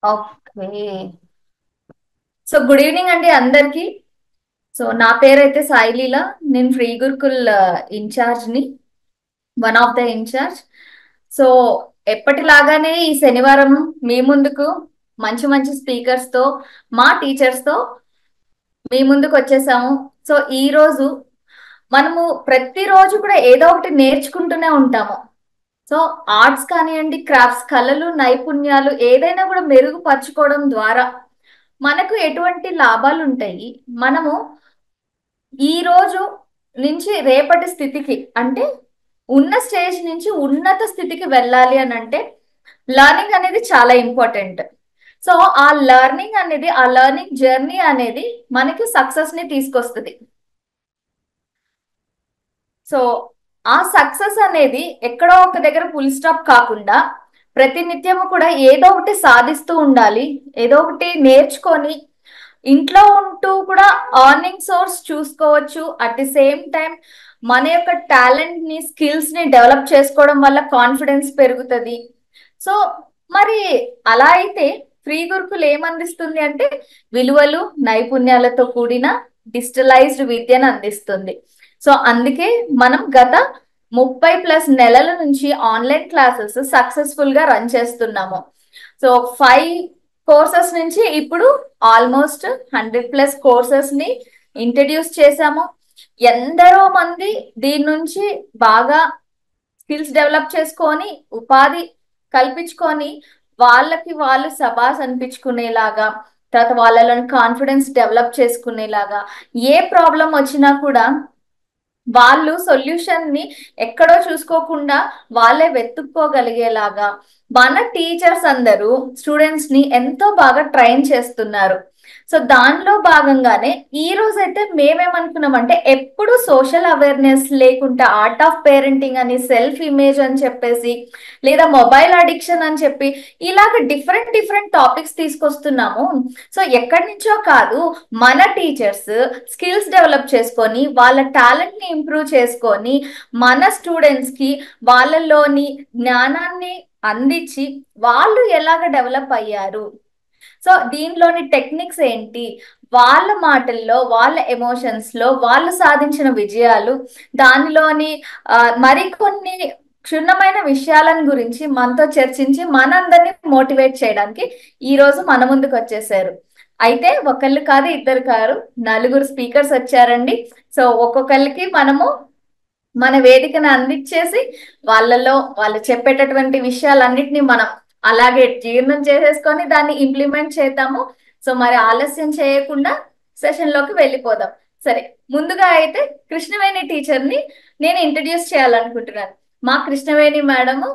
Okay. So good evening అండి అందరికి. So నా పేరైతే సాయి లీలా. నేను ఫ్రీ గురుకుల్ ఇన్ఛార్జ్ ని, one of the incharge. So ఎప్పటిలాగానే ఈ శనివారం మీ ముందుకు మంచి మంచి స్పీకర్స్ తో, మా టీచర్స్ తో మీ ముందుకు వచ్చేసాము. సో ఈ రోజు మనము ప్రతిరోజు కూడా ఏదో ఒకటి నేర్చుకుంటూనే ఉంటాము. సో ఆర్ట్స్ కానివ్వండి, క్రాఫ్ట్స్, కళలు, నైపుణ్యాలు ఏదైనా కూడా మెరుగుపరచుకోవడం ద్వారా మనకు ఎటువంటి లాభాలు ఉంటాయి. మనము ఈ రోజు నుంచి రేపటి స్థితికి, అంటే ఉన్న స్టేజ్ నుంచి ఉన్నత స్థితికి వెళ్ళాలి అని అంటే లర్నింగ్ అనేది చాలా ఇంపార్టెంట్. సో ఆ లర్నింగ్ అనేది, ఆ లర్నింగ్ జర్నీ అనేది మనకి సక్సెస్ ని తీసుకొస్తుంది. సో ఆ సక్సెస్ అనేది ఎక్కడో ఒక దగ్గర ఫుల్ స్టాప్ కాకుండా ప్రతినిత్యము కూడా ఏదో ఒకటి సాధిస్తూ ఉండాలి. ఏదో ఒకటి నేర్చుకొని ఇంట్లో ఉంటూ కూడా ఎర్నింగ్ సోర్స్ చూసుకోవచ్చు. అట్ ది సేమ్ టైం మన యొక్క టాలెంట్ ని, స్కిల్స్ ని డెవలప్ చేసుకోవడం వల్ల కాన్ఫిడెన్స్ పెరుగుతుంది. సో మరి అలా అయితే ఫ్రీ గురుకులు ఏమందిస్తుంది అంటే విలువలు, నైపుణ్యాలతో కూడిన డిజిటలైజ్డ్ విద్యను అందిస్తుంది. సో అందుకే మనం గత 30+ నెలల నుంచి ఆన్లైన్ క్లాసెస్ సక్సెస్ఫుల్ గా రన్ చేస్తున్నాము. సో 5 కోర్సెస్ నుంచి ఇప్పుడు ఆల్మోస్ట్ 100+ కోర్సెస్ ని ఇంట్రడ్యూస్ చేశాము. ఎందరో మంది దీని నుంచి బాగా స్కిల్స్ డెవలప్ చేసుకొని, ఉపాధి కల్పించుకొని, వాళ్ళకి వాళ్ళు సబాస్ అనిపించుకునేలాగా, తర్వాత వాళ్ళలోని కాన్ఫిడెన్స్ డెవలప్ చేసుకునేలాగా, ఏ ప్రాబ్లం వచ్చినా కూడా వాళ్ళు సొల్యూషన్ ని ఎక్కడో చూసుకోకుండా వాళ్ళే వెతుక్కోగలిగేలాగా మన టీచర్స్ అందరూ స్టూడెంట్స్ ని ఎంతో బాగా ట్రైన్ చేస్తున్నారు. సో దానిలో భాగంగానే ఈ రోజు అయితే మేమేమనుకున్నామంటే, ఎప్పుడు సోషల్ అవేర్నెస్ లేకుండా ఆర్ట్ ఆఫ్ పేరెంటింగ్ అని, సెల్ఫ్ ఇమేజ్ అని చెప్పేసి, లేదా మొబైల్ అడిక్షన్ అని చెప్పి ఇలాగ డిఫరెంట్ డిఫరెంట్ టాపిక్స్ తీసుకొస్తున్నాము. సో ఎక్కడి నుంచో కాదు, మన టీచర్స్ స్కిల్స్ డెవలప్ చేసుకొని వాళ్ళ టాలెంట్ ని ఇంప్రూవ్ చేసుకొని మన స్టూడెంట్స్ కి వాళ్ళలోని జ్ఞానాన్ని అందించి వాళ్ళు ఎలాగ డెవలప్ అయ్యారు, సో దీనిలోని టెక్నిక్స్ ఏంటి, వాళ్ళ మాటల్లో, వాళ్ళ ఎమోషన్స్ లో వాళ్ళు సాధించిన విజయాలు, దానిలోని మరికొన్ని క్షుణ్ణమైన విషయాలను గురించి మనతో చర్చించి మనందరినీ మోటివేట్ చేయడానికి ఈ రోజు మన ముందుకు వచ్చేసారు. అయితే ఒకళ్ళు కాదు, ఇద్దరు కాదు, నలుగురు స్పీకర్స్ వచ్చారండి. సో ఒక్కొక్కరికి మనము మన వేదికను అందించేసి వాళ్ళలో వాళ్ళు చెప్పేటటువంటి విషయాలన్నిటిని మనం అలాగే జీర్ణం చేసేసుకొని దాన్ని ఇంప్లిమెంట్ చేద్దాము. సో మరి ఆలస్యం చేయకుండా సెషన్ లోకి వెళ్ళిపోదాం. సరే, ముందుగా అయితే కృష్ణవేణి టీచర్ ని నేను ఇంట్రడ్యూస్ చేయాలనుకుంటున్నాను. మా కృష్ణవేణి మేడము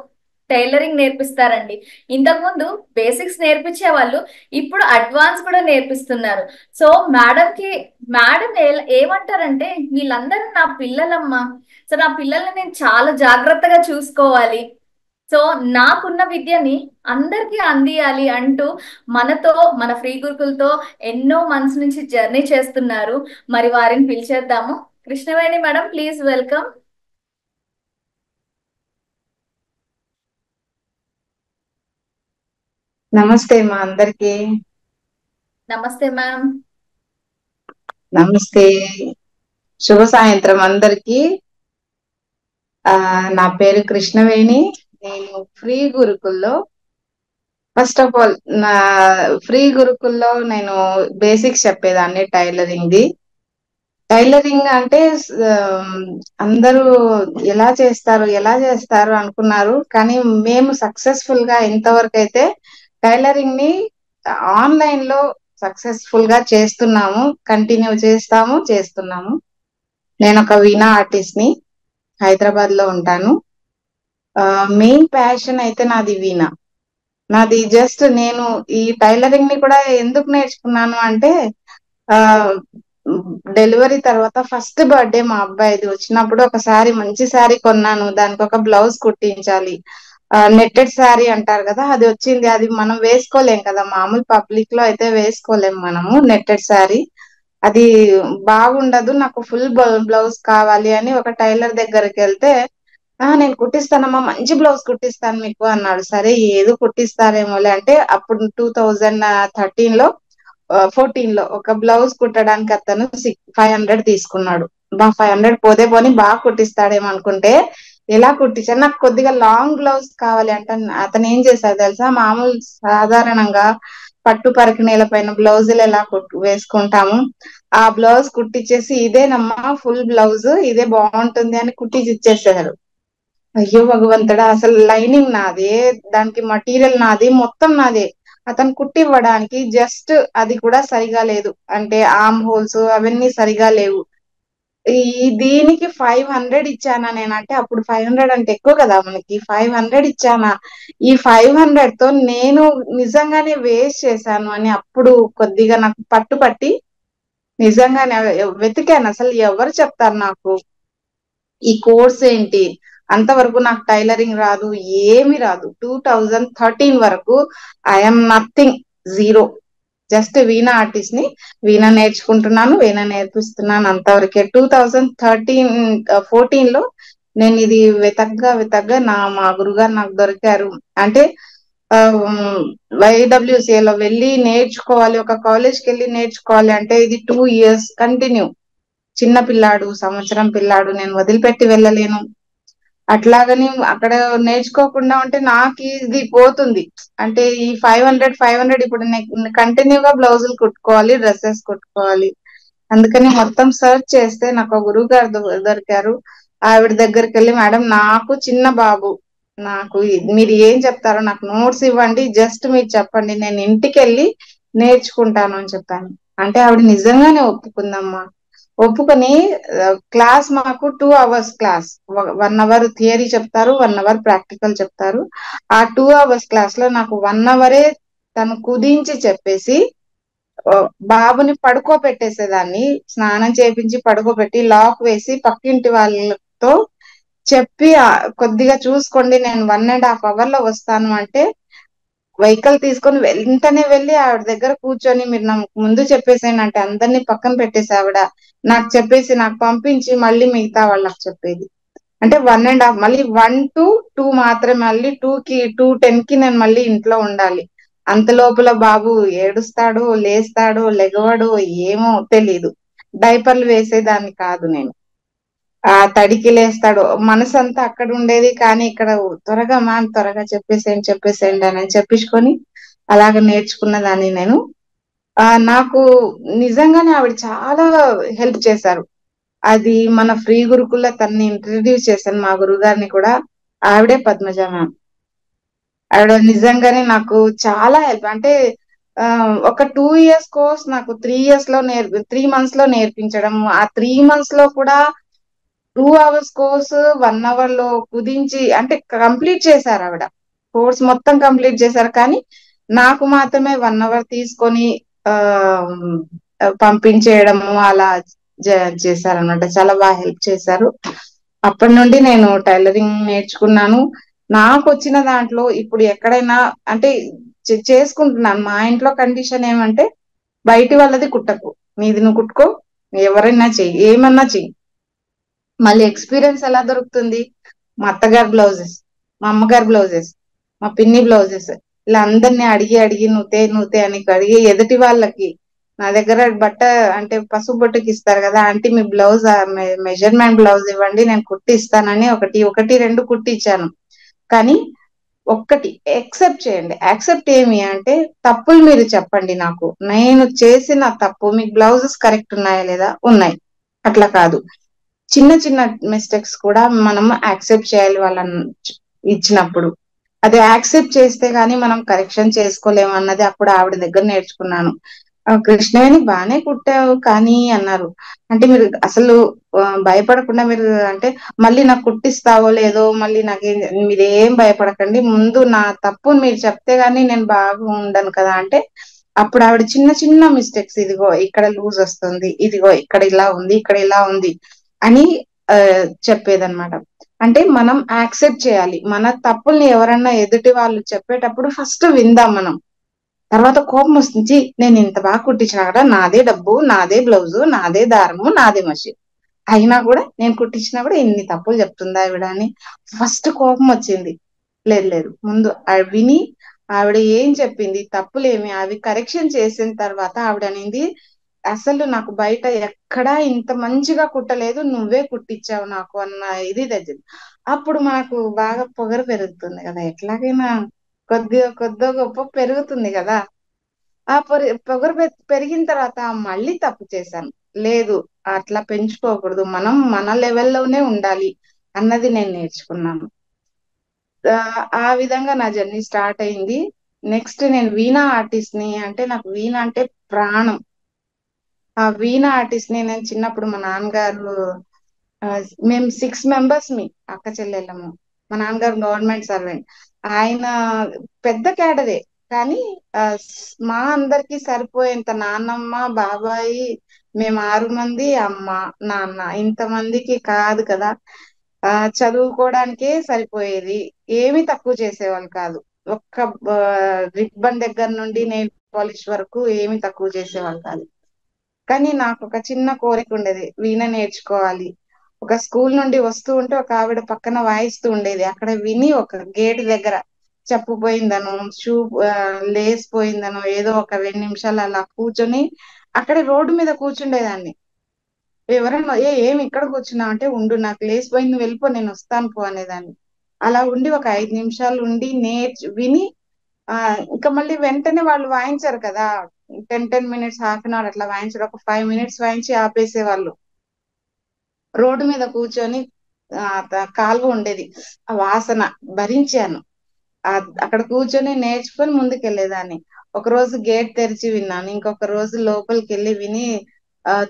టైలరింగ్ నేర్పిస్తారండి. ఇంతకుముందు బేసిక్స్ నేర్పించే వాళ్ళు ఇప్పుడు అడ్వాన్స్ కూడా నేర్పిస్తున్నారు. సో మేడం ఏమంటారంటే, వీళ్ళందరూ నా పిల్లలమ్మా. సో నా పిల్లల్ని నేను చాలా జాగ్రత్తగా చూసుకోవాలి. సో నాకున్న విద్యని అందరికీ అందియాలి అంటూ మనతో, మన ఫ్రీ గురుకులతో ఎన్నో మంత్స్ నుంచి జర్నీ చేస్తున్నారు. మరి వారిని పిలిచేద్దాము. Krishnaveni madam, please welcome. నమస్తే మా అందరికి. నమస్తే మ్యామ్. నమస్తే, శుభ సాయంత్రం అందరికి. నా పేరు కృష్ణవేణి. నేను ఫ్రీ గురుకుల్లో, ఫస్ట్ ఆఫ్ ఆల్ నా ఫ్రీ గురుకుల్లో నేను బేసిక్స్ చెప్పేదాన్ని టైలరింగ్ ది. టైలరింగ్ అంటే అందరూ ఎలా చేస్తారు అనుకున్నారు, కానీ మేము సక్సెస్ఫుల్ గా ఇంతవరకు అయితే టైలరింగ్ ని ఆన్లైన్ లో సక్సెస్ఫుల్ గా చేస్తున్నాము, కంటిన్యూ చేస్తున్నాము. నేను ఒక వీణా ఆర్టిస్ట్ ని, హైదరాబాద్ లో ఉంటాను. మెయిన్ ప్యాషన్ అయితే నాది వీణా. నాది జస్ట్ నేను ఈ టైలరింగ్ ని కూడా ఎందుకు నేర్చుకున్నాను అంటే, ఆ డెలివరీ తర్వాత ఫస్ట్ బర్త్డే మా అబ్బాయిది వచ్చినప్పుడు ఒక శారీ, మంచి శారీ కొన్నాను. దానికి ఒక బ్లౌజ్ కుట్టించాలి. నెట్టెడ్ శారీ అంటారు కదా, అది వచ్చింది. అది మనం వేసుకోలేం కదా, మామూలు పబ్లిక్ లో అయితే వేసుకోలేం మనము నెట్టెడ్ శారీ. అది బాగుండదు, నాకు ఫుల్ బ్లౌజ్ కావాలి అని ఒక టైలర్ దగ్గరికి వెళ్తే నేను కుట్టిస్తానమ్మా, మంచి బ్లౌజ్ కుట్టిస్తాను మీకు అన్నాడు. సరే ఏదో కుట్టిస్తారేమోలే అంటే, అప్పుడు 2013 లో 14 లో ఒక బ్లౌజ్ కుట్టడానికి అతను 500 తీసుకున్నాడు. 500 పోతే పోని బాగా కుట్టిస్తాడేమో అనుకుంటే ఎలా కుట్టించాడు. నాకు కొద్దిగా లాంగ్ బ్లౌజ్ కావాలి అంటే అతను ఏం చేశాడు తెలుసా, మామూలు సాధారణంగా పట్టు పరకు నేల పైన బ్లౌజులు ఎలా వేసుకుంటాము, ఆ బ్లౌజ్ కుట్టించేసి ఇదేనమ్మా ఫుల్ బ్లౌజ్, ఇదే బాగుంటుంది అని కుట్టించి ఇచ్చేసారు. అయ్యో భగవంతుడా, అసలు లైనింగ్ నాదే, దానికి మటీరియల్ నాది, మొత్తం నాదే. అతను కుట్టి ఇవ్వడానికి జస్ట్ అది కూడా సరిగా లేదు, అంటే ఆర్మ్ హోల్స్ అవన్నీ సరిగా లేవు. దీనికి 500 ఇచ్చానా నేను, అంటే అప్పుడు 500 అంటే ఎక్కువ కదా మనకి. 500 ఇచ్చానా, ఈ 500 తో నేను నిజంగానే వేస్ట్ చేశాను అని అప్పుడు కొద్దిగా నాకు పట్టుపట్టి నిజంగానే వెతికాను, అసలు ఎవరు చెప్తారు నాకు ఈ కోర్స్ ఏంటి. అంతవరకు నాకు టైలరింగ్ రాదు, ఏమి రాదు. 2013 వరకు I'm nothing, zero. Just veena artist ని, వీణా నేర్చుకుంటున్నాను, వీణా నేర్పిస్తున్నాను, అంతవరకే. 2014 లో నేను ఇది వెతగ్గా మా గురుగారు నాకు దొరికారు. అంటే YWCA లో వెళ్ళి నేర్చుకోవాలి, ఒక కాలేజ్కి వెళ్ళి నేర్చుకోవాలి అంటే ఇది 2 years కంటిన్యూ. చిన్న పిల్లాడు, సంవత్సరం పిల్లాడు, నేను వదిలిపెట్టి వెళ్ళలేను. అట్లాగని అక్కడ నేర్చుకోకుండా ఉంటే నాకు ఇది పోతుంది. అంటే ఈ 500 ఇప్పుడు కంటిన్యూగా బ్లౌజులు కుట్టుకోవాలి, డ్రెస్సెస్ కుట్టుకోవాలి. అందుకని మొత్తం సర్చ్ చేస్తే నాకు ఒక గురువు గారు దొరికారు. ఆవిడ దగ్గరికి వెళ్ళి, మేడం నాకు చిన్న బాబు, నాకు మీరు ఏం చెప్తారో నాకు నోట్స్ ఇవ్వండి, జస్ట్ మీరు చెప్పండి, నేను ఇంటికి వెళ్ళి నేర్చుకుంటాను అని చెప్పాను. అంటే ఆవిడ నిజంగానే ఒప్పుకుందమ్మా. ఒప్పుకొని క్లాస్ మాకు 2 hours క్లాస్, 1 hour థియరీ చెప్తారు, 1 hour ప్రాక్టికల్ చెప్తారు. ఆ 2 hours క్లాస్ లో నాకు 1 hour తను కుదించి చెప్పేసి బాబుని పడుకోబెట్టేసేదాన్ని, స్నానం చేపించి పడుకోబెట్టి లాక్ వేసి పక్కింటి వాళ్ళతో చెప్పి కొద్దిగా చూసుకోండి, నేను 1.5 hour లో వస్తాను అంటే వెహికల్ తీసుకొని వెంటనే వెళ్ళి ఆవిడ దగ్గర కూర్చొని, మీరు నాకు ముందు చెప్పేసేయండి అంటే అందరినీ పక్కన పెట్టేసి ఆవిడ నాకు చెప్పేసి నాకు పంపించి మళ్ళీ మిగతా వాళ్ళకి చెప్పేది. అంటే 1.5, మళ్ళీ 1 to 2 మాత్రమే, మళ్ళీ 2:10 నేను మళ్ళీ ఇంట్లో ఉండాలి. అంత లోపల బాబు ఏడుస్తాడో, లేస్తాడో, లెగవడో ఏమో తెలీదు. డైపర్లు వేసేదాన్ని కాదు నేను. తడికి లేస్తాడు, మనసు అంతా అక్కడ ఉండేది. కానీ ఇక్కడ త్వరగా త్వరగా చెప్పేసేయండి అని చెప్పించుకొని అలాగ నేర్చుకున్న దాన్ని నేను. నాకు నిజంగానే ఆవిడ చాలా హెల్ప్ చేశారు. అది మన ఫ్రీ గురుకుల్లో తనని ఇంట్రడ్యూస్ చేశాను, మా గురువు గారిని కూడా. ఆవిడే పద్మజ మ్యామ్. ఆవిడ నిజంగానే నాకు చాలా హెల్ప్. అంటే ఒక 2 years కోర్స్ నాకు 3 years లో 3 months లో నేర్పించడం. ఆ 3 months లో కూడా 2 hours కోర్సు 1 hour లో కుదించి అంటే కంప్లీట్ చేశారు ఆవిడ. కోర్స్ మొత్తం కంప్లీట్ చేశారు, కానీ నాకు మాత్రమే 1 hour తీసుకొని ఆ పంపించేయడము అలా చేశారనమాట. చాలా బాగా హెల్ప్ చేశారు. అప్పటి నుండి నేను టైలరింగ్ నేర్చుకున్నాను. నాకు వచ్చిన దాంట్లో ఇప్పుడు ఎక్కడైనా అంటే చేసుకుంటున్నాను. మా ఇంట్లో కండిషన్ ఏమంటే, బయటి వాళ్ళది కుట్టకు, నీది నువ్వు కుట్టుకో, ఎవరైనా చెయ్యి, ఏమన్నా చెయ్యి. మళ్ళీ ఎక్స్పీరియన్స్ ఎలా దొరుకుతుంది? మా అత్తగారి బ్లౌజెస్, మా అమ్మగారి బ్లౌజెస్, మా పిన్ని బ్లౌజెస్, ఇలా అందరినీ అడిగి అడిగి నూతే అని అడిగి ఎదుటి వాళ్ళకి, నా దగ్గర బట్ట అంటే పసుపు బొట్టుకి ఇస్తారు కదా, అంటే మీ బ్లౌజ్ మెజర్మెంట్ బ్లౌజ్ ఇవ్వండి నేను కుట్టి ఇస్తానని ఒకటి రెండు కుట్టి ఇచ్చాను. కానీ ఒక్కటి యాక్సెప్ట్ చేయండి. యాక్సెప్ట్ ఏమి అంటే, తప్పులు మీరు చెప్పండి నాకు, నేను చేసిన తప్పు, మీకు బ్లౌజెస్ కరెక్ట్ ఉన్నాయా లేదా, ఉన్నాయి, అట్లా కాదు. చిన్న చిన్న మిస్టేక్స్ కూడా మనం యాక్సెప్ట్ చేయాలి వాళ్ళని ఇచ్చినప్పుడు. అది యాక్సెప్ట్ చేస్తే గానీ మనం కరెక్షన్ చేసుకోలేము అన్నది అప్పుడు ఆవిడ దగ్గర నేర్చుకున్నాను. కృష్ణవేణి బానే కుట్టావు కానీ అన్నారు. అంటే మీరు అసలు భయపడకుండా మీరు అంటే మళ్ళీ నాకు కుట్టిస్తావో లేదో, మళ్ళీ మీరేం భయపడకండి, ముందు నా తప్పు మీరు చెప్తే గానీ నేను బాగా ఉండను కదా అంటే, అప్పుడు ఆవిడ చిన్న చిన్న మిస్టేక్స్, ఇదిగో ఇక్కడ లూజ్ వస్తుంది, ఇదిగో ఇక్కడ ఇలా ఉంది, ఇక్కడ ఇలా ఉంది అని చెప్పేదన్నమాట. అంటే మనం యాక్సెప్ట్ చేయాలి మన తప్పుల్ని. ఎవరన్నా ఎదుటి వాళ్ళు చెప్పేటప్పుడు ఫస్ట్ విందాం మనం. తర్వాత కోపం వస్తుంది, నేను ఇంత బాగా కుట్టించినా కదా, నాదే డబ్బు, నాదే బ్లౌజు, నాదే దారము, నాదే మషి, అయినా కూడా నేను కుట్టించినా కూడా ఇన్ని తప్పులు చెప్తుందా ఆవిడ అని ఫస్ట్ కోపం వచ్చింది. లేదు లేదు, ముందు విని ఆవిడ ఏం చెప్పింది తప్పులేమి అవి కరెక్షన్ చేసిన తర్వాత ఆవిడ అనేది, అసలు నాకు బయట ఎక్కడా ఇంత మంచిగా కుట్టలేదు, నువ్వే కుట్టించావు నాకు అన్న ఇది తెచ్చింది. అప్పుడు మనకు బాగా పొగరు పెరుగుతుంది కదా, ఎట్లాగైనా కొద్దిగా గొప్ప పెరుగుతుంది కదా. ఆ పొగరు పెరిగిన తర్వాత మళ్ళీ తప్పు చేశాను. లేదు, అట్లా పెంచుకోకూడదు, మనం మన లెవెల్లోనే ఉండాలి అన్నది నేను నేర్చుకున్నాను. ఆ విధంగా నా జర్నీ స్టార్ట్ అయింది. నెక్స్ట్ నేను వీణా ఆర్టిస్ట్ ని, అంటే నాకు వీణ అంటే ప్రాణం. ఆ వీణా ఆర్టిస్ట్ ని నేను చిన్నప్పుడు మా నాన్నగారు, ఆ, మేము 6 మెంబర్స్ మీ అక్క చెల్లెళ్ళము. మా నాన్నగారు గవర్నమెంట్ సర్వెంట్. ఆయన పెద్ద కేడరే, కానీ మా అందరికి సరిపోయేంత నాన్నమ్మ బాబాయి, మేము 6 మంది, అమ్మ నాన్న, ఇంతమందికి కాదు కదా. ఆ చదువుకోవడానికే సరిపోయేది, ఏమీ తక్కువ చేసేవాళ్ళు కాదు. ఒక్క రిబ్బన్ దగ్గర నుండి నెయిల్ పాలిష్ వరకు ఏమీ తక్కువ చేసేవాళ్ళు కాదు. కానీ నాకు ఒక చిన్న కోరిక ఉండేది, వీణ నేర్చుకోవాలి. ఒక స్కూల్ నుండి వస్తూ ఉంటే ఒక ఆవిడ పక్కన వాయిస్తూ ఉండేది, అక్కడ విని ఒక గేట్ దగ్గర చెప్పు పోయిందనో, షూ లేసిపోయిందనో, ఏదో ఒక 2 నిమిషాలు అలా కూర్చొని అక్కడే రోడ్డు మీద కూర్చుండేదాన్ని. ఎవరన్నా ఏమి ఇక్కడ కూర్చున్నావు అంటే, ఉండు నాకు లేసిపోయింది, నువ్వు వెళ్ళిపో, నేను వస్తాను పో అనేదాన్ని. అలా ఉండి ఒక 5 నిమిషాలు ఉండి విని, ఆ ఇంకా మళ్ళీ వెంటనే వాళ్ళు వాయించారు కదా, 10 10 మినిట్స్, హాఫ్ 1 అవర్ అట్లా వాయించారు, ఒక 5 మినిట్స్ వాయించి ఆపేసేవాళ్ళు. రోడ్డు మీద కూర్చొని కాలువ ఉండేది, ఆ వాసన భరించాను. ఆ అక్కడ కూర్చొని నేర్చుకొని ముందుకెళ్లేదాన్ని. ఒక రోజు గేట్ తెరిచి విన్నాను, ఇంకొక రోజు లోపలికి వెళ్ళి విని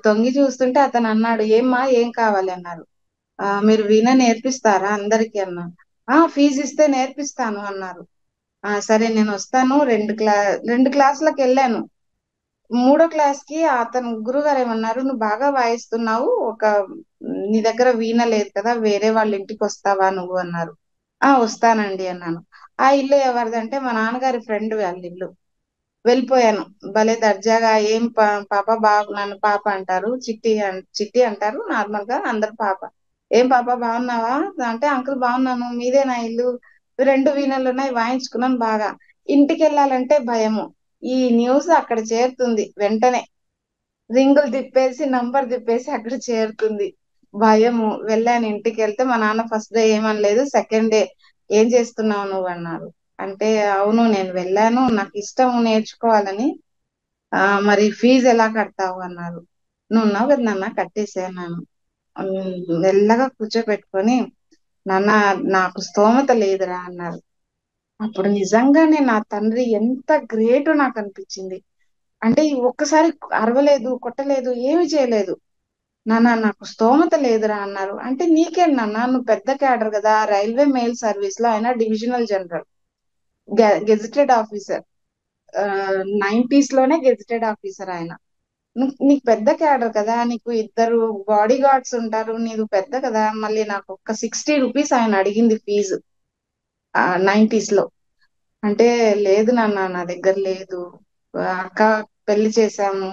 తొంగి చూస్తుంటే అతను అన్నాడు, ఏమ్మా ఏం కావాలి అన్నారు. మీరు వీణ నేర్పిస్తారా అందరికి అన్నాను. ఫీజు ఇస్తే నేర్పిస్తాను అన్నారు. సరే నేను వస్తాను. 2 క్లాసులకు వెళ్ళాను. 3వ క్లాస్ కి అతను గురుగారు ఏమన్నారు, నువ్వు బాగా వాయిస్తున్నావు, నీ దగ్గర వీణ లేదు కదా, వేరే వాళ్ళ ఇంటికి వస్తావా నువ్వు అన్నారు. వస్తానండి అన్నాను. ఆ ఇల్లు ఎవరిదంటే మా నాన్నగారి ఫ్రెండ్ వాళ్ళ ఇల్లు. వెళ్ళిపోయాను భలే దర్జాగా. ఏం పాప, బాబు నన్ను పాప అంటారు, చిట్టి అంటారు నార్మల్ గా అందరు పాప. ఏం పాప బాగున్నావా అంటే, అంకుల్ బాగున్నాను, మీదే నా ఇల్లు, 2 వీణలు ఉన్నాయి, వాయించుకున్నాను బాగా. ఇంటికి వెళ్ళాలంటే భయము. ఈ న్యూస్ అక్కడ చేరుతుంది వెంటనే, రింగులు తిప్పేసి నంబర్ తిప్పేసి అక్కడ చేరుతుంది. భయము. వెళ్ళాను, ఇంటికి వెళ్తే మా నాన్న ఫస్ట్ డే ఏమనలేదు, సెకండ్ డే ఏం చేస్తున్నావు నువ్వు అన్నారు. అంటే అవును నేను వెళ్ళాను, నాకు ఇష్టం నేర్చుకోవాలని. మరి ఫీజు ఎలా కడతావు అన్నారు. నువ్వు ఉన్నావు కదా నాన్న, కట్టేసాను. మెల్లగా కూర్చోబెట్టుకొని, నాన్న నాకు స్తోమత లేదురా అన్నారు. అప్పుడు నిజంగానే నా తండ్రి ఎంత గ్రేట్ నాకు అనిపించింది. అంటే ఈ ఒక్కసారి అరవలేదు, కొట్టలేదు, ఏమి చేయలేదు. నాన్న నాకు స్తోమత లేదురా అన్నారు. అంటే నీకేం నాన్న, నువ్వు పెద్ద క్యాడర్ కదా, రైల్వే మెయిల్ సర్వీస్ లో ఆయన divisional general, gazetted officer, 90s లోనే గెజిటెడ్ ఆఫీసర్ ఆయన. నీకు పెద్ద క్యాడర్ కదా, నీకు 2 బాడీ గార్డ్స్ ఉంటారు, నీకు పెద్ద కదా. మళ్ళీ నాకు ఒక 60 రూపీస్ ఆయన అడిగింది ఫీజు 90s లో. అంటే లేదు నాన్న నా దగ్గర లేదు, అక్క పెళ్లి చేశాము,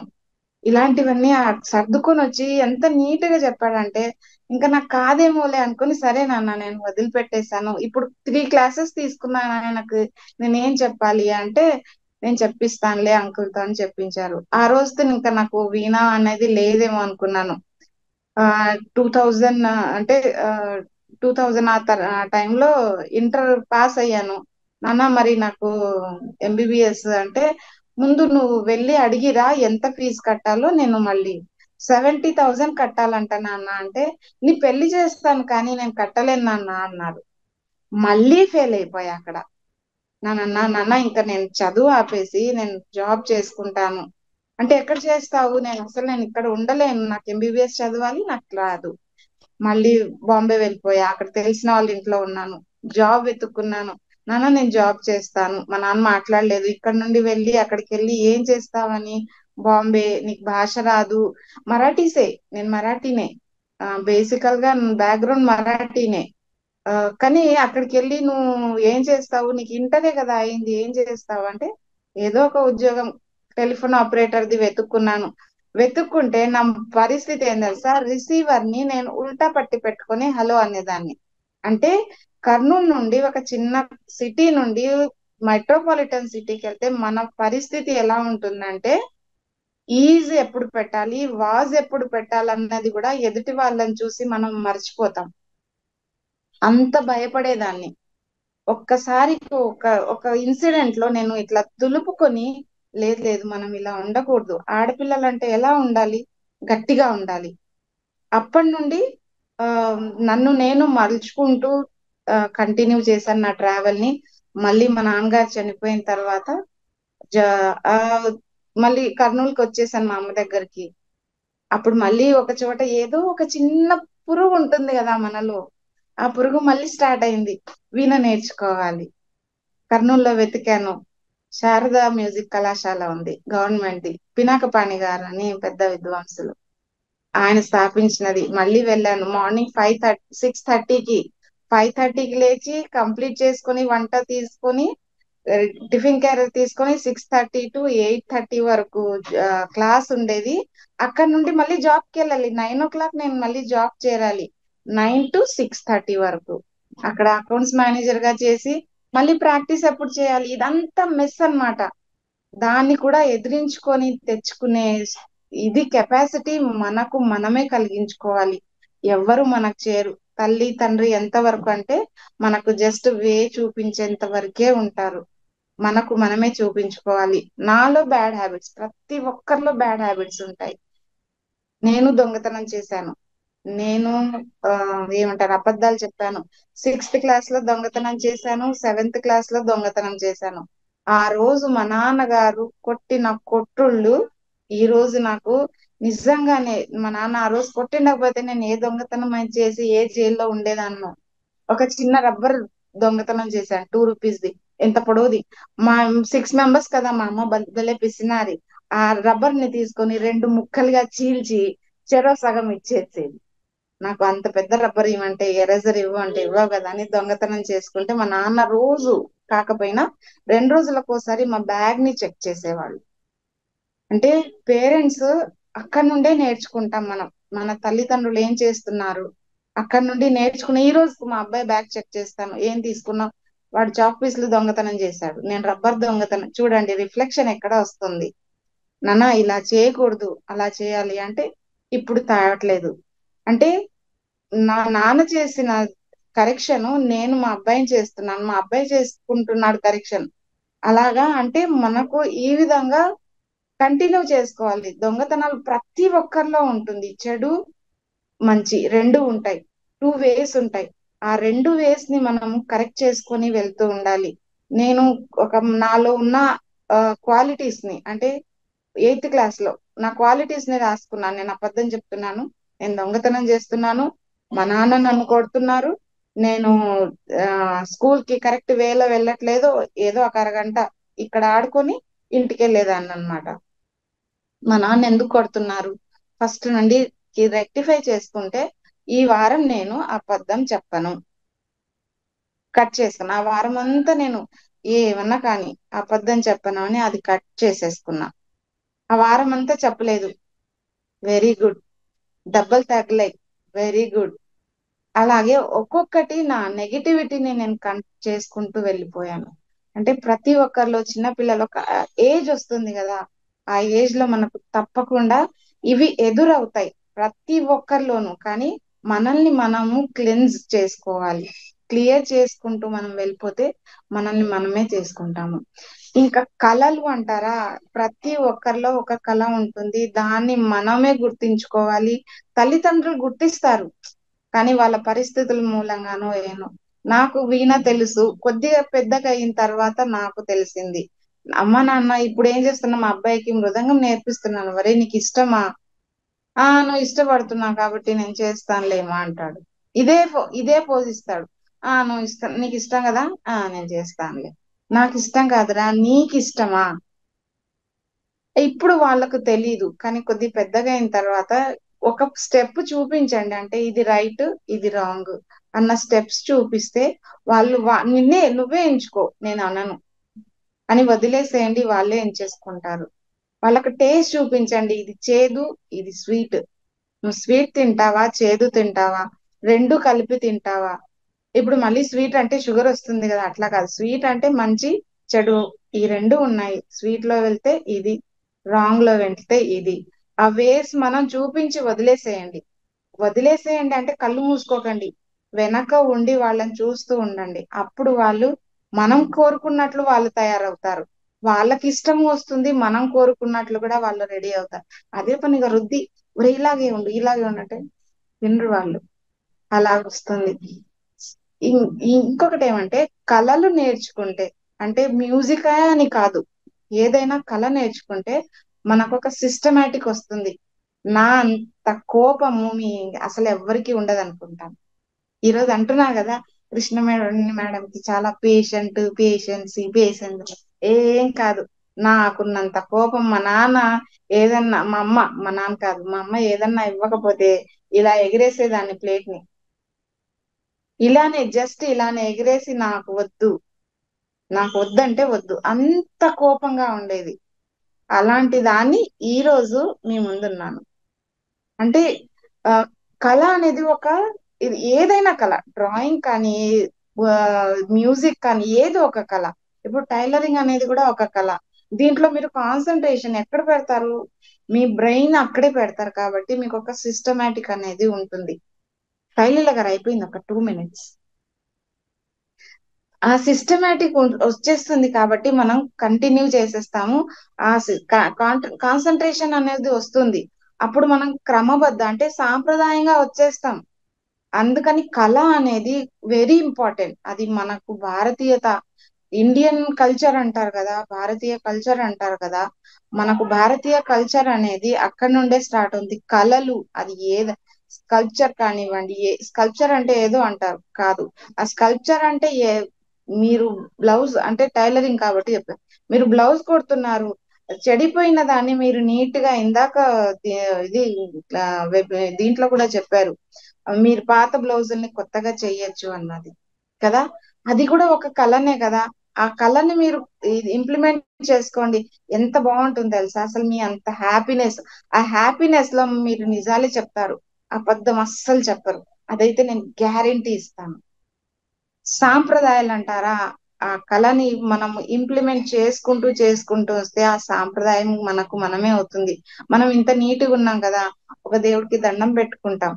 ఇలాంటివన్నీ సర్దుకొని వచ్చి ఎంత నీట్ గా చెప్పాడంటే, ఇంకా నాకు కాదేమోలే అనుకుని, సరే నాన్న నేను వదిలిపెట్టేశాను. ఇప్పుడు 3 క్లాసెస్ తీసుకున్నాను ఆయనకు, నేనేం చెప్పాలి అంటే, నేను చెప్పిస్తానులే అంకుల్ తో అని చెప్పించారు. ఆ రోజుతో ఇంకా నాకు వీణా అనేది లేదేమో అనుకున్నాను. 2000 అంటే 2000 ఆ టైంలో ఇంటర్ పాస్ అయ్యాను. నాన్న మరి నాకు ఎంబీబీఎస్ అంటే, ముందు నువ్వు వెళ్ళి అడిగిరా ఎంత ఫీజు కట్టాలో, నేను మళ్ళీ 70,000 కట్టాలంట నాన్న అంటే, నీ పెళ్లి చేస్తాను కానీ నేను కట్టలేను నాన్న అన్నారు. మళ్ళీ ఫెయిల్ అయిపోయా అక్కడ. నాన్న ఇంకా నేను చదువు ఆపేసి నేను జాబ్ చేసుకుంటాను అంటే, ఎక్కడ చేస్తావు, నేను ఇక్కడ ఉండలేను, నాకు ఎంబీబీఎస్ చదవాలి, నాకు రాదు. మళ్ళీ బాంబే వెళ్ళిపోయా, అక్కడ తెలిసిన వాళ్ళ ఇంట్లో ఉన్నాను, జాబ్ వెతుక్కున్నాను. నాన్న నేను జాబ్ చేస్తాను. మా నాన్న మాట్లాడలేదు, ఇక్కడ నుండి వెళ్ళి అక్కడికి వెళ్ళి ఏం చేస్తావని, బాంబే నీకు భాష రాదు, మరాఠీసే, నేను మరాఠీనే, బేసికల్ గా బ్యాక్గ్రౌండ్ మరాఠీనే. కానీ అక్కడికి వెళ్ళి నువ్వు ఏం చేస్తావు, నీకు ఇంటరే కదా అయింది, ఏం చేస్తావు అంటే, ఏదో ఒక ఉద్యోగం టెలిఫోన్ ఆపరేటర్ది వెతుక్కున్నాను. వెతుక్కుంటే నా పరిస్థితి ఏం తెలుసా, రిసీవర్ ని నేను ఉల్టా పట్టి పెట్టుకొని హలో అనేదాన్ని. అంటే కర్నూలు నుండి ఒక చిన్న సిటీ నుండి మెట్రోపాలిటన్ సిటీకి వెళ్తే మన పరిస్థితి ఎలా ఉంటుందంటే, ఈజ్ ఎప్పుడు పెట్టాలి, వాజ్ ఎప్పుడు పెట్టాలన్నది కూడా ఎదుటి వాళ్ళని చూసి మనం మర్చిపోతాం. అంత భయపడేదాన్ని. ఒక్కసారి ఒక ఒక ఇన్సిడెంట్ లో నేను ఇట్లా దులుపుకొని, లేదు లేదు మనం ఇలా ఉండకూడదు, ఆడపిల్లలంటే ఎలా ఉండాలి, గట్టిగా ఉండాలి. అప్పటి నుండి ఆ నన్ను నేను మలుచుకుంటూ కంటిన్యూ చేశాను నా ట్రావెల్ ని. మళ్ళీ మా నాన్నగారు చనిపోయిన తర్వాత జ ఆ మళ్ళీ కర్నూలుకి వచ్చేసాను మా అమ్మ దగ్గరికి. అప్పుడు మళ్ళీ ఒక చోట ఏదో ఒక చిన్న పురుగు ఉంటుంది కదా మనలో, ఆ పురుగు మళ్ళీ స్టార్ట్ అయింది. వీణ నేర్చుకోవాలి. కర్నూలులో వెతికాను. శారదా మ్యూజిక్ కళాశాల ఉంది, గవర్నమెంట్ ది, పినాకపాణి గారు అని పెద్ద విద్వాంసులు, ఆయన స్థాపించినది. మళ్ళీ వెళ్ళాను. మార్నింగ్ 6:30కి 5:30కి లేచి కంప్లీట్ చేసుకొని వంట తీసుకొని టిఫిన్ క్యారియర్ తీసుకొని 6:30 to 8:30 వరకు క్లాస్ ఉండేది. అక్కడ నుండి మళ్ళీ జాబ్ కి వెళ్ళాలి. 9 o'clock నేను మళ్ళీ జాబ్ చేరాలి. 9 to 6:30 వరకు అక్కడ అకౌంట్స్ మేనేజర్ గా చేసి మళ్ళీ ప్రాక్టీస్ ఎప్పుడు చేయాలి, ఇదంతా మెస్ అన్నమాట. దాన్ని కూడా ఎదిరించుకొని తెచ్చుకునే ఇది కెపాసిటీ మనకు మనమే కలిగించుకోవాలి. ఎవ్వరు మనకు చేయరు. తల్లి తండ్రి ఎంత వరకు అంటే మనకు జస్ట్ వే చూపించేంత వరకే ఉంటారు. మనకు మనమే చూపించుకోవాలి. నాలో బ్యాడ్ హ్యాబిట్స్, ప్రతి ఒక్కరిలో బ్యాడ్ హ్యాబిట్స్ ఉంటాయి. నేను దొంగతనం చేశాను. నేను ఆ ఏమంటారు, అబద్ధాలు చెప్పాను. 6th క్లాస్ లో దొంగతనం చేశాను, 7th క్లాస్ లో దొంగతనం చేశాను. ఆ రోజు మా నాన్నగారు కొట్టిన కొట్టుళ్ళు ఈ రోజు నాకు నిజంగానే, మా నాన్న ఆ రోజు కొట్టిండకపోతే నేను ఏ దొంగతనం అయినా చేసి ఏ జైల్లో ఉండేదాన్నో. ఒక చిన్న రబ్బర్ దొంగతనం చేశాను, 2 రూపీస్ ది, ఎంత పొడవుది. మా 6 మెంబర్స్ కదా, మా అమ్మ భలే పిసినారి. ఆ రబ్బర్ ని తీసుకొని 2 ముక్కలుగా చీల్చి చెరో సగం ఇచ్చేసేది. నాకు అంత పెద్ద రబ్బర్ ఇవ్వంటే, ఎరేజర్ ఇవ్వంటే ఇవ్వవు కదా అని దొంగతనం చేసుకుంటే మా నాన్న రోజు కాకపోయినా 2 రోజులకోసారి మా బ్యాగ్ ని చెక్ చేసేవాళ్ళు. అంటే పేరెంట్స్ అక్కడ నుండే నేర్చుకుంటాం మనం, మన తల్లిదండ్రులు ఏం చేస్తున్నారు అక్కడ నుండి నేర్చుకుని. ఈ రోజు మా అబ్బాయి బ్యాగ్ చెక్ చేస్తాను, ఏం తీసుకున్నావు, వాడు చాక్ పీసులు దొంగతనం చేశాడు, నేను రబ్బర్ దొంగతనం, చూడండి రిఫ్లెక్షన్ ఎక్కడ వస్తుంది. నాన్న ఇలా చేయకూడదు, అలా చేయాలి అంటే ఇప్పుడు తాగట్లేదు. అంటే నా నాన్న చేసిన కరెక్షన్ నేను మా అబ్బాయిని చేస్తున్నాను, మా అబ్బాయి చేసుకుంటున్నాడు కరెక్షన్. అలాగా అంటే మనకు ఈ విధంగా కంటిన్యూ చేసుకోవాలి. దొంగతనాలు ప్రతి ఒక్కరిలో ఉంటుంది, చెడు మంచి రెండు ఉంటాయి. 2 ways ఉంటాయి. ఆ 2 ways ని మనం కరెక్ట్ చేసుకొని వెళ్తూ ఉండాలి. నేను ఒక నాలో ఉన్న క్వాలిటీస్ ని, అంటే 8th క్లాస్ లో నా క్వాలిటీస్ ని రాసుకున్నాను. నేను అబద్ధం చెప్తున్నాను, నేను దొంగతనం చేస్తున్నాను, మా నాన్న నన్ను కొడుతున్నారు, నేను స్కూల్ కి కరెక్ట్ వేలో వెళ్ళట్లేదు, ఏదో ఒక అరగంట ఇక్కడ ఆడుకొని ఇంటికి వెళ్ళేదాన్ని అనమాట. మా నాన్న ఎందుకు కొడుతున్నారు, ఫస్ట్ నుండి రెక్టిఫై చేసుకుంటే ఈ వారం నేను అబద్ధం చెప్పను, కట్ చేసుకున్నా. ఆ వారం అంతా నేను ఏమన్నా కానీ అబద్ధం చెప్పను అని అది కట్ చేసేసుకున్నా. ఆ వారం అంతా చెప్పలేదు, వెరీ గుడ్. దెబ్బలు తగలే, వెరీ గుడ్. అలాగే ఒక్కొక్కటి నా నెగిటివిటీని నేను చేసుకుంటూ వెళ్ళిపోయాను. అంటే ప్రతి ఒక్కరిలో, చిన్న పిల్లలు ఒక ఏజ్ వస్తుంది కదా, ఆ ఏజ్ లో మనకు తప్పకుండా ఇవి ఎదురవుతాయి ప్రతి ఒక్కరిలోనూ. కానీ మనల్ని మనము క్లెన్స్ చేసుకోవాలి. క్లియర్ చేసుకుంటూ మనం వెళ్ళిపోతే మనల్ని మనమే చేసుకుంటాము. ఇంకా కళలు అంటారా, ప్రతి ఒక్కరిలో ఒక కళ ఉంటుంది, దాన్ని మనమే గుర్తించుకోవాలి. తల్లిదండ్రులు గుర్తిస్తారు కానీ వాళ్ళ పరిస్థితుల మూలంగానో ఏనో. నాకు వీణ తెలుసు, కొద్దిగా పెద్దగా అయిన తర్వాత నాకు తెలిసింది. అమ్మ నాన్న ఇప్పుడు ఏం చేస్తున్నా, మా అబ్బాయికి మృదంగం నేర్పిస్తున్నాను, వరే నీకు ఇష్టమా, నువ్వు ఇష్టపడుతున్నావు కాబట్టి నేను చేస్తానులేమా అంటాడు. ఇదే పోజిస్తాడు. నువ్వు ఇష్టం, నీకు ఇష్టం కదా, నేను చేస్తానులే. నాకు ఇష్టం కాదురా, నీకు ఇష్టమా. ఇప్పుడు వాళ్ళకు తెలీదు కానీ కొద్ది పెద్దగా అయిన తర్వాత ఒక స్టెప్ చూపించండి, అంటే ఇది రైట్ ఇది రాంగ్ అన్న స్టెప్స్ చూపిస్తే వాళ్ళు నువ్వే ఎంచుకో నేను అనను అని వదిలేసేయండి, వాళ్ళే ఎంచేసుకుంటారు. వాళ్ళకి టేస్ట్ చూపించండి, ఇది చేదు, ఇది స్వీట్. నువ్వు స్వీట్ తింటావా, చేదు తింటావా, రెండు కలిపి తింటావా? ఇప్పుడు మళ్ళీ స్వీట్ అంటే షుగర్ వస్తుంది కదా, అట్లా కాదు. స్వీట్ అంటే మంచి చెడు ఈ రెండు ఉన్నాయి. స్వీట్ లో వెళ్తే ఇది, రాంగ్ లో వెళ్తే ఇది. ఆ వేస్ మనం చూపించి వదిలేసేయండి. వదిలేసేయండి అంటే కళ్ళు మూసుకోకండి, వెనక ఉండి వాళ్ళని చూస్తూ ఉండండి. అప్పుడు వాళ్ళు మనం కోరుకున్నట్లు వాళ్ళు తయారవుతారు. వాళ్ళకి ఇష్టం వస్తుంది, మనం కోరుకున్నట్లు కూడా వాళ్ళు రెడీ అవుతారు. అదే పనిగా రుద్ది "ఒరే, ఇలాగే ఉండు, ఇలాగే ఉండంటే వినరు వాళ్ళు. అలా వస్తుంది. ఇంకొకటి ఏమంటే, కళలు నేర్చుకుంటే, అంటే మ్యూజిక్ అని కాదు, ఏదైనా కళ నేర్చుకుంటే మనకు ఒక సిస్టమేటిక్ వస్తుంది. నా అంత కోపము అసలు ఎవ్వరికి ఉండదు అనుకుంటాను. ఈ రోజు అంటున్నా కదా, కృష్ణ మేడంకి చాలా పేషెన్స్ ఏం కాదు. నాకున్నంత కోపం మా నాన్న ఏదన్నా, మా నాన్న కాదు, మా అమ్మ ఏదన్నా ఇవ్వకపోతే ఇలా ఎగిరేసేదాన్ని ప్లేట్ ని. ఇలానే ఎగిరేసి నాకు వద్దంటే వద్దు, అంత కోపంగా ఉండేది. అలాంటి దాన్ని ఈ రోజు మీ ముందున్నాను. అంటే ఆ కళ అనేది ఇది ఏదైనా కళ, డ్రాయింగ్ కానీ, మ్యూజిక్ కానీ, ఏదో ఒక కళ. ఇప్పుడు టైలరింగ్ అనేది కూడా ఒక కళ. దీంట్లో మీరు కాన్సన్ట్రేషన్ ఎక్కడ పెడతారు? మీ బ్రెయిన్ అక్కడే పెడతారు, కాబట్టి మీకు ఒక సిస్టమేటిక్ అనేది ఉంటుంది. శైలిల గారు అయిపోయింది, ఒక 2 minutes. ఆ సిస్టమేటిక్ వచ్చేస్తుంది కాబట్టి మనం కంటిన్యూ చేసేస్తాము. ఆ కాన్సన్ట్రేషన్ అనేది వస్తుంది. అప్పుడు మనం క్రమబద్ధ అంటే సాంప్రదాయంగా వచ్చేస్తాం. అందుకని కళ అనేది వెరీ ఇంపార్టెంట్. అది మనకు భారతీయత, ఇండియన్ కల్చర్ అంటారు కదా, భారతీయ కల్చర్ అంటారు కదా. మనకు భారతీయ కల్చర్ అనేది అక్కడ నుండే స్టార్ట్ ఉంది. కళలు అది స్కల్ప్చర్ కానివ్వండి, స్కల్ప్చర్ అంటే ఏదో అంటారు కాదు. ఆ స్కల్ప్చర్ అంటే మీరు బ్లౌజ్ అంటే టైలరింగ్ కాబట్టి చెప్పారు. మీరు బ్లౌజ్ కుడుతున్నారు, చెడిపోయిన దాన్ని మీరు నీట్ గా ఇందాక ఇది దీంట్లో కూడా చెప్పారు, మీరు పాత బ్లౌజుల్ని కొత్తగా చెయ్యొచ్చు అన్నది కదా. అది కూడా ఒక కళనే కదా. ఆ కళని మీరు ఇంప్లిమెంట్ చేసుకోండి, ఎంత బాగుంటుంది తెలుసా అసలు. మీ అంత హ్యాపీనెస్, ఆ హ్యాపీనెస్ లో మీరు నిజాలే చెప్తారు, అబద్ధం అస్సలు చెప్పరు. అదైతే నేను గ్యారెంటీ ఇస్తాను. సాంప్రదాయాలు అంటారా, ఆ కళని మనం ఇంప్లిమెంట్ చేసుకుంటూ వస్తే ఆ సాంప్రదాయం మనమే అవుతుంది. మనం ఇంత నీట్గా ఉన్నాం కదా, ఒక దేవుడికి దండం పెట్టుకుంటాం,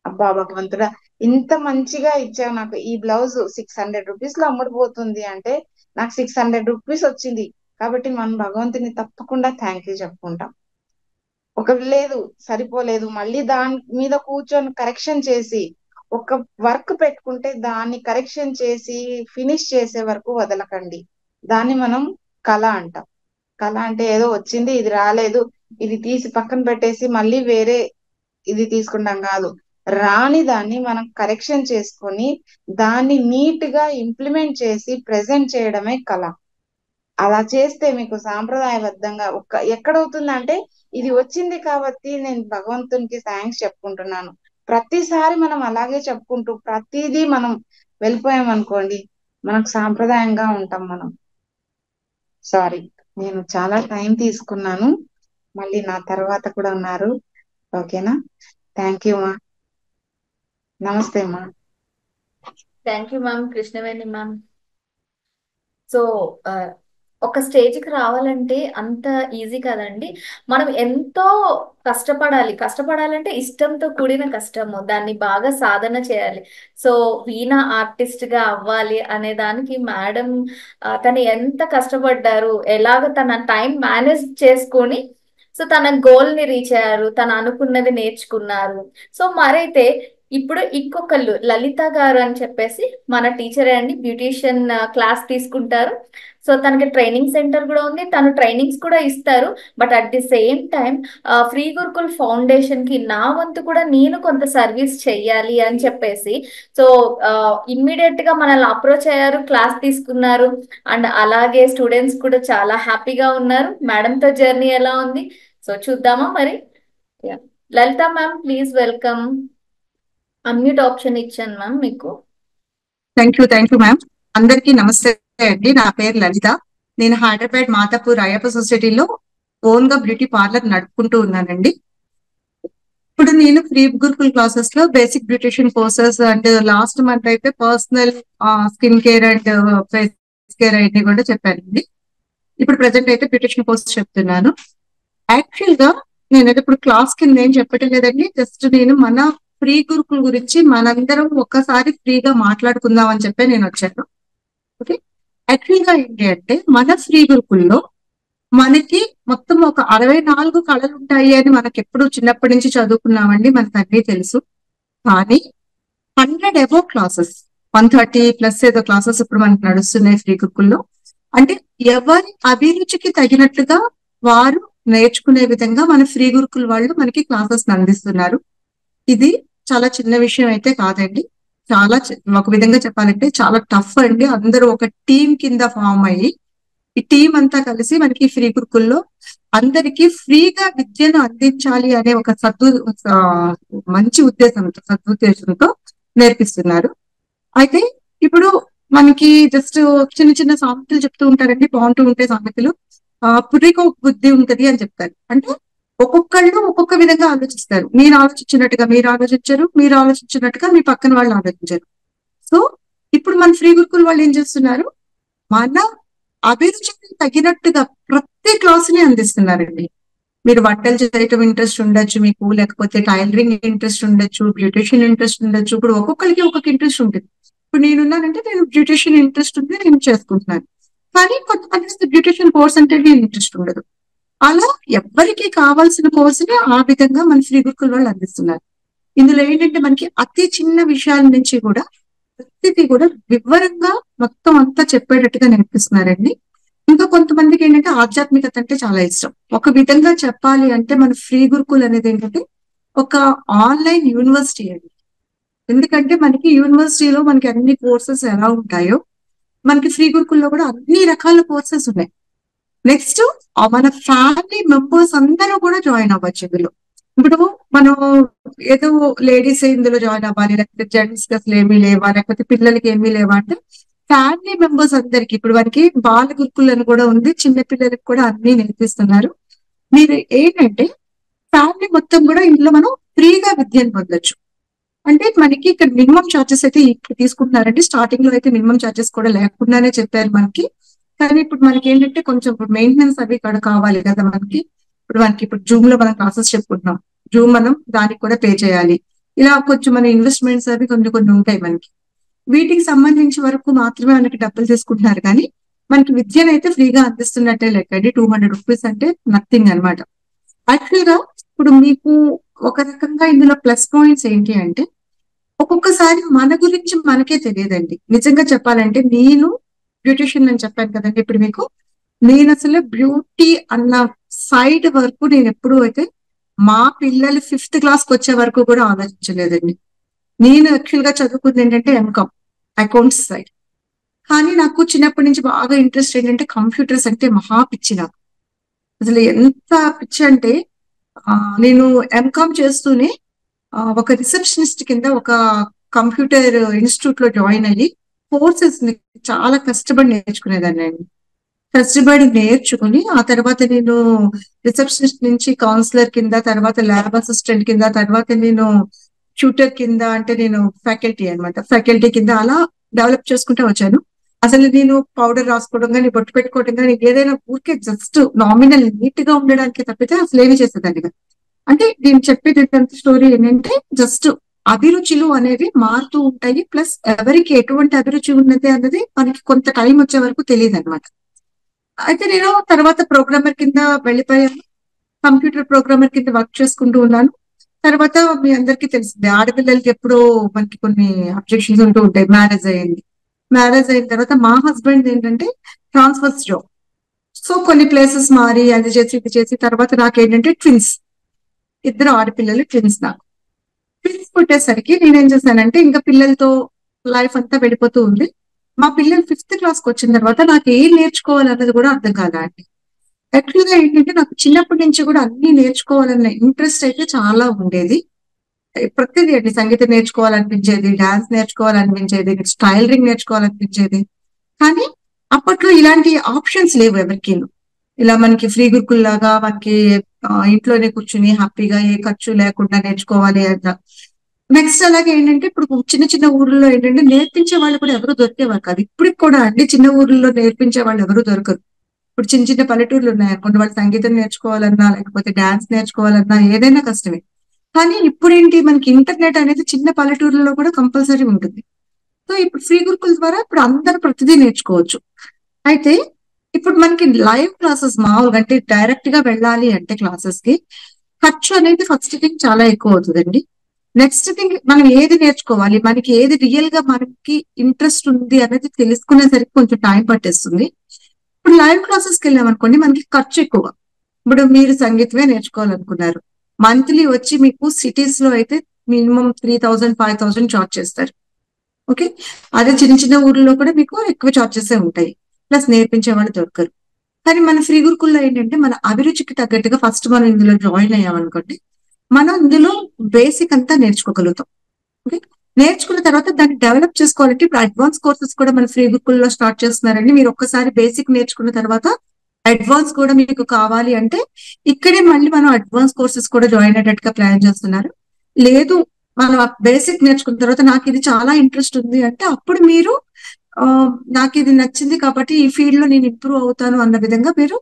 అబ్బా భగవంతుడా ఇంత మంచిగా ఇచ్చావు నాకు, ఈ బ్లౌజ్ 600 రూపీస్ లో అమ్ముడుపోతుంది అంటే నాకు 600 రూపీస్ వచ్చింది కాబట్టి మనం భగవంతుని తప్పకుండా థ్యాంక్ యూ చెప్పుకుంటాం. ఒక లేదు సరిపోలేదు, మళ్ళీ దాని మీద కూర్చొని కరెక్షన్ చేసి ఒక వర్క్ పెట్టుకుంటే దాన్ని కరెక్షన్ చేసి ఫినిష్ చేసే వరకు వదలకండి. దాన్ని మనం కళ అంటాం. కళ అంటే ఏదో వచ్చింది, ఇది రాలేదు, ఇది తీసి పక్కన పెట్టేసి మళ్ళీ వేరే ఇది తీసుకుంటాం కాదు. రాని దాన్ని మనం కరెక్షన్ చేసుకొని దాన్ని నీట్ గా ఇంప్లిమెంట్ చేసి ప్రెజెంట్ చేయడమే కళ. అలా చేస్తే మీకు సాంప్రదాయబద్ధంగా ఎక్కడవుతుందంటే, ఇది వచ్చింది కాబట్టి నేను భగవంతునికి థ్యాంక్స్ చెప్పుకుంటున్నాను. ప్రతిసారి మనం అలాగే చెప్పుకుంటూ ప్రతిదీ మనం వెళ్ళిపోయాం అనుకోండి, మనకు సాంప్రదాయంగా ఉంటాం మనం. సారీ, నేను చాలా టైం తీసుకున్నాను, మళ్ళీ నా తర్వాత కూడా ఉన్నారు. ఓకేనా? థ్యాంక్ యూ మా. నమస్తే మా. Thank you ma'am, Krishnaveni ma'am. So ఒక స్టేజ్కి రావాలంటే అంత ఈజీ కదండి. మనం ఎంతో కష్టపడాలంటే ఇష్టంతో కూడిన కష్టము, దాన్ని బాగా సాధన చేయాలి. సో వీణా ఆర్టిస్ట్ గా అవ్వాలి అనే దానికి మేడం తను ఎంత కష్టపడ్డారు, ఎలాగ తన టైం మేనేజ్ చేసుకొని సో తన గోల్ ని రీచ్ అయ్యారు, తను అనుకున్నది నేర్చుకున్నారు. సో మరైతే ఇప్పుడు ఇంకొకళ్ళు లలిత గారు అని చెప్పేసి మన టీచరే అండి, బ్యూటీషియన్ క్లాస్ తీసుకుంటారు. సో తనకి ట్రైనింగ్ సెంటర్ కూడా ఉంది, తను ట్రైనింగ్స్ కూడా ఇస్తారు. But at the same time free Gurukul foundation కి నా వంతు కూడా నేను కొంత సర్వీస్ చెయ్యాలి అని చెప్పేసి సో ఇమ్మీడియట్ గా మనల్ని అప్రోచ్ అయ్యారు, క్లాస్ తీసుకున్నారు. అండ్ అలాగే స్టూడెంట్స్ కూడా చాలా హ్యాపీగా ఉన్నారు. మేడంతో జర్నీ ఎలా ఉంది సో చూద్దామా మరి. Yeah. Lalitha ma'am please welcome. Unmute option ఇచ్చాను మ్యామ్ మీకు. Thank you ma'am. అందరికీ నమస్తే అండి. నా పేరు లలిత. నేను హైదరాబాద్ మాతాపూర్ అయ్యప్ప సొసైటీలో ఓన్ గా బ్యూటీ పార్లర్ నడుపుకుంటూ ఉన్నానండి. ఇప్పుడు నేను ఫ్రీ గురుకుల్ క్లాసెస్ లో basic beautician courses and last month అయితే personal skin care and face care అన్ని కూడా చెప్పానండి. ఇప్పుడు ప్రెసెంట్ అయితే బ్యూటిషియన్ కోర్స్ చెప్తున్నాను. యాక్చువల్ గా నేనైతే ఇప్పుడు క్లాస్ కింద ఏం చెప్పటం లేదండి. జస్ట్ నేను మన ఫ్రీ గురుకుల్ గురించి మనందరం ఒక్కసారి ఫ్రీగా మాట్లాడుకుందాం అని చెప్పి నేను వచ్చాను. ఓకే, యాక్చువల్ గా ఏంటి అంటే మన ఫ్రీ గురుకుల్లో మనకి మొత్తం ఒక 64 కళలు ఉంటాయి అని మనకి ఎప్పుడు చిన్నప్పటి నుంచి చదువుకున్నామండి, మనకు అన్నీ తెలుసు. కానీ 100 అబోవ్ క్లాసెస్, 130+ ఏదో క్లాసెస్ ఇప్పుడు మనకు నడుస్తున్నాయి ఫ్రీ గురుకుల్లో. అంటే ఎవరి అభిరుచికి తగినట్లుగా వారు నేర్చుకునే విధంగా మన ఫ్రీ గురుకుల్ వాళ్ళు మనకి క్లాసెస్ అందిస్తున్నారు. ఇది చాలా చిన్న విషయం అయితే కాదండి. చాలా ఒక విధంగా చెప్పాలంటే చాలా టఫ్ అండి. అందరూ ఒక టీం కింద ఫామ్ అయ్యి ఈ టీం అంతా కలిసి మనకి ఫ్రీ గురుకుల్లో అందరికీ ఫ్రీగా విద్యను అందించాలి అనే ఒక మంచి ఉద్దేశంతో సదుద్దేశంతో నేర్పిస్తున్నారు. అయితే ఇప్పుడు మనకి జస్ట్ చిన్న చిన్న సామెతలు చెప్తూ ఉంటారండి, బాగుంటూ ఉంటే సామెతలు. పుర్రికి ఒక బుద్ధి ఉంటది అని చెప్తారు. అంటే ఒక్కొక్కళ్ళు ఒక్కొక్క విధంగా ఆలోచిస్తారు. మీరు ఆలోచించినట్టుగా మీరు ఆలోచించరు, మీరు ఆలోచించినట్టుగా మీ పక్కన వాళ్ళు ఆలోచించరు. సో ఇప్పుడు మన ఫ్రీ గురుకుల్ వాళ్ళు ఏం చేస్తున్నారు, మన అభిరుచికి తగినట్టుగా ప్రతి క్లాస్ ని అందిస్తున్నారండి. మీరు వంటలు చేయటం ఇంట్రెస్ట్ ఉండొచ్చు మీకు, లేకపోతే టైలరింగ్ ఇంట్రెస్ట్ ఉండొచ్చు, బ్యూటిషియన్ ఇంట్రెస్ట్ ఉండొచ్చు. ఇప్పుడు ఒక్కొక్కరికి ఒక్కొక్క ఇంట్రెస్ట్ ఉంటుంది. ఇప్పుడు నేనున్నానంటే నేను బ్యూటిషియన్ ఇంట్రెస్ట్ ఉంది, నేను చేసుకుంటున్నాను. కానీ కొంతమంది బ్యూటిషియన్ కోర్స్ అంటే ఇంట్రెస్ట్ ఉండదు. అలా ఎవరికి కావాల్సిన కోర్సుని ఆ విధంగా మన ఫ్రీ గురుకుల్ వాళ్ళు అందిస్తున్నారు. ఇందులో ఏంటంటే మనకి అతి చిన్న విషయాల నుంచి కూడా ప్రతిదీ కూడా వివరంగా మొత్తం అంతా చెప్పేటట్టుగా నేర్పిస్తున్నారండి. ఇంకా కొంతమందికి ఏంటంటే ఆధ్యాత్మికత అంటే చాలా ఇష్టం. ఒక విధంగా చెప్పాలి అంటే మన ఫ్రీ గురుకుల్ అనేది ఏంటంటే ఒక ఆన్లైన్ యూనివర్సిటీ అండి. ఎందుకంటే మనకి యూనివర్సిటీలో మనకి అన్ని కోర్సెస్ ఎలా ఉంటాయో మనకి ఫ్రీ గురుకుల్లో కూడా అన్ని రకాల కోర్సెస్ ఉన్నాయి. నెక్స్ట్ మన ఫ్యామిలీ మెంబర్స్ అందరూ కూడా జాయిన్ అవ్వచ్చు ఇందులో. ఇప్పుడు మనం ఏదో లేడీస్ ఇందులో జాయిన్ అవ్వాలి, లేకపోతే జెంట్స్ కి అసలు ఏమీ లేవా, లేకపోతే పిల్లలకి ఏమీ లేవా అంటే ఫ్యామిలీ మెంబర్స్ అందరికి ఇప్పుడు మనకి బాల గురుకుల్ అని కూడా ఉంది, చిన్న పిల్లలకి కూడా అన్ని నేర్పిస్తున్నారు. మీరు ఏంటంటే ఫ్యామిలీ మొత్తం కూడా ఇందులో మనం ఫ్రీగా విద్యను పొందొచ్చు. అంటే మనకి ఇక్కడ మినిమం ఛార్జెస్ అయితే ఇప్పుడు తీసుకుంటున్నారండి. స్టార్టింగ్ లో అయితే మినిమం ఛార్జెస్ కూడా లేకుండానే చెప్పారు మనకి. కానీ ఇప్పుడు మనకి ఏంటంటే కొంచెం మెయింటెనెన్స్ అవి ఇక్కడ కావాలి కదా మనకి. ఇప్పుడు జూమ్ లో మనం క్లాసెస్ చెప్పుకుంటున్నాం, జూమ్ మనం దానికి కూడా పే చేయాలి. ఇలా కొంచెం మన ఇన్వెస్ట్మెంట్స్ అవి కొన్ని ఉంటాయి మనకి. వీటికి సంబంధించి వరకు మాత్రమే మనకి డబ్బులు తీసుకుంటున్నారు. కానీ మనకి విద్యను అయితే ఫ్రీగా అందిస్తున్నట్టే లెక్కండి. 200 రూపీస్ అంటే నథింగ్ అనమాట. యాక్చువల్ గా ఇప్పుడు మీకు ఒక రకంగా ఇందులో ప్లస్ పాయింట్స్ ఏంటి అంటే ఒక్కొక్కసారి మన గురించి మనకే తెలియదండి. నిజంగా చెప్పాలంటే నేను బ్యూటిషియన్ అని చెప్పాను కదండి ఇప్పుడు మీకు. నేను అసలు బ్యూటీ అన్న సైడ్ వరకు నేను ఎప్పుడు అయితే మా పిల్లలు 5th క్లాస్కి వచ్చే వరకు కూడా ఆలోచించలేదండి. నేను యాక్చువల్ గా చదువుకుంది ఏంటంటే ఎంకామ్ అకౌంట్స్ సైడ్. కానీ నాకు చిన్నప్పటి నుంచి బాగా ఇంట్రెస్ట్ ఏంటంటే కంప్యూటర్స్ అంటే మహా పిచ్చి నాకు. అసలు ఎంత పిచ్చి అంటే నేను ఎంకామ్ చేస్తూనే ఒక రిసెప్షనిస్ట్ కింద ఒక కంప్యూటర్ ఇన్స్టిట్యూట్ లో జాయిన్ అయ్యి కోర్సెస్ చాలా కష్టపడి నేర్చుకునేదాన్ని అండి. కష్టపడి నేర్చుకుని ఆ తర్వాత నేను రిసెప్షనిస్ట్ నుంచి కౌన్సిలర్ కింద, తర్వాత ల్యాబ్ అసిస్టెంట్ కింద, తర్వాత నేను ట్యూటర్ కింద, అంటే నేను ఫ్యాకల్టీ అనమాట, ఫ్యాకల్టీ కింద అలా డెవలప్ చేసుకుంటూ వచ్చాను. అసలు నేను పౌడర్ రాసుకోవడం కానీ, బొట్టు పెట్టుకోవడం కానీ, ఏదైనా ఊరికే జస్ట్ నామినల్ నీట్ గా ఉండడానికి తప్పితే అసలు ఏమి చేసేదాన్ని. అంటే నేను చెప్పేది స్టోరీ ఏంటంటే జస్ట్ అభిరుచులు అనేవి మారుతూ ఉంటాయి. ప్లస్ ఎవరికి ఎటువంటి అభిరుచి ఉన్నది అన్నది మనకి కొంత టైం వచ్చే వరకు తెలియదు అనమాట. అయితే నేను తర్వాత ప్రోగ్రామర్ కింద వెళ్ళిపోయాను. కంప్యూటర్ ప్రోగ్రామర్ కింద వర్క్ చేసుకుంటూ ఉన్నాను. తర్వాత మీ అందరికీ తెలిసింది ఆడపిల్లలకి ఎప్పుడో మనకి కొన్ని అబ్జెక్షన్స్ ఉంటూ ఉంటాయి. మ్యారేజ్ అయిన తర్వాత మా హస్బెండ్ ఏంటంటే ట్రాన్స్ఫర్స్ జాబ్. సో కొన్ని ప్లేసెస్ మారి అది చేసి ఇది చేసి తర్వాత నాకేంటంటే ట్విన్స్, 2 ఆడపిల్లలు ట్విన్స్. నాకు ట్విన్స్ పుట్టేసరికి నేనేం చేశానంటే ఇంకా పిల్లలతో లైఫ్ అంతా వెళ్ళిపోతూ ఉంది. మా పిల్లలు 5th క్లాస్కి వచ్చిన తర్వాత నాకు ఏం నేర్చుకోవాలన్నది కూడా అర్థం కాదండి. యాక్చువల్ గా ఏంటంటే నాకు చిన్నప్పటి నుంచి కూడా అన్ని నేర్చుకోవాలన్న ఇంట్రెస్ట్ అయితే చాలా ఉండేది. ప్రతిదీ అండి, సంగీతం నేర్చుకోవాలనిపించేది, డాన్స్ నేర్చుకోవాలనిపించేది, టైలరింగ్ నేర్చుకోవాలనిపించేది. కానీ అప్పట్లో ఇలాంటి ఆప్షన్స్ లేవు ఎవరికి. ఇలా మనకి ఫ్రీ గురుకుల్ లాగా మనకి ఇంట్లోనే కూర్చుని హ్యాపీగా ఏ ఖర్చు లేకుండా నేర్చుకోవాలి అంట. నెక్స్ట్ అలాగే ఏంటంటే ఇప్పుడు చిన్న చిన్న ఊర్లలో ఏంటంటే నేర్పించే వాళ్ళు కూడా ఎవరు దొరికేవారు కాదు. ఇప్పటికి కూడా అండి చిన్న ఊర్లలో నేర్పించే వాళ్ళు ఎవరు దొరకరు. ఇప్పుడు చిన్న చిన్న పల్లెటూర్లు ఉన్నాయి అనుకోండి, వాళ్ళు సంగీతం నేర్చుకోవాలన్నా లేకపోతే డాన్స్ నేర్చుకోవాలన్నా ఏదైనా కష్టమే. కానీ ఇప్పుడు ఏంటి మనకి ఇంటర్నెట్ అనేది చిన్న పల్లెటూర్లలో కూడా కంపల్సరీ ఉంటుంది. సో ఇప్పుడు ఫ్రీ గురుకుల ద్వారా ఇప్పుడు అందరూ ప్రతిదీ నేర్చుకోవచ్చు. అయితే ఇప్పుడు మనకి లైవ్ క్లాసెస్ మామూలుగా అంటే డైరెక్ట్ గా వెళ్ళాలి అంటే క్లాసెస్ కి ఖర్చు అనేది ఫస్ట్ థింగ్ చాలా ఎక్కువ అవుతుందండి. నెక్స్ట్ థింగ్ మనం ఏది నేర్చుకోవాలి, మనకి ఏది రియల్ గా మనకి ఇంట్రెస్ట్ ఉంది అనేది తెలుసుకునేసరికి కొంచెం టైం పట్టేస్తుంది. ఇప్పుడు లైవ్ క్లాసెస్ కి వెళ్ళామనుకోండి మనకి ఖర్చు ఎక్కువ. ఇప్పుడు మీరు సంగీతమే నేర్చుకోవాలనుకున్నారు, మంత్లీ వచ్చి మీకు సిటీస్ లో అయితే మినిమం 3000 5000 చార్జ్ చేస్తారు. ఓకే, అదే చిన్న చిన్న ఊర్లో కూడా మీకు ఎక్కువ చార్జెస్ ఉంటాయి, ప్లస్ నేర్పించే వాళ్ళు దొరకరు. కానీ మన ఫ్రీ గురుకుల్లో ఏంటంటే మన అభిరుచికి తగ్గట్టుగా ఫస్ట్ మనం ఇందులో జాయిన్ అయ్యామనుకోండి, మనం ఇందులో బేసిక్ అంతా నేర్చుకోగలుగుతాం. ఓకే, నేర్చుకున్న తర్వాత దాన్ని డెవలప్ చేసుకోవాలంటే ఇప్పుడు అడ్వాన్స్ కోర్సెస్ కూడా మన ఫ్రీ గురుకుల్లో స్టార్ట్ చేస్తున్నారండి. మీరు ఒక్కసారి బేసిక్ నేర్చుకున్న తర్వాత అడ్వాన్స్ కూడా మీకు కావాలి అంటే ఇక్కడే మళ్ళీ మనం అడ్వాన్స్ కోర్సెస్ కూడా జాయిన్ అయ్యేటట్టుగా ప్లాన్ చేస్తున్నారు. లేదు మనం బేసిక్ నేర్చుకున్న తర్వాత నాకు ఇది చాలా ఇంట్రెస్ట్ ఉంది అంటే అప్పుడు మీరు నాకు ఇది నచ్చింది కాబట్టి ఈ ఫీల్డ్ లో నేను ఇంప్రూవ్ అవుతాను అన్న విధంగా మీరు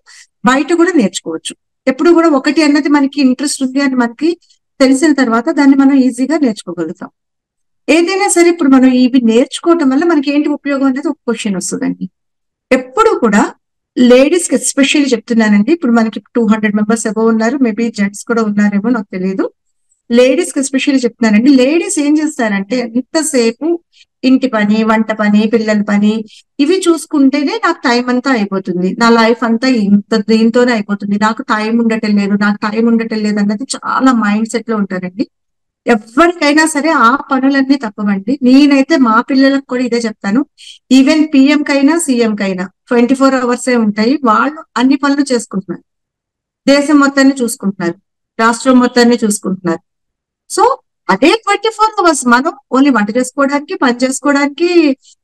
బయట కూడా నేర్చుకోవచ్చు. ఎప్పుడు కూడా ఒకటి అన్నది మనకి ఇంట్రెస్ట్ ఉంది అని మనకి తెలిసిన తర్వాత దాన్ని మనం ఈజీగా నేర్చుకోగలుగుతాం. ఏదైనా సరే ఇప్పుడు మనం ఇవి నేర్చుకోవటం వల్ల మనకి ఏంటి ఉపయోగం అనేది ఒక క్వశ్చన్ వస్తుందండి. ఎప్పుడు కూడా లేడీస్ కి ఎస్పెషల్లీ చెప్తున్నానండి, ఇప్పుడు మనకి 200 మెంబర్స్ ఎవో ఉన్నారు, మేబీ జెంట్స్ కూడా ఉన్నారేమో నాకు తెలియదు. లేడీస్ కి ఎస్పెషల్లీ చెప్తున్నానండి, లేడీస్ ఏం చేస్తారంటే ఇంతసేపు ఇంటి పని, వంట పని, పిల్లల పని ఇవి చూసుకుంటేనే నాకు టైం అంతా అయిపోతుంది, నా లైఫ్ అంతా దీంతోనే అయిపోతుంది, నాకు టైం ఉండటం లేదు అన్నది చాలా మైండ్ సెట్ లో ఉంటారండి. ఎవరికైనా సరే ఆ పనులన్నీ తప్పవండి. నేనైతే మా పిల్లలకు కూడా ఇదే చెప్తాను. ఈవెన్ పిఎం కైనా సీఎం కైనా 24 hours ఉంటాయి, వాళ్ళు అన్ని పనులు చేసుకుంటున్నారు, దేశం మొత్తాన్ని చూసుకుంటున్నారు, రాష్ట్రం మొత్తాన్ని చూసుకుంటున్నారు. సో అదే 24 hours మనం ఓన్లీ వంట చేసుకోవడానికి, పని చేసుకోవడానికి,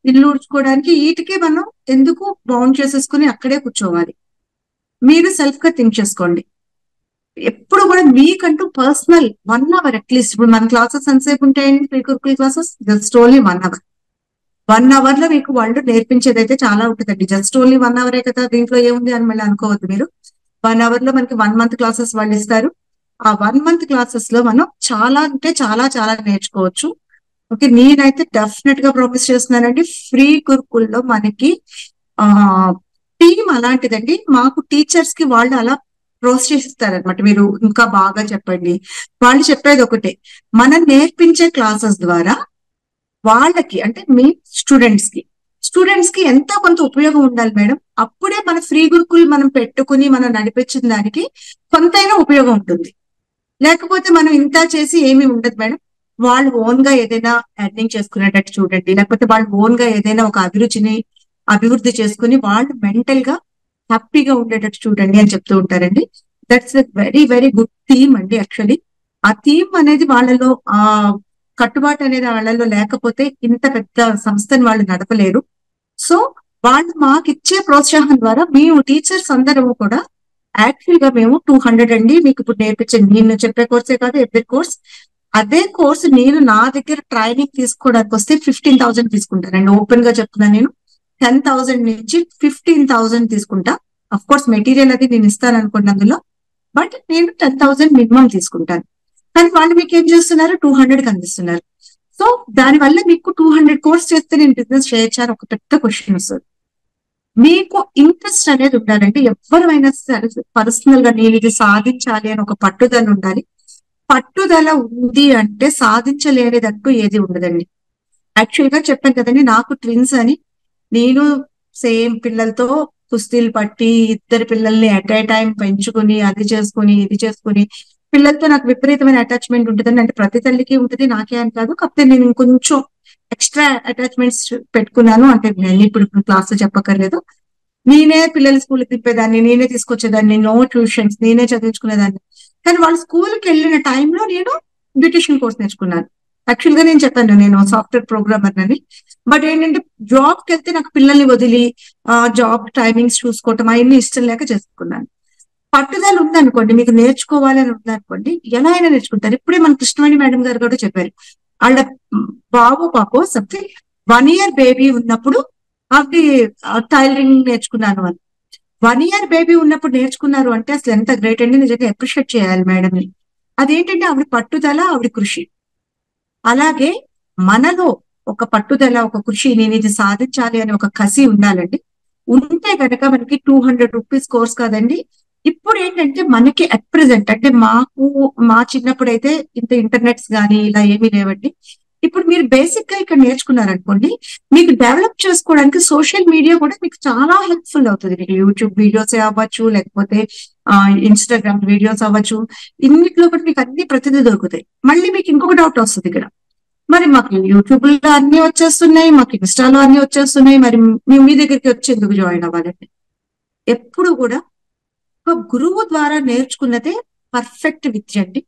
ఇల్లు ఊడ్చుకోవడానికి వీటికి మనం ఎందుకు బౌండ్ చేసేసుకుని అక్కడే కూర్చోవాలి? మీరు సెల్ఫ్ గా థింక్ చేసుకోండి. ఎప్పుడు కూడా మీకంటూ పర్సనల్ 1 hour అట్లీస్ట్, ఇప్పుడు మన క్లాసెస్ ఎంతసేపు ఉంటాయండి pre Gurukul classes? Just only 1 hour. 1 hour లో మీకు వాళ్ళు నేర్పించేది అయితే చాలా ఉంటుందండి. జస్ట్ ఓన్లీ 1 hour కదా, దీంట్లో ఏముంది అని మళ్ళీ అనుకోవద్దు మీరు. 1 hour లో మనకి 1 month క్లాసెస్ వాళ్ళు ఇస్తారు. ఆ 1 month క్లాసెస్ లో మనం చాలా అంటే చాలా చాలా నేర్చుకోవచ్చు. ఓకే, నేనైతే డెఫినెట్ గా ప్రామిస్ చేస్తున్నానండి, ఫ్రీ గురుకుల్లో మనకి టీమ్ అలాంటిదండి. మాకు టీచర్స్ కి వాళ్ళు అలా ప్రోత్సహిస్తారనమాట, మీరు ఇంకా బాగా చెప్పండి. వాళ్ళు చెప్పేది ఒకటే, మనం నేర్పించే క్లాసెస్ ద్వారా వాళ్ళకి అంటే మీ స్టూడెంట్స్ కి ఎంతో కొంత ఉపయోగం ఉండాలి మేడం. అప్పుడే మన ఫ్రీ గురుకుల్ మనం పెట్టుకుని మనం నడిపించిన దానికి కొంతైనా ఉపయోగం ఉంటుంది. లేకపోతే మనం ఇంత చేసి ఏమీ ఉండదు మేడం. వాళ్ళు ఓన్ గా ఏదైనా ఎర్నింగ్ చేసుకునేటట్టు చూడండి, లేకపోతే వాళ్ళు ఓన్ గా ఏదైనా ఒక అభిరుచిని అభివృద్ధి చేసుకుని వాళ్ళు మెంటల్ గా హ్యాపీగా ఉండేటట్టు చూడండి అని చెప్తూ ఉంటారండి. That's a very very good theme అండి. యాక్చువల్లీ ఆ థీమ్ అనేది వాళ్ళలో కట్టుబాటు అనేది వాళ్ళలో లేకపోతే ఇంత పెద్ద సంస్థని వాళ్ళు నడపలేరు. సో వాళ్ళు మాకు ఇచ్చే ప్రోత్సాహం ద్వారా మేము టీచర్స్ అందరము కూడా యాక్చువల్ గా మేము 200 అండి మీకు ఇప్పుడు నేర్పించండి, నేను చెప్పే కోర్సే కాదు ఎవ్రీ కోర్స్. అదే కోర్సు నేను నా దగ్గర ట్రైనింగ్ తీసుకోవడానికి వస్తే 15,000 తీసుకుంటానండి. ఓపెన్ గా చెప్తున్నాను, నేను 10,000 నుంచి 15,000 తీసుకుంటా. అఫ్ కోర్స్ మెటీరియల్ అది నేను ఇస్తాను అనుకోండి అందులో, బట్ నేను 10,000 మినిమం తీసుకుంటాను. కానీ వాళ్ళు మీకు ఏం చేస్తున్నారు, 200 అందిస్తున్నారు. సో దానివల్ల మీకు 200 కోర్స్ చేస్తే నేను బిజినెస్ చేయొచ్చా అని ఒక పెద్ద క్వశ్చన్ వస్తుంది. మీకు ఇంట్రెస్ట్ అనేది ఉండాలంటే ఎవరైనా సరే పర్సనల్ గా నేను ఇది సాధించాలి అని ఒక పట్టుదల ఉండాలి. పట్టుదల ఉంది అంటే సాధించలేనిదంటూ ఏది ఉండదండి. యాక్చువల్ గా చెప్పాను కదండి, నాకు ట్విన్స్ అని. నేను సేమ్ పిల్లలతో కుస్తీలు పట్టి 2 పిల్లల్ని అట్ ఏ టైం పెంచుకుని అది చేసుకుని ఇది చేసుకుని పిల్లలతో నాకు విపరీతమైన అటాచ్మెంట్ ఉంటుందని, అంటే ప్రతి తల్లికి ఉంటుంది, నాకే అని కాదు. కాకపోతే నేను ఇంకొంచెం ఎక్స్ట్రా అటాచ్మెంట్స్ పెట్టుకున్నాను. అంటే నేను ఇప్పుడు క్లాస్ చెప్పక్కర్లేదు, నేనే పిల్లలు స్కూల్కి తిప్పేదాన్ని, నేనే తీసుకొచ్చేదాన్ని, నో ట్యూషన్స్, నేనే చదివించుకునేదాన్ని. కానీ వాళ్ళు స్కూల్కి వెళ్ళిన టైంలో నేను బ్యూటిషియన్ కోర్స్ నేర్చుకున్నాను. యాక్చువల్ గా నేను చెప్పాను నేను సాఫ్ట్వేర్ ప్రోగ్రామర్ అని. బట్ ఏంటంటే జాబ్ కి వెళ్తే నాకు పిల్లల్ని వదిలి జాబ్ టైమింగ్స్ చూసుకోవటం అవన్నీ ఇష్టం లేక చేసుకున్నాను. పట్టుదల ఉందనుకోండి, మీకు నేర్చుకోవాలి అని ఉందనుకోండి, ఎలా అయినా నేర్చుకుంటారు. ఇప్పుడే మన కృష్ణవేణి మేడం గారు కూడా చెప్పారు, వాళ్ళ బాబు పాపో సంథింగ్ 1 year బేబీ ఉన్నప్పుడు ఆవిడ టైలరింగ్ నేర్చుకున్నాను అని. 1 year బేబీ ఉన్నప్పుడు నేర్చుకున్నారు అంటే అసలు ఎంత గ్రేట్ అండి, నిజంగా అప్రిషియేట్ చేయాలి మేడం ని. అదేంటంటే ఆవిడ పట్టుదల, ఆవిడ కృషి. అలాగే మనలో ఒక పట్టుదల, ఒక కృషి, నేను ఇది సాధించాలి అని ఒక కసి ఉండాలండి. ఉంటే కనుక మనకి 200 రూపీస్ కోర్స్ కాదండి. ఇప్పుడు ఏంటంటే మనకి అట్ ప్రెసెంట్ అంటే మా చిన్నప్పుడు అయితే ఇంత ఇంటర్నెట్స్ కానీ ఇలా ఏమీ లేవండి. ఇప్పుడు మీరు బేసిక్ గా ఇక్కడ నేర్చుకున్నారనుకోండి, మీకు డెవలప్ చేసుకోవడానికి సోషల్ మీడియా కూడా మీకు చాలా హెల్ప్ఫుల్ అవుతుంది. మీకు యూట్యూబ్ వీడియోస్ అవ్వచ్చు, లేకపోతే ఇన్స్టాగ్రామ్ వీడియోస్ అవ్వచ్చు, ఇన్నిట్లో కూడా మీకు అన్ని ప్రతిదీ దొరుకుతాయి. మళ్ళీ మీకు ఇంకొక డౌట్ వస్తుంది ఇక్కడ, మరి మాకు యూట్యూబ్ లో అన్ని వచ్చేస్తున్నాయి, మాకు ఇన్స్టాలో అన్ని వచ్చేస్తున్నాయి, మరి మీ దగ్గరికి వచ్చి ఎందుకు జాయిన్ అవ్వాలండి? ఎప్పుడు కూడా ఒక గురువు ద్వారా నేర్చుకున్నదే పర్ఫెక్ట్ విద్య అండి.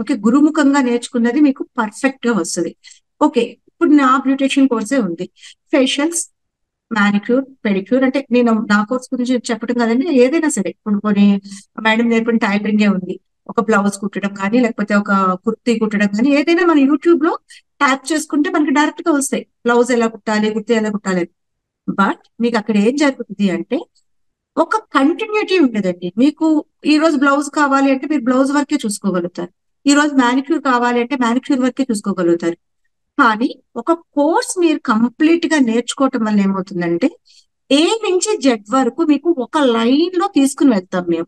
ఓకే, గురుముఖంగా నేర్చుకున్నది మీకు పర్ఫెక్ట్ గా వస్తుంది. ఓకే, ఇప్పుడు నా బ్యూటిషియన్ కోర్సే ఉంది, ఫేషియల్స్, మానిక్యూర్, పెడిక్యూర్. అంటే నేను నా కోర్స్ గురించి చెప్పడం కదండి, ఏదైనా సరే. ఇప్పుడు కొన్ని మేడం నేర్పిన టైలరింగే ఉంది, ఒక బ్లౌజ్ కుట్టడం కానీ, లేకపోతే ఒక కుర్తీ కుట్టడం కానీ, ఏదైనా మన యూట్యూబ్ లో ట్యాప్ చేసుకుంటే మనకి డైరెక్ట్ గా వస్తాయి, బ్లౌజ్ ఎలా కుట్టాలి, కుర్తీ ఎలా కుట్టాలి. బట్ మీకు అక్కడ ఏం జరుగుతుంది అంటే ఒక కంటిన్యూటీ ఉండదండి. మీకు ఈ రోజు బ్లౌజ్ కావాలి అంటే మీరు బ్లౌజ్ వరకే చూసుకోగలుగుతారు, ఈ రోజు మానిక్యూర్ కావాలి అంటే మానిక్యూర్ వరకే చూసుకోగలుగుతారు. కానీ ఒక కోర్స్ మీరు కంప్లీట్ గా నేర్చుకోవటం వల్ల ఏమవుతుందంటే ఏ నుంచి జెడ్ వరకు మీకు ఒక లైన్ లో తీసుకుని వెళ్తాం మేము.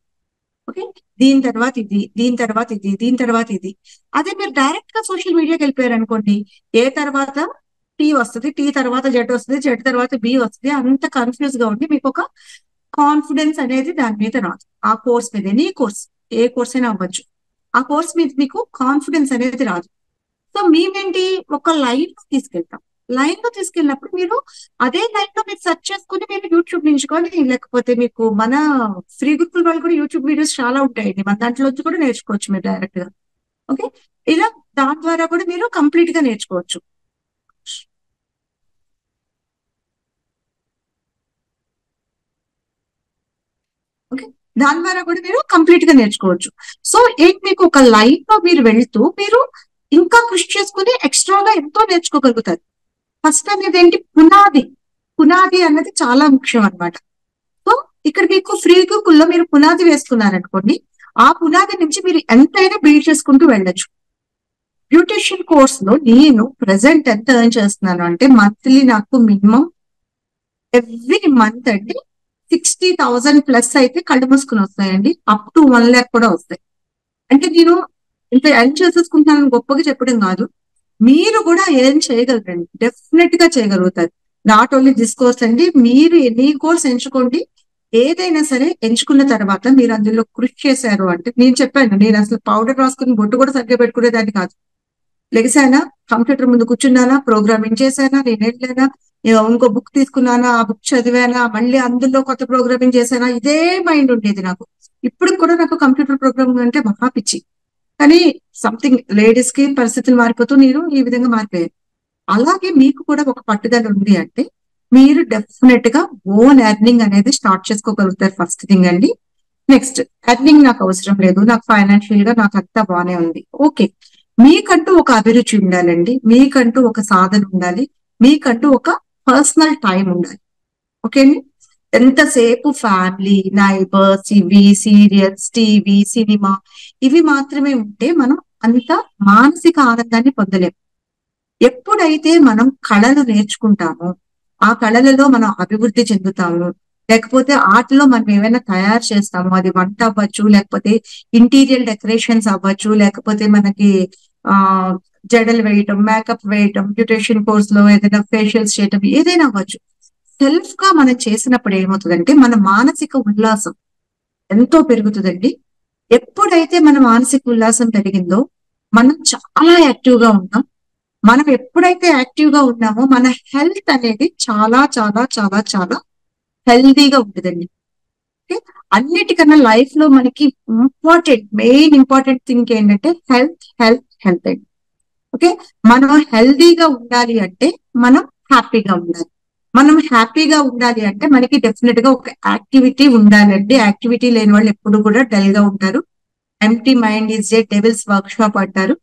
ఓకే, దీని తర్వాత ఇది, దీని తర్వాత ఇది, దీని తర్వాత ఇది. అదే మీరు డైరెక్ట్ గా సోషల్ మీడియాకి వెళ్ళిపోయారు అనుకోండి, ఏ తర్వాత టీ వస్తుంది, టీ తర్వాత జెడ్ వస్తుంది, జెడ్ తర్వాత బి వస్తుంది, అంత కన్ఫ్యూజ్ గా ఉండి మీకు ఒక కాన్ఫిడెన్స్ అనేది దాని మీద రాదు. ఆ కోర్స్ మీద, ఎనీ కోర్స్, ఏ కోర్స్ అయినా అవ్వచ్చు, ఆ కోర్స్ మీద మీకు కాన్ఫిడెన్స్ అనేది రాదు. సో మేమేంటి, ఒక లైన్ లో తీసుకెళ్తాం. లైన్ లో తీసుకెళ్ళినప్పుడు మీరు అదే లైన్ లో మీరు సెర్చ్ చేసుకుని మీరు యూట్యూబ్ నుంచి కానీ, లేకపోతే మీకు మన ఫ్రీ గురుకుల వాళ్ళు కూడా యూట్యూబ్ వీడియోస్ చాలా ఉంటాయండి, మన దాంట్లో వచ్చి కూడా నేర్చుకోవచ్చు మీరు డైరెక్ట్ గా. ఓకే, ఇలా దాని ద్వారా కూడా మీరు కంప్లీట్ గా నేర్చుకోవచ్చు. ఓకే, దాని ద్వారా కూడా మీరు కంప్లీట్ గా నేర్చుకోవచ్చు. సో ఏంటి, మీకు ఒక లైన్ లో మీరు వెళ్తూ మీరు ఇంకా కృషి చేసుకుని ఎక్స్ట్రాగా ఎంతో నేర్చుకోగలుగుతారు. ఫస్ట్ అనేది ఏంటి, పునాది. పునాది అన్నది చాలా ముఖ్యం అన్నమాట. సో ఇక్కడ మీకు ఫ్రీ గురుకుల్లో మీరు పునాది వేసుకున్నారనుకోండి, ఆ పునాది నుంచి మీరు ఎంతైనా బిల్డ్ చేసుకుంటూ వెళ్ళొచ్చు. బ్యూటిషియన్ కోర్స్ లో నేను ప్రెసెంట్ ఎంత ఎర్న్ చేస్తున్నాను అంటే మంత్లీ నాకు మినిమం ఎవ్రీ మంత్ అండి 60,000 ప్లస్ అయితే కళ్ళు మూసుకుని వస్తాయండి, అప్ టు 1 lakh కూడా వస్తాయి. అంటే నేను ఇంత ఎర్న్ చేసేసుకుంటున్నాను గొప్పగా చెప్పడం కాదు, మీరు కూడా ఏం చేయగలరండి, డెఫినెట్ గా చేయగలుగుతారు. నాట్ ఓన్లీ దిస్ కోర్స్ అండి, మీరు ఎనీ కోర్స్ ఎంచుకోండి, ఏదైనా సరే ఎంచుకున్న తర్వాత మీరు అందులో కృషి చేశారు అంటే, నేను చెప్పాను, నేను అసలు పౌడర్ రాసుకుని బొట్టు కూడా సరిగ్గా పెట్టుకునేదాన్ని కాదు. లెగిసానా, కంప్యూటర్ ముందు కూర్చున్నానా, ప్రోగ్రామింగ్ చేశానా, నేను వెళ్ళానా, ఇంకో బుక్ తీసుకున్నానా, ఆ బుక్ చదివానా, మళ్ళీ అందులో కొత్త ప్రోగ్రామింగ్ చేశానా, ఇదే మైండ్ ఉండేది నాకు. ఇప్పుడు కూడా నాకు కంప్యూటర్ ప్రోగ్రామింగ్ అంటే మహా పిచ్చి. కానీ సంథింగ్ లేడీస్ కి పరిస్థితులు మారిపోతూ నేను ఈ విధంగా మారిపోయాను. అలాగే మీకు కూడా ఒక పట్టుదల ఉంది అంటే మీరు డెఫినెట్ గా ఓన్ ఎర్నింగ్ అనేది స్టార్ట్ చేసుకోగలుగుతారు. ఫస్ట్ థింగ్ అండి. నెక్స్ట్, ఎర్నింగ్ నాకు అవసరం లేదు, నాకు ఫైనాన్షియల్ గా నాకు అంతా బాగానే ఉంది. ఓకే, మీకంటూ ఒక అభిరుచి ఉండాలండి, మీకంటూ ఒక సాధన ఉండాలి, మీకంటూ ఒక పర్సనల్ టైం ఉండాలి. ఓకే అండి, ఎంతసేపు ఫ్యామిలీ, నైబర్స్, ఇవి సీరియల్స్, టీవీ, సినిమా ఇవి మాత్రమే ఉంటే మనం అంత మానసిక ఆనందాన్ని పొందలేము. ఎప్పుడైతే మనం కళలు నేర్చుకుంటామో ఆ కళలలో మనం అభివృద్ధి చెందుతాము, లేకపోతే ఆటలో మనం ఏమైనా తయారు చేస్తాము, అది వంట అవ్వచ్చు, లేకపోతే ఇంటీరియర్ డెకరేషన్స్ అవ్వచ్చు, లేకపోతే మనకి జడలు వేయటం, మేకప్ వేయటం, బ్యూటిషియన్ కోర్స్ లో ఏదైనా ఫేషియల్స్ చేయటం, ఏదైనా అవ్వచ్చు. సెల్ఫ్ గా మనం చేసినప్పుడు ఏమవుతుందంటే మన మానసిక ఉల్లాసం ఎంతో పెరుగుతుందండి. ఎప్పుడైతే మన మానసిక ఉల్లాసం పెరిగిందో మనం చాలా యాక్టివ్ గా ఉంటాం. మనం ఎప్పుడైతే యాక్టివ్ గా ఉన్నామో మన హెల్త్ అనేది చాలా చాలా చాలా చాలా హెల్దీగా ఉంటుందండి. ఓకే, అన్నిటికన్నా లైఫ్ లో మనకి మెయిన్ ఇంపార్టెంట్ థింగ్ ఏంటంటే హెల్త్ హెల్త్ హెల్త్ అండి. ఓకే, మనం హెల్దీగా ఉండాలి అంటే మనం హ్యాపీగా ఉండాలి. మనం హ్యాపీగా ఉండాలి అంటే మనకి డెఫినెట్ గా ఒక యాక్టివిటీ ఉండాలండి. యాక్టివిటీ లేని వాళ్ళు ఎప్పుడు కూడా డల్ గా ఉంటారు. Empty mind is a devil's workshop అంటారు.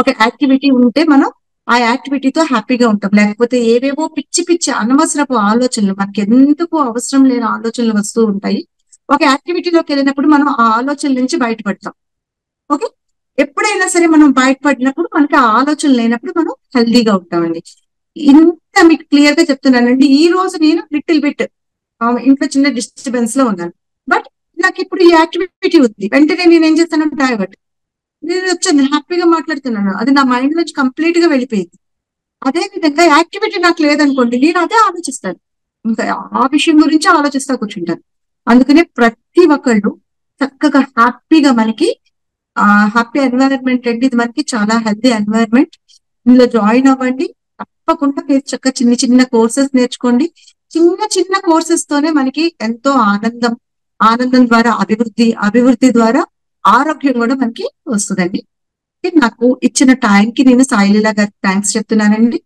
ఒక యాక్టివిటీ ఉంటే మనం ఆ యాక్టివిటీతో హ్యాపీగా ఉంటాం. లేకపోతే ఏవేవో పిచ్చి పిచ్చి అనవసరపు ఆలోచనలు, మనకి ఎందుకు అవసరం లేని ఆలోచనలు వస్తూ ఉంటాయి. ఒక యాక్టివిటీలోకి వెళ్ళినప్పుడు మనం ఆ ఆలోచనల నుంచి బయటపడతాం. ఓకే, ఎప్పుడైనా సరే మనం బయటపడినప్పుడు మనకి ఆ ఆలోచనలు లేనప్పుడు మనం హెల్దీగా ఉంటామండి. ఇంత మీకు క్లియర్ గా చెప్తున్నానండి. ఈ రోజు నేను లిటిల్ బిట్ ఇంట్లో చిన్న డిస్టర్బెన్స్ లో ఉన్నాను. బట్ నాకు ఇప్పుడు ఈ యాక్టివిటీ ఉంది, వెంటనే నేను ఏం చేస్తాను, డైవర్ట్. నేను వచ్చాను, హ్యాపీగా మాట్లాడుతున్నాను, అది నా మైండ్ నుంచి కంప్లీట్ గా వెళ్ళిపోయింది. అదే విధంగా యాక్టివిటీ నాకు లేదనుకోండి, నేను అదే ఆలోచిస్తాను, ఇంకా ఆ విషయం గురించి ఆలోచిస్తా కూర్చుంటాను. అందుకనే ప్రతి ఒక్కళ్ళు చక్కగా హ్యాపీగా మనకి హ్యాపీ ఎన్వైరన్మెంట్ అండి, ఇది మనకి చాలా హెల్తీ ఎన్వైరన్మెంట్. ఇందులో జాయిన్ అవ్వండి. తప్పకుండా మీరు చక్కగా చిన్న చిన్న కోర్సెస్ నేర్చుకోండి. చిన్న చిన్న కోర్సెస్ తోనే మనకి ఎంతో ఆనందం, ఆనందం ద్వారా అభివృద్ధి, అభివృద్ధి ద్వారా ఆరోగ్యం కూడా మనకి వస్తుందండి. నాకు ఇచ్చిన టైంకి నేను సాయిలీలా గారికి థ్యాంక్స్ చెప్తున్నానండి.